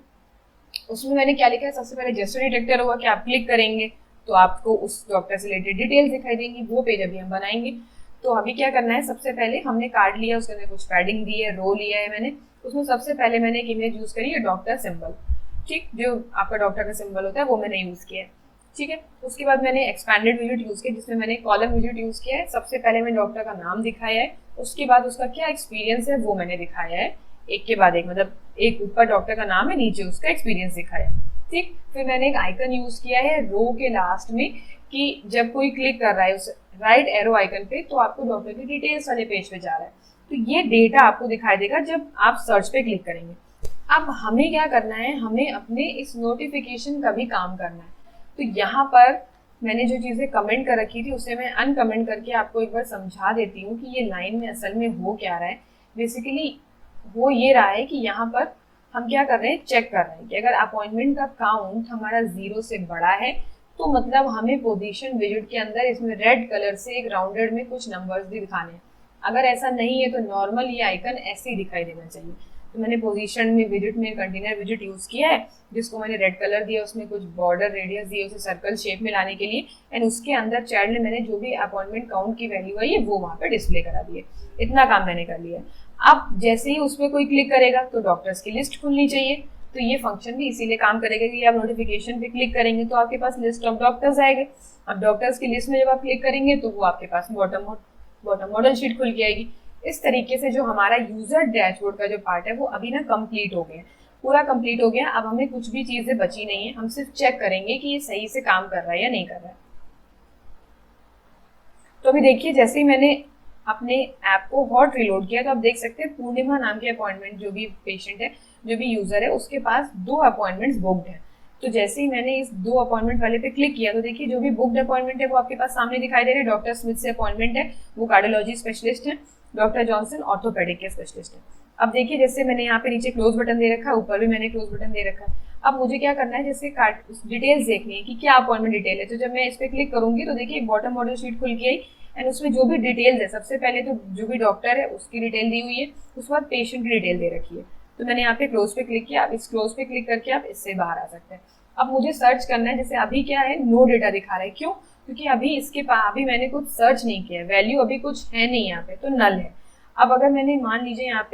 उसमें मैंने क्या लिखा है, सबसे पहले जेस्चर डिटेक्टर होगा कि आप क्लिक करेंगे तो आपको उस डॉक्टर से रिलेटेड डिटेल्स दिखाई देंगी, वो पेज अभी हम बनाएंगे। तो अभी क्या करना है, सबसे पहले हमने कार्ड लिया, उसके अंदर कुछ पैडिंग दी है, रो लिया है मैंने, उसमें सबसे पहले मैंने एक इमेज यूज करी है डॉक्टर सिंबल, ठीक, जो आपका डॉक्टर का सिंबल होता है वो मैंने यूज किया है, ठीक है। उसके बाद मैंने एक्सपैंडेड विजिट यूज किया जिसमें मैंने कॉलम विजिट यूज किया है। सबसे पहले मैंने डॉक्टर का नाम दिखाया है, उसके बाद उसका क्या एक्सपीरियंस है वो मैंने दिखाया है, एक के बाद एक, मतलब एक ऊपर डॉक्टर का नाम है, नीचे उसका एक्सपीरियंस दिखाया, ठीक। फिर मैंने एक आइकन यूज किया है रो के लास्ट में कि जब कोई क्लिक कर रहा है उस राइट एरो आइकन पे तो आपको डॉक्टर की डिटेल्स वाले पेज पे जा रहा है, तो ये डेटा आपको दिखाई देगा जब आप सर्च पे क्लिक करेंगे। अब हमें क्या करना है, हमें अपने इस नोटिफिकेशन का भी काम करना है। तो यहाँ पर मैंने जो चीज़ें कमेंट कर रखी थी उसे मैं अनकमेंट करके आपको एक बार समझा देती हूँ कि ये लाइन में असल में हो क्या रहा है। बेसिकली वो ये रहा है कि यहाँ पर हम क्या कर रहे हैं, चेक कर रहे हैं कि अगर अपॉइंटमेंट का काउंट हमारा 0 से बड़ा है तो मतलब हमें पोजीशन विजिट के अंदर इसमें रेड कलर से एक राउंडेड में कुछ नंबर्स भी दिखाने हैं। अगर ऐसा नहीं है तो नॉर्मल ये आइकन ऐसे ही दिखाई देना चाहिए। तो मैंने पोजीशन में विजिट में कंटेनर विजिट यूज किया है जिसको मैंने रेड कलर दिया, उसमें कुछ बॉर्डर रेडियस दिए उसे सर्कल शेप में लाने के लिए, एंड उसके अंदर चाइल्ड में मैंने जो भी अपॉइंटमेंट काउंट की वैल्यू आई है वो वहाँ पे डिस्प्ले करा दी है। इतना काम मैंने कर लिया। अब जैसे ही उस पर कोई क्लिक करेगा तो डॉक्टर्स की लिस्ट खुलनी चाहिए, तो ये फंक्शन भी इसीलिए काम करेगा कि आप नोटिफिकेशन पे क्लिक करेंगे तो आपके पास लिस्ट ऑफ डॉक्टर्स आएंगे। अब डॉक्टर्स की लिस्ट में जब आप क्लिक करेंगे तो वो आपके पास बॉटम मॉडल शीट खुल के आएगी। इस तरीके से जो हमारा यूजर डैशबोर्ड का जो पार्ट है वो अभी ना कंप्लीट हो गया, पूरा कंप्लीट हो गया। अब हमें कुछ भी चीजें बची नहीं है, हम सिर्फ चेक करेंगे कि ये सही से काम कर रहा है या नहीं कर रहा है। तो अभी देखिए, जैसे ही मैंने अपने ऐप को हॉट रिलोड किया तो आप देख सकते हैं पूर्णिमा नाम के अपॉइंटमेंट, जो भी पेशेंट है, जो भी यूजर है, उसके पास 2 अपॉइंटमेंट्स बुक्ड है। तो जैसे ही मैंने इस 2 अपॉइंटमेंट वाले पे क्लिक किया तो देखिए जो भी बुक्ड अपॉइंटमेंट है वो आपके पास सामने दिखाई दे रहे हैं। डॉक्टर स्मिथ से अपॉइंटमेंट है, वो कार्डियोलॉजी स्पेशलिस्ट है, डॉक्टर जॉनसन ऑर्थोपेडिक के स्पेशलिस्ट है। अब देखिए जैसे मैंने यहाँ पे नीचे क्लोज बटन दे रखा है, ऊपर भी मैंने क्लोज बटन दे रखा है। अब मुझे क्या करना है, जैसे डिटेल्स देखनी है कि क्या अपॉइंटमेंट डिटेल है, तो जब मैं इस पर क्लिक करूंगी तो देखिए एक बॉटम मॉडल शीट खुल के आई, एंड उसमें जो भी डिटेल्स है, सबसे पहले तो जो भी डॉक्टर है उसकी डिटेल दी हुई है, उसके बाद पेशेंट की डिटेल दे रखी है। तो मैंने यहाँ पे क्लोज पे क्लिक किया। अब इस क्लोज पे क्लिक करके आप इससे बाहर आ सकते हैं। अब मुझे सर्च करना है, जैसे अभी क्या है, नो डेटा दिखा रहा है, क्यों? क्योंकि अभी इसके पास अभी मैंने कुछ सर्च नहीं किया, वैल्यू अभी कुछ है नहीं यहाँ पे, तो नल है। अब अगर मैंने मान लीजिए यहाँ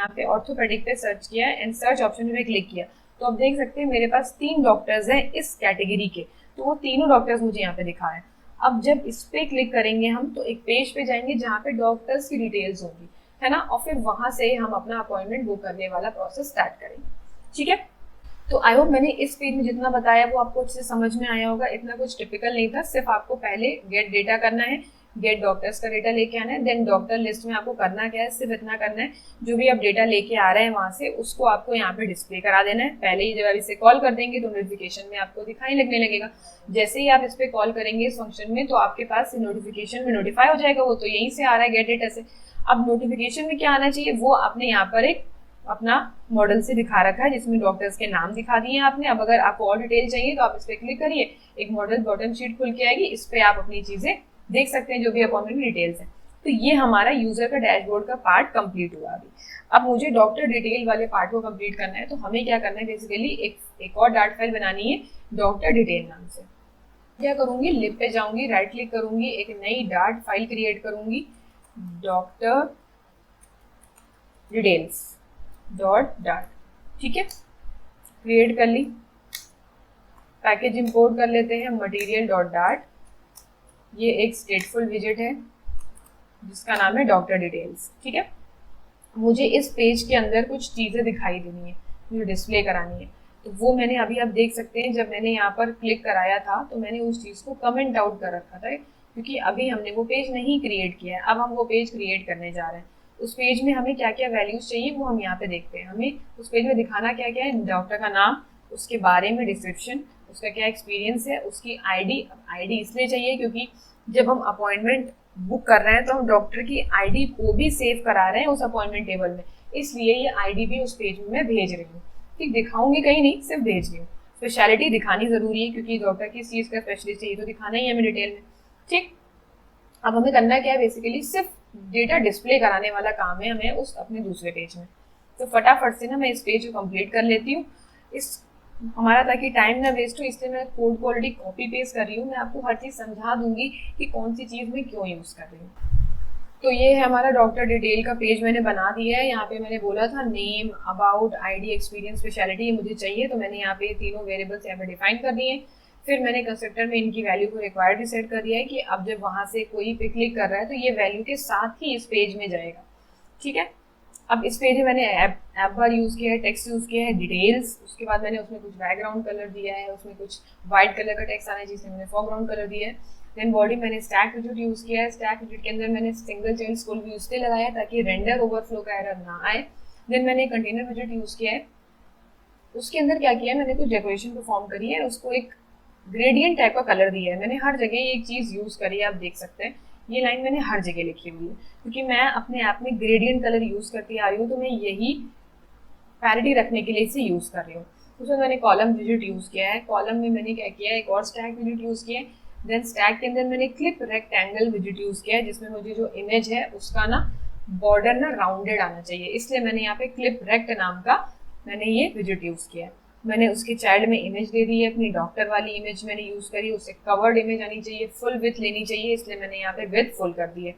पे ऑर्थोपेडिक पे सर्च किया एंड सर्च ऑप्शन पे क्लिक किया तो आप देख सकते हैं मेरे पास 3 डॉक्टर्स हैं इस कैटेगरी के, तो वो तीनों डॉक्टर्स मुझे यहाँ पे दिखा है। अब जब इस पे क्लिक करेंगे हम तो एक पेज पे जाएंगे जहाँ पे डॉक्टर्स की डिटेल्स होंगी, है ना, और फिर वहां से हम अपना अपॉइंटमेंट बुक करने वाला प्रोसेस स्टार्ट करेंगे। ठीक है, तो आई होप मैंने इस पेज में जितना बताया वो आपको अच्छे से समझ में आया होगा। इतना कुछ टिपिकल नहीं था, सिर्फ आपको पहले गेट डेटा करना है, गेट डॉक्टर्स का डेटा लेके आना है, देन डॉक्टर लिस्ट में आपको करना क्या है, सिर्फ इतना करना है, जो भी आप डेटा लेके आ रहे हैं वहां से उसको आपको यहाँ पे डिस्प्ले करा देना है। पहले ही जब आप इसे कॉल कर देंगे तो नोटिफिकेशन में आपको दिखाई लगने लगेगा। जैसे ही आप इस पे कॉल करेंगे इस फंक्शन में तो आपके पास नोटिफिकेशन में नोटिफाई हो जाएगा, वो तो यहीं से आ रहा है गेट डेटा से। अब नोटिफिकेशन में क्या आना चाहिए, वो आपने यहाँ पर एक अपना मॉडल से दिखा रखा है जिसमें डॉक्टर्स के नाम दिखा दिए हैं आपने। अब अगर आपको और डिटेल चाहिए तो आप इस पर क्लिक करिए, एक मॉडल बॉटम शीट खुल के आएगी, इस पे आप अपनी चीजें देख सकते हैं, जो भी अपॉइंटमेंट डिटेल्स हैं। तो ये हमारा यूजर का डैशबोर्ड का पार्ट कंप्लीट हुआ अभी। अब मुझे डॉक्टर डिटेल वाले पार्ट को कंप्लीट करना है, तो हमें क्या करना है, बेसिकली एक और डार्ट फाइल बनानी है डॉक्टर डिटेल नाम से। क्या करूंगी, लिब पे जाऊंगी, राइट क्लिक करूंगी, एक नई डार्ट फाइल क्रिएट करूंगी, डॉक्टर डिटेल्स डॉट डार्ट। ठीक है, क्रिएट कर ली। पैकेज इंपोर्ट कर लेते हैं, मटेरियल डॉट डार्ट। ये एक स्टेटफुल विजिट है जिसका नाम है डॉक्टर डिटेल्स। ठीक है, मुझे इस पेज के अंदर कुछ चीज़ें दिखाई देनी है, मुझे डिस्प्ले करानी है, तो वो मैंने अभी आप देख सकते हैं जब मैंने यहाँ पर क्लिक कराया था तो मैंने उस चीज़ को कमेंट आउट कर रखा था, क्योंकि अभी हमने वो पेज नहीं क्रिएट किया है। अब हम वो पेज क्रिएट करने जा रहे हैं। उस पेज में हमें क्या क्या वैल्यूज चाहिए वो हम यहाँ पे देखते हैं। हमें उस पेज में दिखाना क्या क्या है, डॉक्टर का नाम, उसके बारे में डिस्क्रिप्शन, उसका क्या एक्सपीरियंस है, उसकी आईडी इसलिए चाहिए क्योंकि जब हम अपॉइंटमेंट बुक कर रहे हैं तो हम डॉक्टर की आईडी को भी सेव करा रहे हैं उस अपॉइंटमेंट टेबल में, इसलिए ये आईडी भी उस पेज में मैं भेज रही हूँ। ठीक, दिखाऊंगी कहीं नहीं, सिर्फ भेज रही हूँ। स्पेशलिटी दिखानी ज़रूरी है क्योंकि डॉक्टर किस चीज़ का स्पेशलिस्ट है ये तो दिखाना ही है हमें डिटेल में। ठीक, अब हमें करना क्या है, बेसिकली सिर्फ डेटा डिस्प्ले कराने वाला काम है हमें उस अपने दूसरे पेज में। तो फटाफट से ना मैं इस पेज को कंप्लीट कर लेती हूँ, इस हमारा ताकि टाइम ना वेस्ट हो, इसलिए मैं कोड को ऑलरेडी कॉपी पेस्ट कर रही हूँ। मैं आपको हर चीज़ समझा दूंगी कि कौन सी चीज़ मैं क्यों यूज़ कर रही हूँ। तो ये है हमारा डॉक्टर डिटेल का पेज, मैंने बना दिया है। यहाँ पे मैंने बोला था name, about, ID, experience, speciality ये मुझे चाहिए, तो मैंने यहाँ पे तीनों वेरिएबल्स यहाँ पे डिफाइन कर दिए हैं। फिर मैंने कंस्ट्रक्टर में इनकी वैल्यू को रिक्वायर्ड भी सेट कर दिया है कि अब जब वहाँ से कोई पे क्लिक कर रहा है तो ये वैल्यू के साथ ही इस पेज में जाएगा। ठीक है, अब इस पेज में मैंने ऐप बार यूज़ किया है, टेक्स्ट यूज़ किया है, डिटेल्स, उसके बाद मैंने उसमें कुछ बैकग्राउंड कलर दिया है, उसमें कुछ वाइट कलर का टेक्स्ट आना है जिसमें मैंने फोरग्राउंड कलर दिया है। देन बॉडी मैंने स्टैक विजेट यूज़ किया है, स्टैक विजेट के अंदर मैंने सिंगल चाइल्ड स्कूल व्यू इसलिए लगाया ताकि रेंडर ओवरफ्लो का एरर ना आए। देन मैंने कंटेनर विजेट यूज़ किया है, उसके अंदर क्या किया है, मैंने कुछ डेकोरेशन परफॉर्म करी है, उसको एक ग्रेडियंट टाइप का कलर दिया है। मैंने हर जगह एक चीज़ यूज़ करी है, आप देख सकते हैं ये लाइन मैंने हर जगह लिखी हुई है क्योंकि मैं अपने ऐप में ग्रेडियंट कलर यूज़ करती आ रही हूँ, तो मैं यही पैरिटी रखने के लिए इसे यूज़ कर रही हूँ। उसमें मैंने कॉलम विजेट यूज़ किया है, कॉलम में मैंने क्या किया है, एक और स्टैक विजेट यूज़ किया है। देन स्टैक के अंदर मैंने क्लिप रेक्टेंगल विजेट यूज़ किया है जिसमें मुझे जो इमेज है उसका ना बॉर्डर ना राउंडेड आना चाहिए, इसलिए मैंने यहाँ पे क्लिप रेक्ट नाम का मैंने ये विजेट यूज़ किया है। मैंने उसके चाइल्ड में इमेज दे दी है, अपनी डॉक्टर वाली इमेज मैंने यूज़ करी, उससे कवर्ड इमेज आनी चाहिए, फुल विथ लेनी चाहिए, इसलिए मैंने यहाँ पे विथ फुल कर दी है।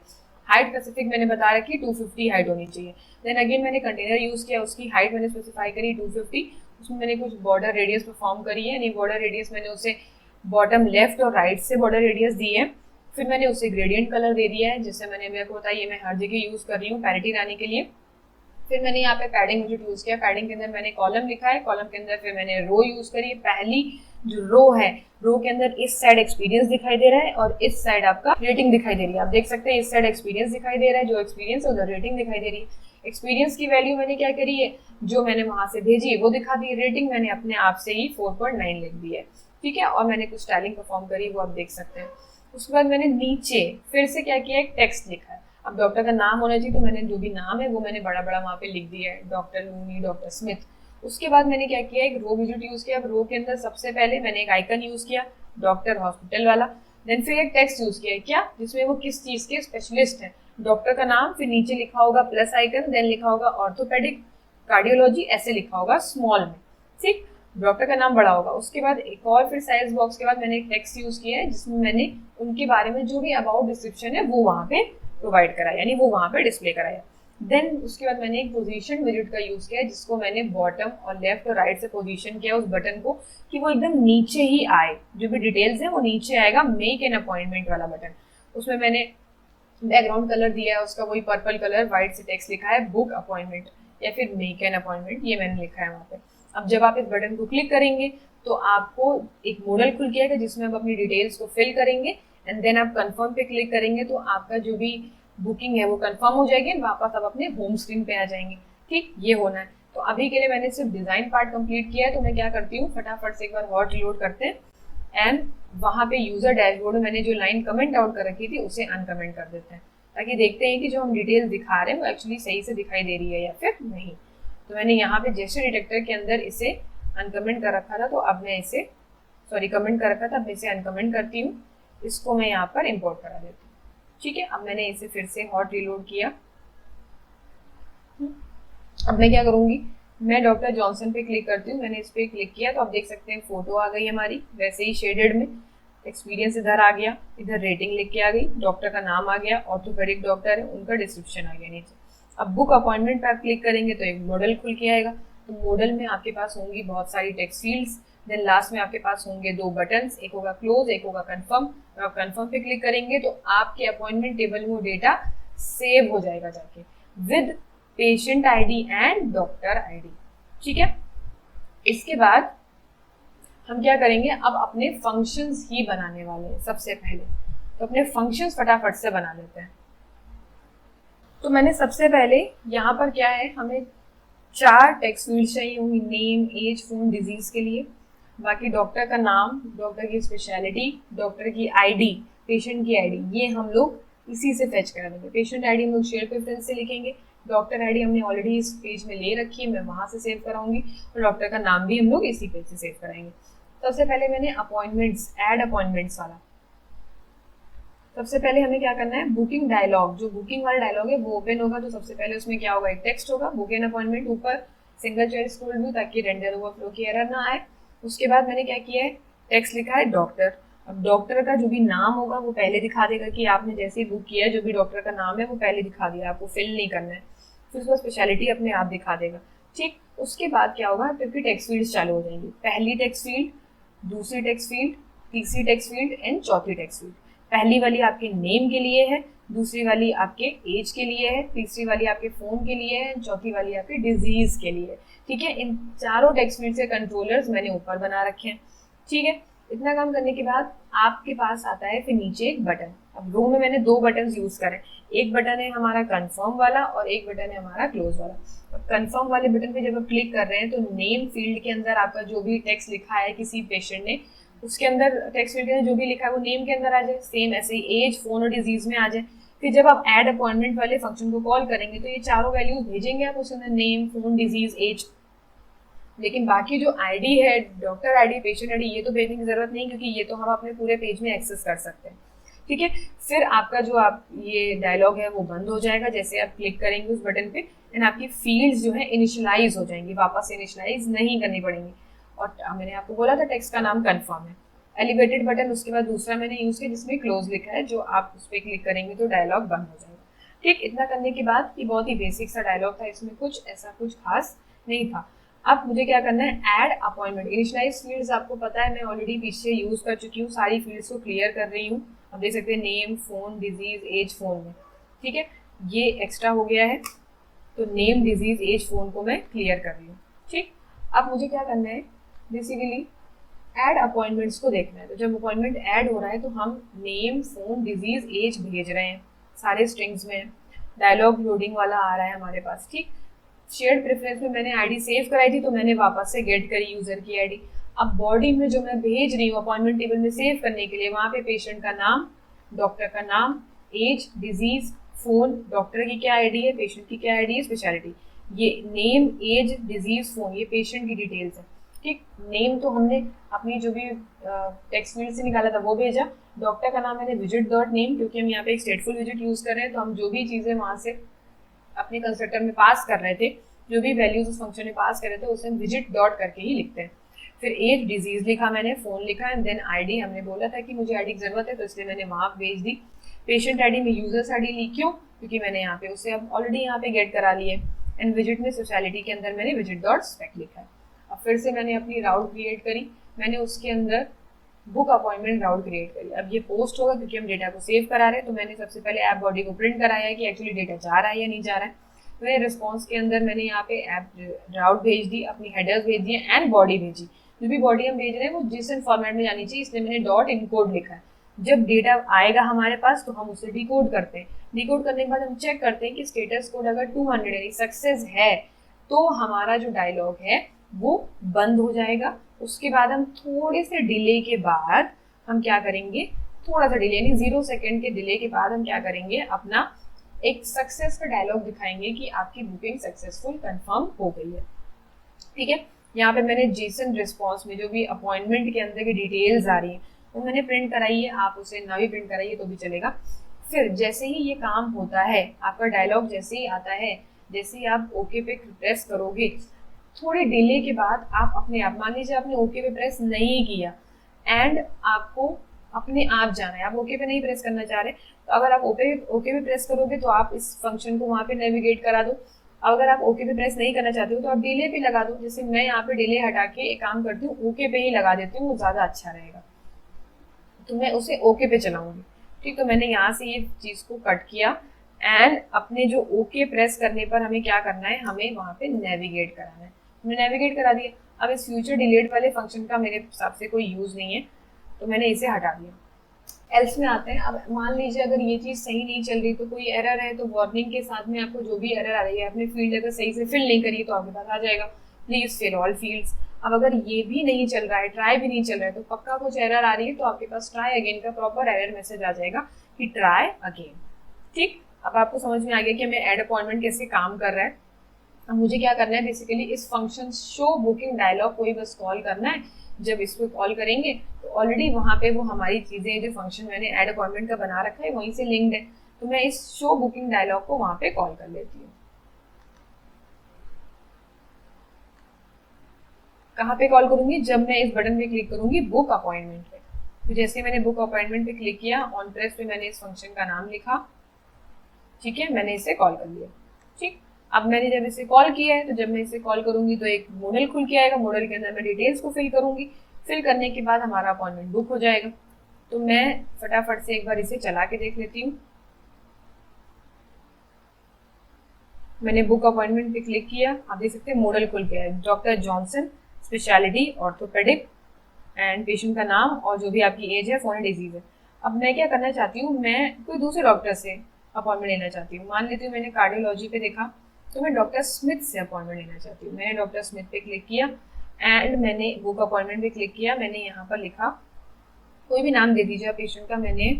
हाइट स्पेसिफिक मैंने बता रखी 250 हाइट होनी चाहिए। देन अगेन मैंने कंटेनर यूज़ किया, उसकी हाइट मैंने स्पेसिफाई करी 250, उसमें मैंने कुछ बॉर्डर रेडियस परफॉर्म करी है, यानी बॉर्डर रेडियस मैंने उसे बॉटम लेफ्ट और राइट से बॉर्डर रेडियस दी है। फिर मैंने उसे ग्रेडियंट कलर दे दिया है जिससे मैंने मेरे को बताया ये मैं हर जगह यूज़ कर रही हूँ पैरिटी लाने के लिए। फिर मैंने यहाँ पे पैडिंग विजेट यूज़ किया, पैडिंग के अंदर मैंने कॉलम लिखा है, कॉलम के अंदर फिर मैंने रो यूज़ करी। पहली जो रो है, रो के अंदर इस साइड एक्सपीरियंस दिखाई दे रहा है और इस साइड आपका रेटिंग दिखाई दे रही है। आप देख सकते हैं इस साइड एक्सपीरियंस दिखाई दे रहा है, जो एक्सपीरियंस है उधर रेटिंग दिखाई दे रही है। एक्सपीरियंस की वैल्यू मैंने क्या करी है, जो मैंने वहां से भेजी वो दिखा दी। रेटिंग मैंने अपने आप से ही 4.9 लिख दी है। ठीक है, और मैंने कुछ स्टाइलिंग परफॉर्म करी वो आप देख सकते हैं। उसके बाद मैंने नीचे फिर से क्या किया, एक टेक्स्ट लिखा है। अब डॉक्टर का नाम होना चाहिए तो मैंने जो भी नाम है वो मैंने बड़ा बड़ा वहाँ पे लिख दिया है, डॉक्टर लूनी, डॉक्टर स्मिथ। उसके बाद मैंने क्या किया, एक रो विजेट यूज़ किया। अब रो के अंदर सबसे पहले मैंने एक आइकन यूज़ किया डॉक्टर हॉस्पिटल वाला। देन फिर एक टेक्स्ट यूज़ किया, क्या, जिसमें वो किस चीज़ के स्पेशलिस्ट हैं, डॉक्टर का नाम, फिर नीचे लिखा होगा प्लस आइकन, देन लिखा होगा ऑर्थोपेडिक, कार्डियोलॉजी, ऐसे लिखा होगा स्मॉल में। ठीक, डॉक्टर का नाम बड़ा होगा। उसके बाद एक और फिर साइज बॉक्स के बाद मैंने एक टेक्स्ट यूज़ किया है जिसमें मैंने उनके बारे में जो भी अबाउट डिस्क्रिप्शन है वो वहाँ पे प्रोवाइड कराया, यानी वो वहाँ पे डिस्प्ले कराया। देन उसके बाद मैंने एक पोजीशन विजेट का यूज़ किया जिसको मैंने बॉटम और लेफ्ट और राइट से पोजीशन किया उस बटन को कि वो एकदम नीचे ही आए, जो भी डिटेल्स है वो नीचे आएगा। मेक एन अपॉइंटमेंट वाला बटन, उसमें मैंने बैकग्राउंड कलर दिया है उसका वही पर्पल कलर, वाइट से टेक्स्ट लिखा है बुक अपॉइंटमेंट या फिर मेक एन अपॉइंटमेंट, ये मैंने लिखा है वहाँ पे। अब जब आप इस बटन को क्लिक करेंगे तो आपको एक मॉडल खुल जाएगा जिसमें आप अपनी डिटेल्स को फिल करेंगे एंड देन आप कंफर्म पे क्लिक करेंगे तो आपका जो भी बुकिंग है वो कंफर्म हो जाएगी, वापस आप अपने होम स्क्रीन पे आ जाएंगे। ठीक, ये होना है। तो अभी के लिए मैंने सिर्फ डिज़ाइन पार्ट कंप्लीट किया है, तो मैं क्या करती हूँ, फटाफट से एक बार हॉट रिलोड करते हैं एंड वहाँ पे यूज़र डैशबोर्ड में मैंने जो लाइन कमेंट आउट कर रखी थी उसे अनकमेंट कर देते हैं ताकि देखते हैं कि जो हम डिटेल्स दिखा रहे हैं वो एक्चुअली सही से दिखाई दे रही है या फिर नहीं। तो मैंने यहाँ पे जेस्चर डिटेक्टर के अंदर इसे अनकमेंट कर रखा था, तो अब मैं इसे कमेंट कर रखा था, अब मैं इसे अनकमेंट करती हूँ, इसको मैं यहाँ पर इम्पोर्ट करा देती हूँ। ठीक है, अब मैंने इसे फिर से हॉट रिलोड किया। अब मैं क्या करूँगी, मैं डॉक्टर जॉनसन पे क्लिक करती हूँ। मैंने इस पर क्लिक किया तो आप देख सकते हैं फोटो आ गई हमारी वैसे ही शेडेड में, एक्सपीरियंस इधर आ गया, इधर रेटिंग लिख के आ गई, डॉक्टर का नाम आ गया, ऑर्थोपेडिक डॉक्टर है, उनका डिस्क्रिप्शन आ गया नीचे। अब बुक अपॉइंटमेंट पर आप क्लिक करेंगे तो एक मॉडल खुल के आएगा। तो मॉडल में आपके पास होंगी बहुत सारी टेक्स्ट फील्ड्स, देन लास्ट में आपके पास होंगे दो बटन्स, एक होगा क्लोज, एक होगा कंफर्म। और आप कंफर्म पे क्लिक करेंगे तो आपके अपॉइंटमेंट टेबल में वो डेटा सेव हो जाएगा जाके with patient ID and doctor ID. ठीक है, इसके बाद हम क्या करेंगे, अब अपने फंक्शंस ही बनाने वाले हैं सबसे पहले। तो अपने फंक्शंस फटाफट से बना लेते हैं। तो मैंने सबसे पहले यहाँ पर क्या है, हमें 4 टेक्स्ट फील्ड चाहिए होंगी, नेम, एज, फोन, डिजीज के लिए। बाकी डॉक्टर का नाम, डॉक्टर की स्पेशलिटी, डॉक्टर की आईडी, पेशेंट की आईडी, ये हम लोग इसी से फेच करा देंगे। पेशेंट आईडी हम लोग शेयर प्रेफरेंस से लिखेंगे, डॉक्टर आईडी हमने ऑलरेडी इस पेज में ले रखी है, मैं वहां से सेव कराऊंगी, और डॉक्टर का नाम भी हम लोग इसी पेज से सेव कराएंगे। सबसे पहले मैंने अपॉइंटमेंट्स, ऐड अपॉइंटमेंट्स वाला, सबसे पहले हमें क्या करना है, बुकिंग डायलॉग, जो बुकिंग वाला डायलॉग है वो ओपन होगा। तो सबसे पहले उसमें क्या होगा, एक टेक्स्ट होगा, बुक एन अपॉइंटमेंट, ऊपर सिंगल चेयर स्क्रॉल व्यू, ताकि रेंडर ओवरफ्लो की एरर ना आए। उसके बाद मैंने क्या किया है, टेक्स्ट लिखा है डॉक्टर। अब डॉक्टर का जो भी नाम होगा वो पहले दिखा देगा कि आपने जैसे ही बुक किया है, जो भी डॉक्टर का नाम है वो पहले दिखा दिया, आपको फिल नहीं करना है। फिर उसका स्पेशलिटी अपने आप दिखा देगा। ठीक, उसके बाद क्या होगा, फिर टेक्स्ट फील्ड चालू हो जाएंगी। पहली टेक्स्ट फील्ड, दूसरी टेक्स्ट फील्ड, तीसरी टेक्स्ट फील्ड एंड चौथी टेक्स्ट फील्ड। पहली वाली आपके नेम के लिए है, दूसरी वाली आपके एज के लिए है, तीसरी वाली आपके फोन के लिए है, चौथी वाली आपके डिजीज के लिए है। ठीक है, इन चारों टेक्स्ट फील्ड से कंट्रोलर्स मैंने ऊपर बना रखे हैं। ठीक है, इतना काम करने के बाद आपके पास आता है फिर नीचे एक बटन। अब रो में मैंने 2 बटन यूज करे, एक बटन है हमारा कंफर्म वाला और एक बटन है हमारा क्लोज वाला। अब कंफर्म वाले बटन पे जब आप क्लिक कर रहे हैं तो नेम फील्ड के अंदर आपका जो भी टेक्स्ट लिखा है किसी पेशेंट ने, उसके अंदर टेक्स्ट फील्ड के अंदर जो भी लिखा है वो नेम के अंदर आ जाए। सेम ऐसे ही एज, फोन और डिजीज में आ जाए। फिर जब आप ऐड अपॉइंटमेंट वाले फंक्शन को कॉल करेंगे तो ये चारों वैल्यूज भेजेंगे आप उसके अंदर, नेम, फोन, डिजीज, एज। लेकिन बाकी जो आईडी है, डॉक्टर आईडी, पेशेंट आईडी, ये तो भेजने की जरूरत नहीं, क्योंकि ये तो हम अपने पूरे पेज में एक्सेस कर सकते हैं। ठीक है, फिर आपका जो आप ये डायलॉग है वो बंद हो जाएगा जैसे आप क्लिक करेंगे उस बटन पे, एंड आपकी फील्ड्स जो है इनिशियलाइज हो जाएंगी, वापस से इनिशियलाइज नहीं करनी पड़ेंगी। और मैंने आपको बोला था टेक्स्ट का नाम कंफर्म है। एलिवेटेड बटन उसके बाद दूसरा मैंने यूज किया जिसमें क्लोज लिखा है, जो आप उस पर क्लिक करेंगे तो डायलॉग बंद हो जाएगा। ठीक, इतना करने के बाद ये बहुत ही बेसिक सा डायलॉग था, इसमें कुछ ऐसा कुछ खास नहीं था। अब मुझे क्या करना है, ऐड अपॉइंटमेंट। इनिशियलाइज फील्ड्स आपको पता है मैं ऑलरेडी पीछे यूज कर चुकी हूँ, सारी फील्ड्स को क्लियर कर रही हूँ। अब देख सकते हैं name, phone, disease, age, phone में। ठीक है, ये एक्स्ट्रा हो गया है, तो नेम, डिजीज, एज, फोन को मैं क्लियर कर रही हूँ। ठीक, अब मुझे क्या करना है, बेसिकली ऐड अपॉइंटमेंट्स को देखना है। तो जब अपॉइंटमेंट ऐड हो रहा है तो हम नेम, फोन, डिजीज, एज भेज रहे हैं, सारे स्ट्रिंग्स में। डायलॉग लोडिंग वाला आ रहा है हमारे पास। ठीक, शेयर्ड प्रेफरेंस में मैंने आईडी सेव कराई थी तो मैंने वापस से गेट करी यूजर की आईडी। अब बॉडी में जो मैं भेज रही हूँ अपॉइंटमेंट टेबल में सेव करने के लिए, वहाँ पे पेशेंट का नाम, डॉक्टर का नाम, एज, डिजीज, फोन, डॉक्टर की क्या आईडी है, पेशेंट की क्या आईडी है, स्पेशलिटी। ये नेम, एज, डिजीज, फोन, ये पेशेंट की डिटेल्स है। ठीक, नेम तो हमने अपनी जो भी टेक्स्ट फील्ड से निकाला था वो भेजा। डॉक्टर का नाम मैंने विजिट डॉट नेम, क्योंकि हम यहाँ पे एक स्टेटफुल विजिट यूज कर रहे हैं तो हम जो भी चीज़ें वहाँ से अपने कंस्ट्रक्टर में पास कर रहे थे, जो भी वैल्यूज उस फंक्शन में पास कर रहे थे उसे हम विजिट डॉट करके ही लिखते हैं। फिर एज, डिजीज लिखा मैंने, फोन लिखा, एंड देन आईडी। हमने बोला था कि मुझे आईडी की जरूरत है तो इसलिए मैंने वहाँ भेज दी। पेशेंट आईडी में यूजर्स आईडी ली, क्यों, क्योंकि मैंने यहाँ पे उसे अब ऑलरेडी यहाँ पे गेट करा लिए। एंड विजिट में स्पेशलिटी के अंदर मैंने विजिट डॉट स्पेक लिखा है। अब फिर से मैंने अपनी राउट क्रिएट करी, मैंने उसके अंदर बुक अपॉइंटमेंट राउट क्रिएट करी। अब ये पोस्ट होगा क्योंकि हम डेटा को सेव करा रहे हैं, तो मैंने सबसे पहले ऐप बॉडी को प्रिंट कराया है कि एक्चुअली डेटा जा रहा है या नहीं जा रहा है। मैंने रिस्पॉन्स के अंदर मैंने यहाँ पे ऐप राउट भेज दी, अपनी हेडर्स भेज दिए एंड बॉडी भेजी। जो भी बॉडी हम भेज रहे हैं वो JSON फॉर्मेट में जानी चाहिए, इसलिए मैंने डॉट इनकोड लिखा है। जब डेटा आएगा हमारे पास तो हम उसे डिकोड करते हैं। डिकोड करने के बाद हम चेक करते हैं कि स्टेटस कोड अगर 200 यानी सक्सेस है तो हमारा जो डायलॉग है वो बंद हो जाएगा। उसके बाद हम थोड़े से डिले के बाद हम क्या करेंगे, थोड़ा सा डिले यानी 0 सेकेंड के डिले के बाद हम क्या करेंगे, अपना एक सक्सेस का डायलॉग दिखाएंगे कि आपकी बुकिंग सक्सेसफुल कंफर्म हो गई है। ठीक है, यहाँ पे मैंने JSON रिस्पॉन्स में जो भी अपॉइंटमेंट के अंदर की डिटेल्स आ रही है वो मैंने प्रिंट कराई है, आप उसे ना भी प्रिंट कराइए तो भी चलेगा। फिर जैसे ही ये काम होता है, आपका डायलॉग जैसे ही आता है, जैसे ही आप ओके पे प्रेस करोगे, थोड़े डिले के बाद आप अपने आप, मान लीजिए आपने ओके पे प्रेस नहीं किया एंड आपको अपने आप जाना है, आप ओके पे नहीं प्रेस करना चाह रहे, तो अगर आप ओके पे प्रेस करोगे तो आप इस फंक्शन को वहाँ पे नेविगेट करा दो। अगर आप ओके पे प्रेस नहीं करना चाहते हो तो आप डिले पे लगा दो। जैसे मैं यहाँ पे डिले हटा के एक काम करती हूँ, ओके पे ही लगा देती हूँ, वो ज़्यादा अच्छा रहेगा, तो मैं उसे ओके पे चलाऊंगी। ठीक, तो मैंने यहाँ से ये चीज़ को कट किया एंड अपने जो ओके प्रेस करने पर हमें क्या करना है, हमें वहाँ पे नेविगेट कराना है। हमने नेविगेट करा दिया। अब इस फ्यूचर डिलीट वाले फंक्शन का मेरे हिसाब से कोई यूज़ नहीं है तो मैंने इसे हटा दिया। एल्स में आते हैं। अब मान लीजिए अगर ये चीज़ सही नहीं चल रही तो कोई एरर है, तो वार्निंग के साथ में आपको जो भी एरर आ रही है, आपने फील्ड अगर सही से फिल नहीं करी तो आपके पास आ जाएगा प्लीज फिल ऑल फील्ड्स। अब अगर ये भी नहीं चल रहा है, ट्राई भी नहीं चल रहा है, तो पक्का कुछ एरर आ रही है तो आपके पास ट्राई अगेन का प्रॉपर एरर मैसेज आ जाएगा कि ट्राई अगेन। ठीक, अब आपको समझ में आ गया कि हमें ऐड अपॉइंटमेंट कैसे काम कर रहा है। अब मुझे क्या करना है, बेसिकली इस फंक्शन शो बुकिंग डायलॉग को ही बस कॉल करना है। जब इस पर कॉल करेंगे तो ऑलरेडी वहाँ पे वो हमारी चीज़ें, जो फंक्शन मैंने ऐड अपॉइंटमेंट का बना रखा है वहीं से लिंक्ड है, तो मैं इस शो बुकिंग डायलॉग को वहाँ पे कॉल कर लेती हूँ। कहाँ पे कॉल करूंगी, जब मैं इस बटन पे क्लिक करूंगी बुक अपॉइंटमेंट पे। तो जैसे मैंने बुक अपॉइंटमेंट पे क्लिक किया, ऑन प्रेस पे मैंने इस फंक्शन का नाम लिखा, ठीक है, मैंने इसे कॉल कर लिया। ठीक, अब मैंने जब इसे कॉल किया है तो जब मैं इसे कॉल करूंगी तो एक मॉडल खुल के आएगा। मॉडल के अंदर मैं डिटेल्स को फिल करूंगी। फिल करने के बाद हमारा अपॉइंटमेंट बुक हो जाएगा। तो मैं फटाफट से एक बार इसे चला के देख लेती हूँ। मैंने बुक अपॉइंटमेंट पे क्लिक किया, आप देख सकते हैं मॉडल खुल के आया, doctor Johnson, speciality orthopaedic, and patient का नाम और जो भी आपकी एज है, फोन एंड डिजीज है। अब मैं क्या करना चाहती हूँ, मैं कोई दूसरे डॉक्टर से अपॉइंटमेंट लेना चाहती हूँ। मान लेती हूँ मैंने कार्डियोलॉजी पे देखा, तो मैं डॉक्टर स्मिथ से अपॉइंटमेंट लेना चाहती हूँ। मैंने डॉक्टर स्मिथ पे क्लिक किया एंड मैंने बुक अपॉइंटमेंट पे क्लिक किया। मैंने यहाँ पर लिखा, कोई भी नाम दे दीजिए पेशेंट का। मैंने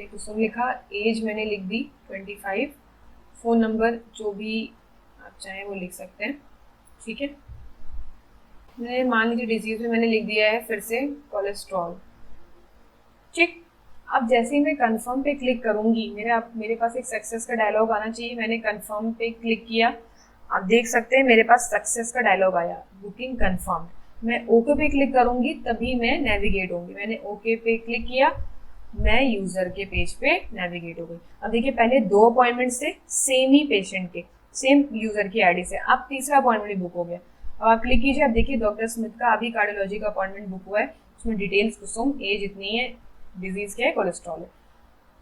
कुसुम लिखा, एज मैंने लिख दी 25, फ़ोन नंबर जो भी आप चाहें वो लिख सकते हैं, ठीक है। मैंने मान लीजिए डिजीज में मैंने लिख दिया है फिर से कोलेस्ट्रॉल, ठीक। अब जैसे ही मैं कंफर्म पे क्लिक करूंगी, मेरे पास एक सक्सेस का डायलॉग आना चाहिए। मैंने कंफर्म पे क्लिक किया, आप देख सकते हैं मेरे पास सक्सेस का डायलॉग आया, बुकिंग कंफर्म। मैं ओके पे क्लिक करूंगी तभी मैं नेविगेट होंगी। मैंने ओके पे क्लिक किया, मैं यूजर के पेज पे नेविगेट हो गई। अब देखिए पहले 2 अपॉइंटमेंट से सेम ही पेशेंट के, सेम यूजर की आईडी से, अब तीसरा अपॉइंटमेंट बुक हो गया। अब आप क्लिक कीजिए, अब देखिए डॉक्टर स्मिथ का अभी कार्डियोलॉजी का अपॉइंटमेंट बुक हुआ है। उसमें डिटेल्स कुसुम, एज इतनी है, डिजीज क्या है, कोलेस्ट्रॉल है।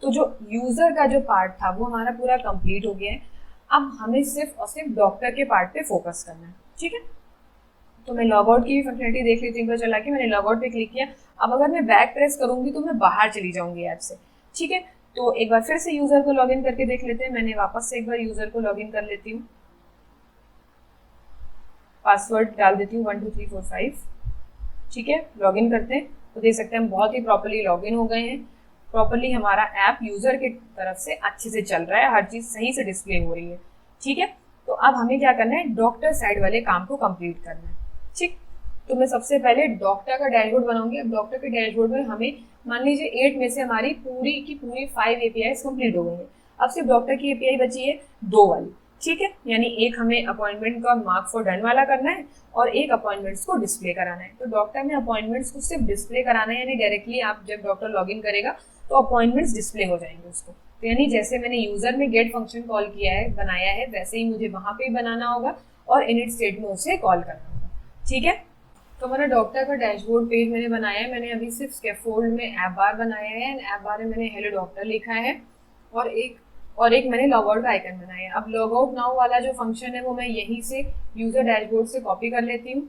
तो जो यूजर का जो पार्ट था वो हमारा पूरा कंप्लीट हो गया है। अब हमें सिर्फ और सिर्फ डॉक्टर के पार्ट पे फोकस करना है, ठीक है। तो मैं लॉग आउट की भी फंक्शनलिटी देख लेती हूँ, चला के मैंने लॉग आउट पे क्लिक किया। अब अगर मैं बैक प्रेस करूंगी तो मैं बाहर चली जाऊंगी ऐप से, ठीक है। तो एक बार फिर से यूजर को लॉगिन करके देख लेते हैं। मैंने वापस से एक बार यूजर को लॉगिन कर लेती हूँ, पासवर्ड डाल देती हूँ 1 2 3 4 5, ठीक है। लॉगिन करते हैं तो देख सकते हैं हम बहुत ही प्रॉपर्ली लॉगिन हो गए हैं। प्रॉपर्ली हमारा ऐप यूजर की तरफ से अच्छे से चल रहा है, हर चीज सही से डिस्प्ले हो रही है, ठीक है। तो अब हमें क्या करना है, डॉक्टर साइड वाले काम को कंप्लीट करना है, ठीक। तो मैं सबसे पहले डॉक्टर का डैशबोर्ड बनाऊंगी। अब डॉक्टर के डैशबोर्ड में हमें मान लीजिए 8 में से हमारी पूरी की पूरी 5 एपीआई कंप्लीट हो गई है। अब सिर्फ डॉक्टर की एपीआई बची है 2 वाली, ठीक है। यानी एक हमें अपॉइंटमेंट का मार्क फॉर डन वाला करना है और एक अपॉइंटमेंट्स को डिस्प्ले कराना है। तो डॉक्टर में अपॉइंटमेंट्स को सिर्फ डिस्प्ले कराना है, यानी डायरेक्टली आप जब डॉक्टर लॉगिन करेगा तो अपॉइंटमेंट्स डिस्प्ले हो जाएंगे उसको। तो यानी जैसे मैंने यूजर में गेट फंक्शन कॉल किया है, बनाया है, वैसे ही मुझे वहां पे बनाना होगा और इनिट स्टेट में उसे कॉल करना होगा, ठीक है। तो हमारा डॉक्टर का डैशबोर्ड पेज मैंने बनाया है। मैंने अभी सिर्फ स्कैफोल्ड में ऐप बार बनाया है, ऐप बार में मैंने हेलो डॉक्टर लिखा है और एक मैंने लॉग आउट का आइकन बनाया है। अब लॉग आउट नाउ वाला जो फंक्शन है वो मैं यहीं से यूजर डैशबोर्ड से कॉपी कर लेती हूँ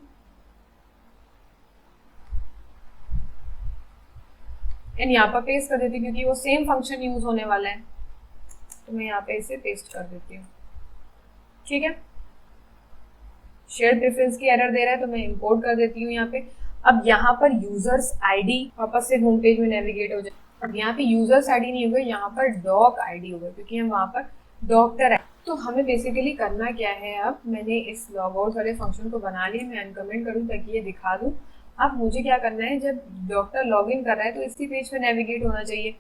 एंड यहाँ पर पेस्ट कर देती हूँ, क्योंकि वो सेम फंक्शन यूज होने वाला है। तो मैं यहाँ पे इसे पेस्ट कर देती हूँ, ठीक है। शेयर प्रेफरेंस की एरर दे रहा है तो मैं इंपोर्ट कर देती हूँ यहाँ पे। अब यहाँ पर यूजर्स आईडी वापस से होम पेज में नेविगेट हो जाए। अब यहाँ पे यूजर्स आईडी नहीं होगा, यहाँ पर डॉक आईडी होगा, क्योंकि हम वहाँ पर डॉक्टर है। तो हमें बेसिकली करना क्या है, अब मैंने इस लॉग आउट वाले फंक्शन को बना लिया। मैं अनकमेंट करूँ ताकि ये दिखा दूँ। अब मुझे क्या करना है, जब डॉक्टर लॉग इन कर रहा है तो इसी पेज पे नेविगेट होना चाहिए।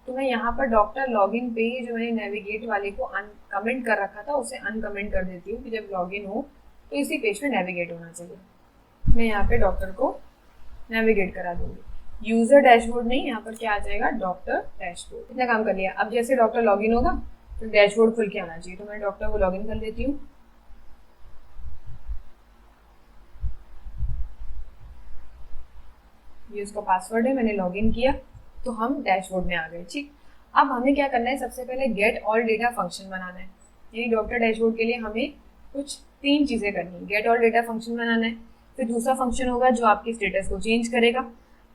तो मैं यहाँ पर डॉक्टर लॉगिन पे जो मैंने नेविगेट वाले को अनकमेंट कर रखा था उसे अनकमेंट कर देती हूँ कि जब लॉगिन हो तो इसी पेज पे नेविगेट होना चाहिए। मैं यहाँ पे डॉक्टर को नेविगेट करा दूंगी। यूजर डैशबोर्ड नहीं, यहाँ पर क्या आ जाएगा, डॉक्टर डैशबोर्ड। इतना काम कर लिया। अब जैसे डॉक्टर लॉगिन होगा तो डैशबोर्ड खुल के आना चाहिए। तो मैं डॉक्टर को लॉगिन कर लेती हूँ। ये उसका पासवर्ड है, मैंने लॉगिन किया तो हम डैशबोर्ड में आ गए, ठीक। अब हमें क्या करना है, सबसे पहले गेट ऑल डेटा फंक्शन बनाना है। यानी डॉक्टर डैशबोर्ड के लिए हमें कुछ 3 चीजें करनी है। गेट ऑल डेटा फंक्शन बनाना है, फिर दूसरा फंक्शन होगा जो आपके स्टेटस को चेंज करेगा।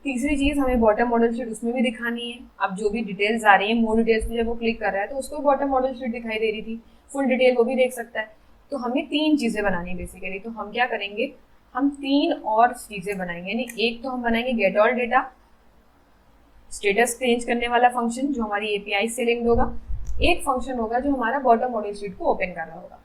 तीसरी चीज हमें बॉटम मॉडल शीट उसमें भी दिखानी है। अब जो भी डिटेल्स आ रही है, मोर डिटेल्स में जब वो क्लिक कर रहा है तो उसको बॉटम मॉडल शीट दिखाई दे रही थी, फुल डिटेल वो भी देख सकता है। तो हमें 3 चीजें बनानी है बेसिकली। तो हम क्या करेंगे, हम 3 और चीजें बनाएंगे। यानी एक तो हम बनाएंगे get all data, status change करने वाला फंक्शन जो हमारी एपीआई से लिंक्ड होगा, एक फंक्शन होगा जो हमारा बॉटम मॉड्यूल शीट को ओपन कर रहा होगा।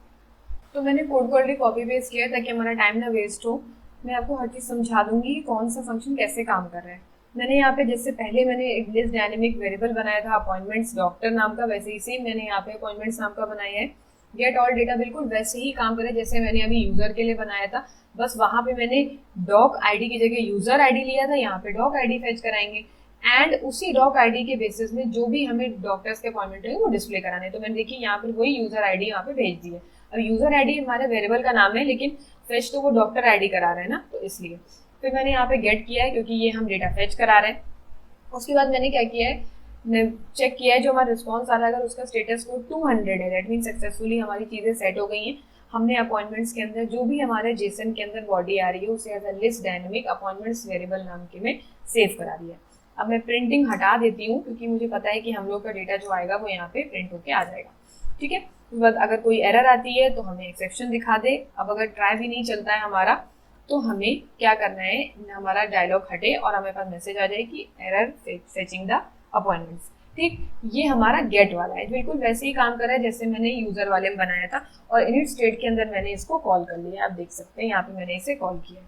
तो मैंने कोड को ऑलरेडी कॉपी पेस्ट किया ताकि हमारा टाइम ना वेस्ट हो। मैं आपको हर चीज़ समझा दूंगी कौन सा फंक्शन कैसे काम कर रहा है। मैंने यहाँ पे जैसे पहले मैंने एक लिस्ट डायनेमिक वेरिएबल बनाया था अपॉइंटमेंट्स डॉक्टर नाम का, वैसे ही सेम मैंने यहाँ पे अपॉइंटमेंट्स नाम का बनाया है। गेट ऑल डेटा बिल्कुल वैसे ही काम करे जैसे मैंने अभी यूजर के लिए बनाया था, बस वहाँ पे मैंने डॉक आईडी की जगह यूजर आईडी लिया था, यहाँ पे डॉक आईडी फेच कराएंगे एंड उसी डॉक आईडी के बेसिस में जो भी हमें डॉक्टर्स के अपॉइंटमेंट है वो डिस्प्ले कराने। तो मैंने देखिए यहाँ पर वही यूजर आईडी यहाँ पे भेज दी है। अब यूजर आईडी हमारे वेरिएबल का नाम है लेकिन फेच तो वो डॉक्टर आईडी करा रहे हैं ना, तो इसलिए फिर मैंने यहाँ पे गेट किया है क्योंकि ये हम डेटा फेच करा रहे हैं। उसके बाद मैंने क्या किया है, मैं चेक किया है जो हमारा रिस्पॉन्स आ रहा है अगर उसका स्टेटस कोड 200 है, दैट मीन सक्सेसफुली हमारी चीज़ें सेट हो गई हैं। हमने अपॉइंटमेंट्स के अंदर जो भी हमारे जेसन के अंदर बॉडी आ रही है उसे as a list dynamic appointments variable नाम के में सेव करा दिया। अब मैं प्रिंटिंग हटा देती हूँ क्योंकि मुझे पता है कि हम लोग का डेटा जो आएगा वो यहाँ पे प्रिंट होके आ जाएगा। ठीक है, उसके बाद अगर कोई एरर आती है तो हमें एक्सेप्शन दिखा दे। अब अगर ट्राई भी नहीं चलता है हमारा तो हमें क्या करना है, हमारा डायलॉग हटे और हमें पास मैसेज आ जाए कि एरर फेचिंग द अपॉइंटमेंट्स। ठीक, ये हमारा गेट वाला है, बिल्कुल वैसे ही काम कर रहा है जैसे मैंने यूजर वाले में बनाया था और इनिट स्टेट के अंदर मैंने इसको कॉल कर लिया। आप देख सकते हैं यहाँ पे मैंने इसे कॉल किया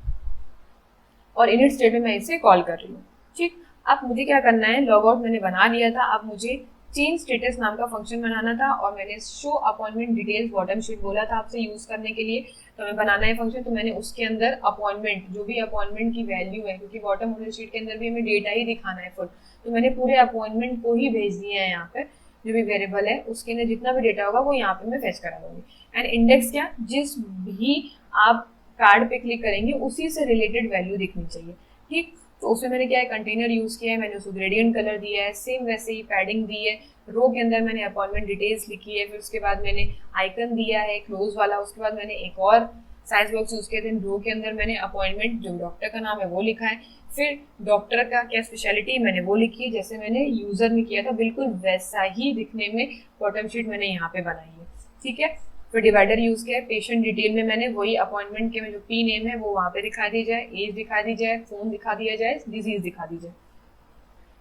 और इनिट स्टेट में मैं इसे कॉल कर रही हूँ। ठीक, अब मुझे क्या करना है, लॉग आउट मैंने बना लिया था, अब मुझे चेंज स्टेटस नाम का फंक्शन बनाना था और मैंने show appointment details bottom sheet बोला था आपसे यूज करने के लिए। तो हमें बनाना है फंक्शन, तो मैंने उसके अंदर अपॉइंटमेंट जो भी अपॉइंटमेंट की वैल्यू है, क्योंकि बॉटम मॉड्यूल शीट के अंदर भी हमें डेटा ही दिखाना है फुल, तो मैंने पूरे अपॉइंटमेंट को ही भेज दिया है। यहाँ पे जो भी वेरिएबल है उसके अंदर जितना भी डेटा होगा वो यहाँ पे मैं फेच करा दूंगी। एंड इंडेक्स क्या, जिस भी आप कार्ड पे क्लिक करेंगे उसी से रिलेटेड वैल्यू दिखनी चाहिए। ठीक, तो उसमें मैंने क्या है, कंटेनर यूज किया है, मैंने उसको ग्रेडियंट कलर दिया है, सेम वैसे ही पैडिंग दी है। रो के अंदर मैंने अपॉइंटमेंट डिटेल्स लिखी है, फिर उसके बाद मैंने आइकन दिया है क्लोज वाला, उसके बाद मैंने एक और साइज बॉक्स यूज किया था। रो के अंदर मैंने अपॉइंटमेंट जो डॉक्टर का नाम है वो लिखा है, फिर डॉक्टर का क्या स्पेशलिटी मैंने वो लिखी है जैसे मैंने यूजर में किया था, बिल्कुल वैसा ही दिखने में बॉटम शीट मैंने यहाँ पे बनाई है। ठीक है, फिर डिवाइडर यूज किया है। पेशेंट डिटेल में मैंने वही अपॉइंटमेंट के में जो पी नेम है वो वहाँ पे दिखा दी जाए, एज दिखा दी जाए, फोन दिखा दिया जाए, डिजीज दिखा दी जाए।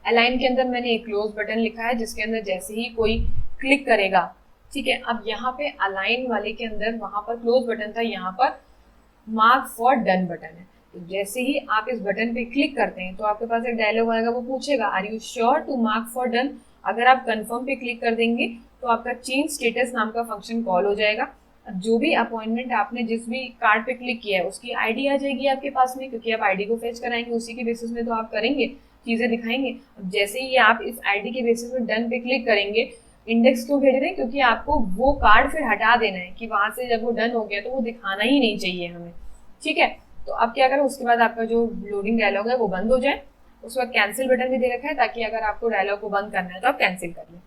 अलाइन के अंदर मैंने एक क्लोज बटन लिखा है जिसके अंदर जैसे ही कोई क्लिक करेगा, ठीक है, अब यहाँ पे अलाइन वाले के अंदर वहां पर क्लोज बटन था, यहाँ पर मार्क फॉर डन बटन है। तो जैसे ही आप इस बटन पे क्लिक करते हैं तो आपके पास एक डायलॉग आएगा, वो पूछेगा are you sure to mark for done. अगर आप कंफर्म पे क्लिक कर देंगे तो आपका चेंज स्टेटस नाम का फंक्शन कॉल हो जाएगा। जो भी अपॉइंटमेंट आपने जिस भी कार्ड पे क्लिक किया है उसकी आईडी आ जाएगी आपके पास में, क्योंकि आप आईडी को फेच कराएंगे, उसी के बेसिस में तो आप करेंगे, चीजें दिखाएंगे। अब जैसे ही आप इस आईडी के बेसिस में डन पे क्लिक करेंगे, इंडेक्स क्यों भेज रहे हैं, क्योंकि आपको वो कार्ड फिर हटा देना है कि वहां से जब वो डन हो गया तो वो दिखाना ही नहीं चाहिए हमें। ठीक है, तो अब क्या करें, उसके बाद आपका जो लोडिंग डायलॉग है वो बंद हो जाए। उसके बाद कैंसिल बटन भी दे रखा है ताकि अगर आपको डायलॉग को बंद करना है तो आप कैंसिल कर लें।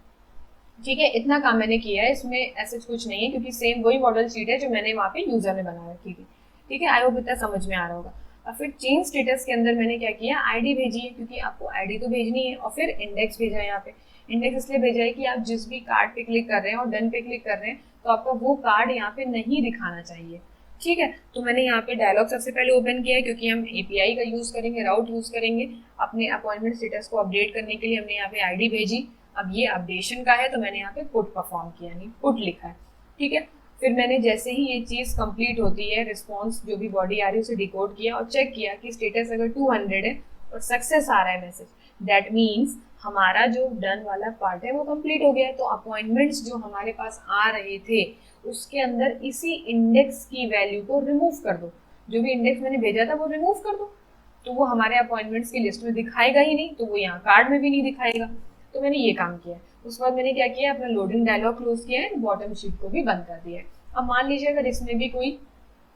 ठीक है, इतना काम मैंने किया है, इसमें ऐसे कुछ नहीं है क्योंकि सेम वही मॉडल शीट है जो मैंने वहाँ पे यूजर ने बना रखी थी। ठीक है, आई होप इतना समझ में आ रहा होगा। और फिर चेंज स्टेटस के अंदर मैंने क्या किया, आईडी भेजी है क्योंकि आपको आईडी तो भेजनी है, और फिर इंडेक्स भेजा है। यहाँ पे इंडेक्स इसलिए भेजा है कि आप जिस भी कार्ड पे क्लिक कर रहे हैं और डन पे क्लिक कर रहे हैं तो आपका वो कार्ड यहाँ पे नहीं दिखाना चाहिए। ठीक है, तो मैंने यहाँ पे डायलॉग सबसे पहले ओपन किया है क्योंकि हम एपीआई का यूज करेंगे, राउट यूज करेंगे अपने अपॉइंटमेंट स्टेटस को अपडेट करने के लिए। हमने यहाँ पे आईडी भेजी, अब ये अपडेशन का है तो मैंने यहाँ पे पुट परफॉर्म किया, यानी पुट लिखा है। ठीक है, फिर मैंने जैसे ही ये चीज़ कंप्लीट होती है, रिस्पॉन्स जो भी बॉडी आ रही है उसे डिकोड किया और चेक किया कि स्टेटस अगर 200 है और सक्सेस आ रहा है मैसेज, दैट मीन्स हमारा जो डन वाला पार्ट है वो कंप्लीट हो गया है। तो अपॉइंटमेंट्स जो हमारे पास आ रहे थे उसके अंदर इसी इंडेक्स की वैल्यू को रिमूव कर दो, जो भी इंडेक्स मैंने भेजा था वो रिमूव कर दो, तो वो हमारे अपॉइंटमेंट्स की लिस्ट में दिखाएगा ही नहीं, तो वो यहाँ कार्ड में भी नहीं दिखाएगा। तो मैंने ये काम किया। उसके बाद मैंने क्या किया, अपना लोडिंग डायलॉग क्लोज किया है, बॉटम शीट को भी बंद कर दिया है। अब मान लीजिए अगर इसमें भी कोई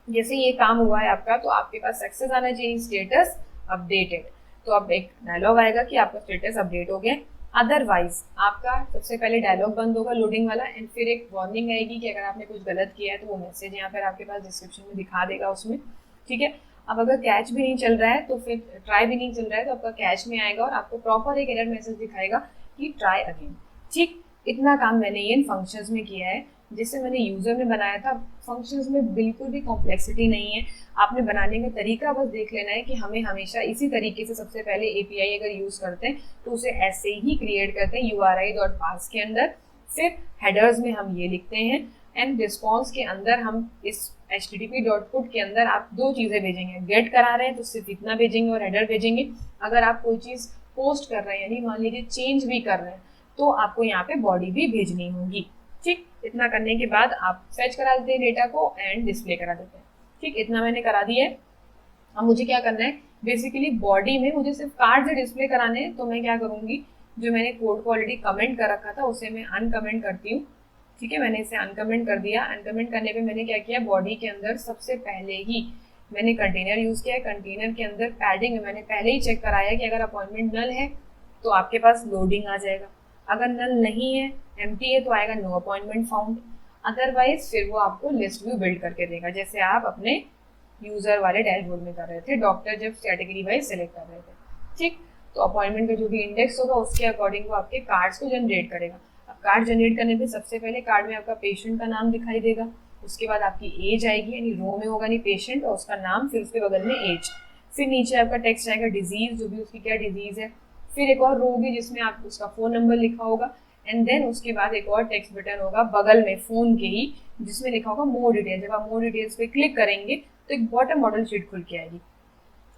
जैसे ये काम हुआ है आपका, तो आपके पास सक्सेस आना चाहिए, स्टेटस अपडेटेड, तो अब एक डायलॉग आएगा कि आपका स्टेटस अपडेट हो गया। अदरवाइज आपका सबसे पहले डायलॉग बंद होगा लोडिंग वाला, एंड फिर एक वार्निंग आएगी कि अगर आपने कुछ गलत किया है तो वो मैसेज यहाँ पर आपके पास डिस्क्रिप्शन में दिखा देगा उसमें। ठीक है, अब अगर कैच भी नहीं चल रहा है तो फिर ट्राई भी नहीं चल रहा है तो आपका कैच में आएगा और आपको प्रॉपर एक एरर मैसेज दिखाएगा कि ट्राई अगेन। ठीक, इतना काम मैंने इन फंक्शंस में किया है। जिससे मैंने यूजर में बनाया था, फंक्शंस में बिल्कुल भी कॉम्प्लेक्सिटी नहीं है। आपने बनाने का तरीका बस देख लेना है कि हमें हमेशा इसी तरीके से सबसे पहले एपीआई अगर यूज करते हैं तो उसे ऐसे ही क्रिएट करते हैं URI.parse के अंदर। फिर हेडर्स में हम ये लिखते हैं एंड रिस्पॉन्स के अंदर हम इस http.put के अंदर आप दो चीज़ें भेजेंगे। गेट करा रहे हैं तो सिर्फ इतना भेजेंगे और हेडर भेजेंगे। अगर आप कोई चीज़ पोस्ट कर रहे हैं यानी मान लीजिए चेंज भी कर रहे हैं तो आपको यहाँ पे बॉडी भी भेजनी होगी। ठीक, इतना करने के बाद आप फेच करा देते हैं डेटा को एंड डिस्प्ले करा देते हैं। ठीक, इतना मैंने करा दिया है। अब मुझे क्या करना है, बेसिकली बॉडी में मुझे सिर्फ कार्ड से डिस्प्ले कराने हैं, तो मैं क्या करूँगी, जो मैंने कोड को ऑलरेडी कमेंट कर रखा था उसे मैं अनकमेंट करती हूँ। ठीक है, मैंने इसे अनकमेंट कर दिया। अनकमेंट करने पे मैंने क्या किया, बॉडी के अंदर सबसे पहले ही मैंने कंटेनर यूज़ किया है। कंटेनर के अंदर पैडिंग में मैंने पहले ही चेक कराया कि अगर अपॉइंटमेंट नल है तो आपके पास लोडिंग आ जाएगा, अगर नल नहीं है, एम्प्टी है, तो आएगा नो अपॉइंटमेंट फाउंड। अदरवाइज फिर वो आपको लिस्ट व्यू बिल्ड करके देगा, जैसे आप अपने यूजर वाले डैशबोर्ड में कर रहे थे, डॉक्टर जब कैटेगरी वाइज सेलेक्ट कर रहे थे। ठीक, तो अपॉइंटमेंट का जो भी इंडेक्स होगा उसके अकॉर्डिंग वो आपके कार्ड्स को जनरेट करेगा। अब कार्ड जनरेट करने पे सबसे पहले कार्ड में आपका पेशेंट का नाम दिखाई देगा, उसके बाद आपकी एज आएगी, यानी रो में होगा नहीं पेशेंट और उसका नाम, फिर उसके बगल में एज, फिर नीचे आपका टेक्स्ट आएगा डिजीज, जो भी उसकी क्या डिजीज है, फिर एक और रो होगी जिसमें आप उसका फोन नंबर लिखा होगा एंड देन उसके बाद एक और टेक्स्ट बटन होगा बगल में फोन के ही जिसमें लिखा होगा मोर डिटेल। जब आप मोर डिटेल्स पे क्लिक करेंगे तो एक बॉटम मॉडल शीट खुल के आएगी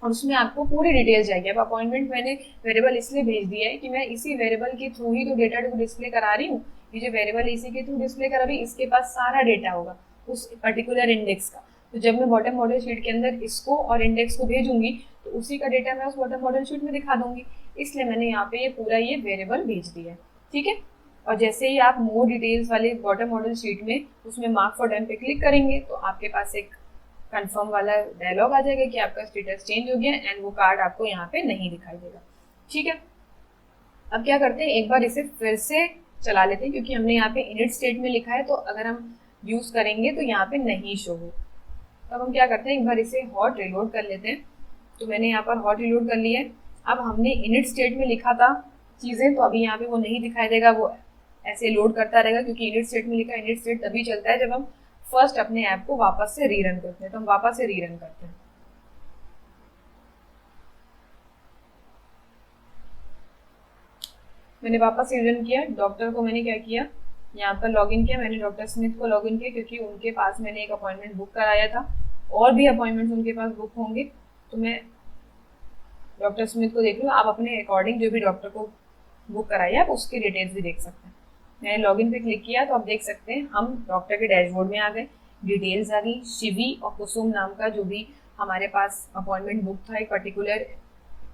और उसमें आपको पूरी डिटेल्स जाएगी। अब अपॉइंटमेंट मैंने वेरिएबल इसलिए भेज दिया है कि मैं इसी वेरिएबल के थ्रू ही तो डेटा को डिस्प्ले करा रही हूँ। ये जो वेरिएबल इसी के थ्रू डिस्प्ले करा रही है, इसके पास सारा डेटा होगा उस पर्टिकुलर इंडेक्स का। तो जब मैं बॉटम मॉडल शीट के अंदर इसको और इंडेक्स को भेजूंगी तो उसी का डेटा मैं उस बॉटम मॉडल शीट में दिखा दूंगी, इसलिए मैंने यहाँ पे ये पूरा ये वेरिएबल भेज दिया है। ठीक है, और जैसे ही आप मोर डिटेल्स वाले बॉटम मॉडल शीट में उसमें मार्क फॉर डन पे क्लिक करेंगे तो आपके पास एक कंफर्म वाला डायलॉग आ जाएगा कि आपका स्टेटस चेंज हो गया एंड वो कार्ड आपको यहाँ पे नहीं दिखाई देगा। ठीक है, अब क्या करते हैं, एक बार इसे फिर से चला लेते हैं क्योंकि हमने यहाँ पे इनिट स्टेट में लिखा है, तो अगर हम यूज करेंगे तो यहाँ पे नहीं शो हो। तो अब हम क्या करते हैं, एक बार इसे हॉट रिलोड कर लेते हैं। तो मैंने यहाँ पर हॉट रिलोड कर लिया है। अब हमने इनिट स्टेट में लिखा था चीज़ें, तो अभी यहाँ पे वो नहीं दिखाई देगा, वो ऐसे लोड करता रहेगा क्योंकि इनिट स्टेट में लिखा है। इनिट स्टेट तभी चलता है जब हम फर्स्ट अपने ऐप को वापस से रीरन करते हैं। तो हम वापस से रीरन करते हैं। मैंने वापस रीरन किया, डॉक्टर को मैंने क्या किया, यहाँ पर लॉगिन किया, मैंने डॉक्टर स्मिथ को लॉगिन किया क्योंकि उनके पास मैंने एक अपॉइंटमेंट बुक कराया था, और भी अपॉइंटमेंट्स उनके पास बुक होंगे, तो मैं डॉक्टर स्मिथ को देख लूँ। आप अपने अकॉर्डिंग जो भी डॉक्टर को बुक कराइए आप उसकी डिटेल्स भी देख सकते हैं। मैंने लॉगिन पे क्लिक किया तो आप देख सकते हैं हम डॉक्टर के डैशबोर्ड में आ गए, डिटेल्स आ गई। शिवी और कुसुम नाम का जो भी हमारे पास अपॉइंटमेंट बुक था, एक पर्टिकुलर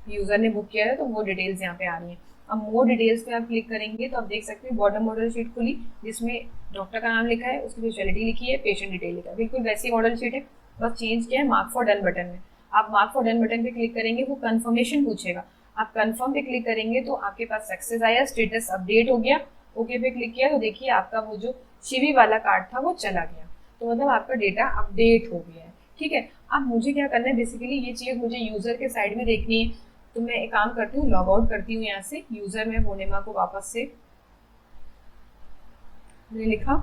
यूजर ने बुक किया है, तो वो डिटेल्स यहाँ पे आ रही हैं। अब मोर डिटेल्स पे आप क्लिक करेंगे तो आप देख सकते हैं बॉटम मॉडल शीट खुली जिसमें डॉक्टर का नाम लिखा है, उसकी स्पेशलिटी लिखी है, पेशेंट डिटेल लिखा है, बिल्कुल वैसी मॉडल शीट है, बस चेंज किया है मार्क फॉर डन बटन में। आप मार्क फॉर डन बटन पे क्लिक करेंगे, वो कंफर्मेशन पूछेगा, आप कंफर्म पे क्लिक करेंगे तो आपके पास सक्सेस आया, स्टेटस अपडेट हो गया। ओके पे क्लिक किया तो देखिए आपका वो जो शिवी वाला कार्ड था वो चला गया, तो मतलब आपका डेटा अपडेट हो गया है। ठीक है, अब मुझे क्या करना है, बेसिकली ये चीज़ मुझे यूजर के साइड में देखनी है, तो मैं एक काम करती हूँ, लॉग आउट करती हूँ यहाँ से। यूजर में पूर्णिमा को वापस से मैंने लिखा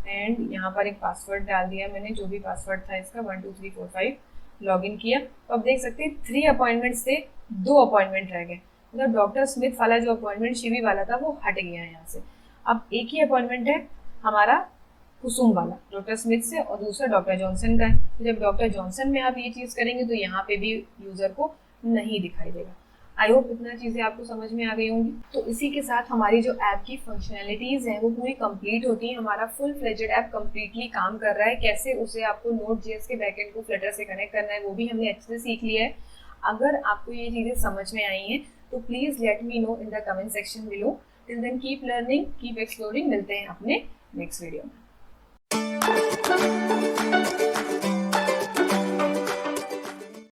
एंड यहाँ पर एक पासवर्ड डाल दिया मैंने, जो भी पासवर्ड था इसका 1 2 3 4 5, लॉगिन किया। तो अब देख सकते हैं 3 अपॉइंटमेंट से 2 अपॉइंटमेंट रह गए, मतलब डॉक्टर स्मिथ वाला जो अपॉइंटमेंट शिवी वाला था वो हट गया है यहाँ से। अब एक ही अपॉइंटमेंट है हमारा कुसुम वाला डॉक्टर स्मिथ से और दूसरा डॉक्टर जॉनसन का है। तो जब डॉक्टर जॉनसन में आप ये चीज़ करेंगे तो यहाँ पे भी यूज़र को नहीं दिखाई देगा। आई होप इतना चीज़ें आपको समझ में आ गई होंगी। तो इसी के साथ हमारी जो ऐप की फंक्शनैलिटीज़ हैं वो पूरी कंप्लीट होती हैं। हमारा फुल फ्लेजेड ऐप कंप्लीटली काम कर रहा है। कैसे उसे आपको Node.js के बैकएंड को फ्लटर से कनेक्ट करना है वो भी हमने अच्छे से सीख लिया है। अगर आपको ये चीज़ें समझ में आई हैं तो please let me know in the comment section below. Till then keep learning, keep exploring. मिलते हैं अपने नेक्स्ट वीडियो में।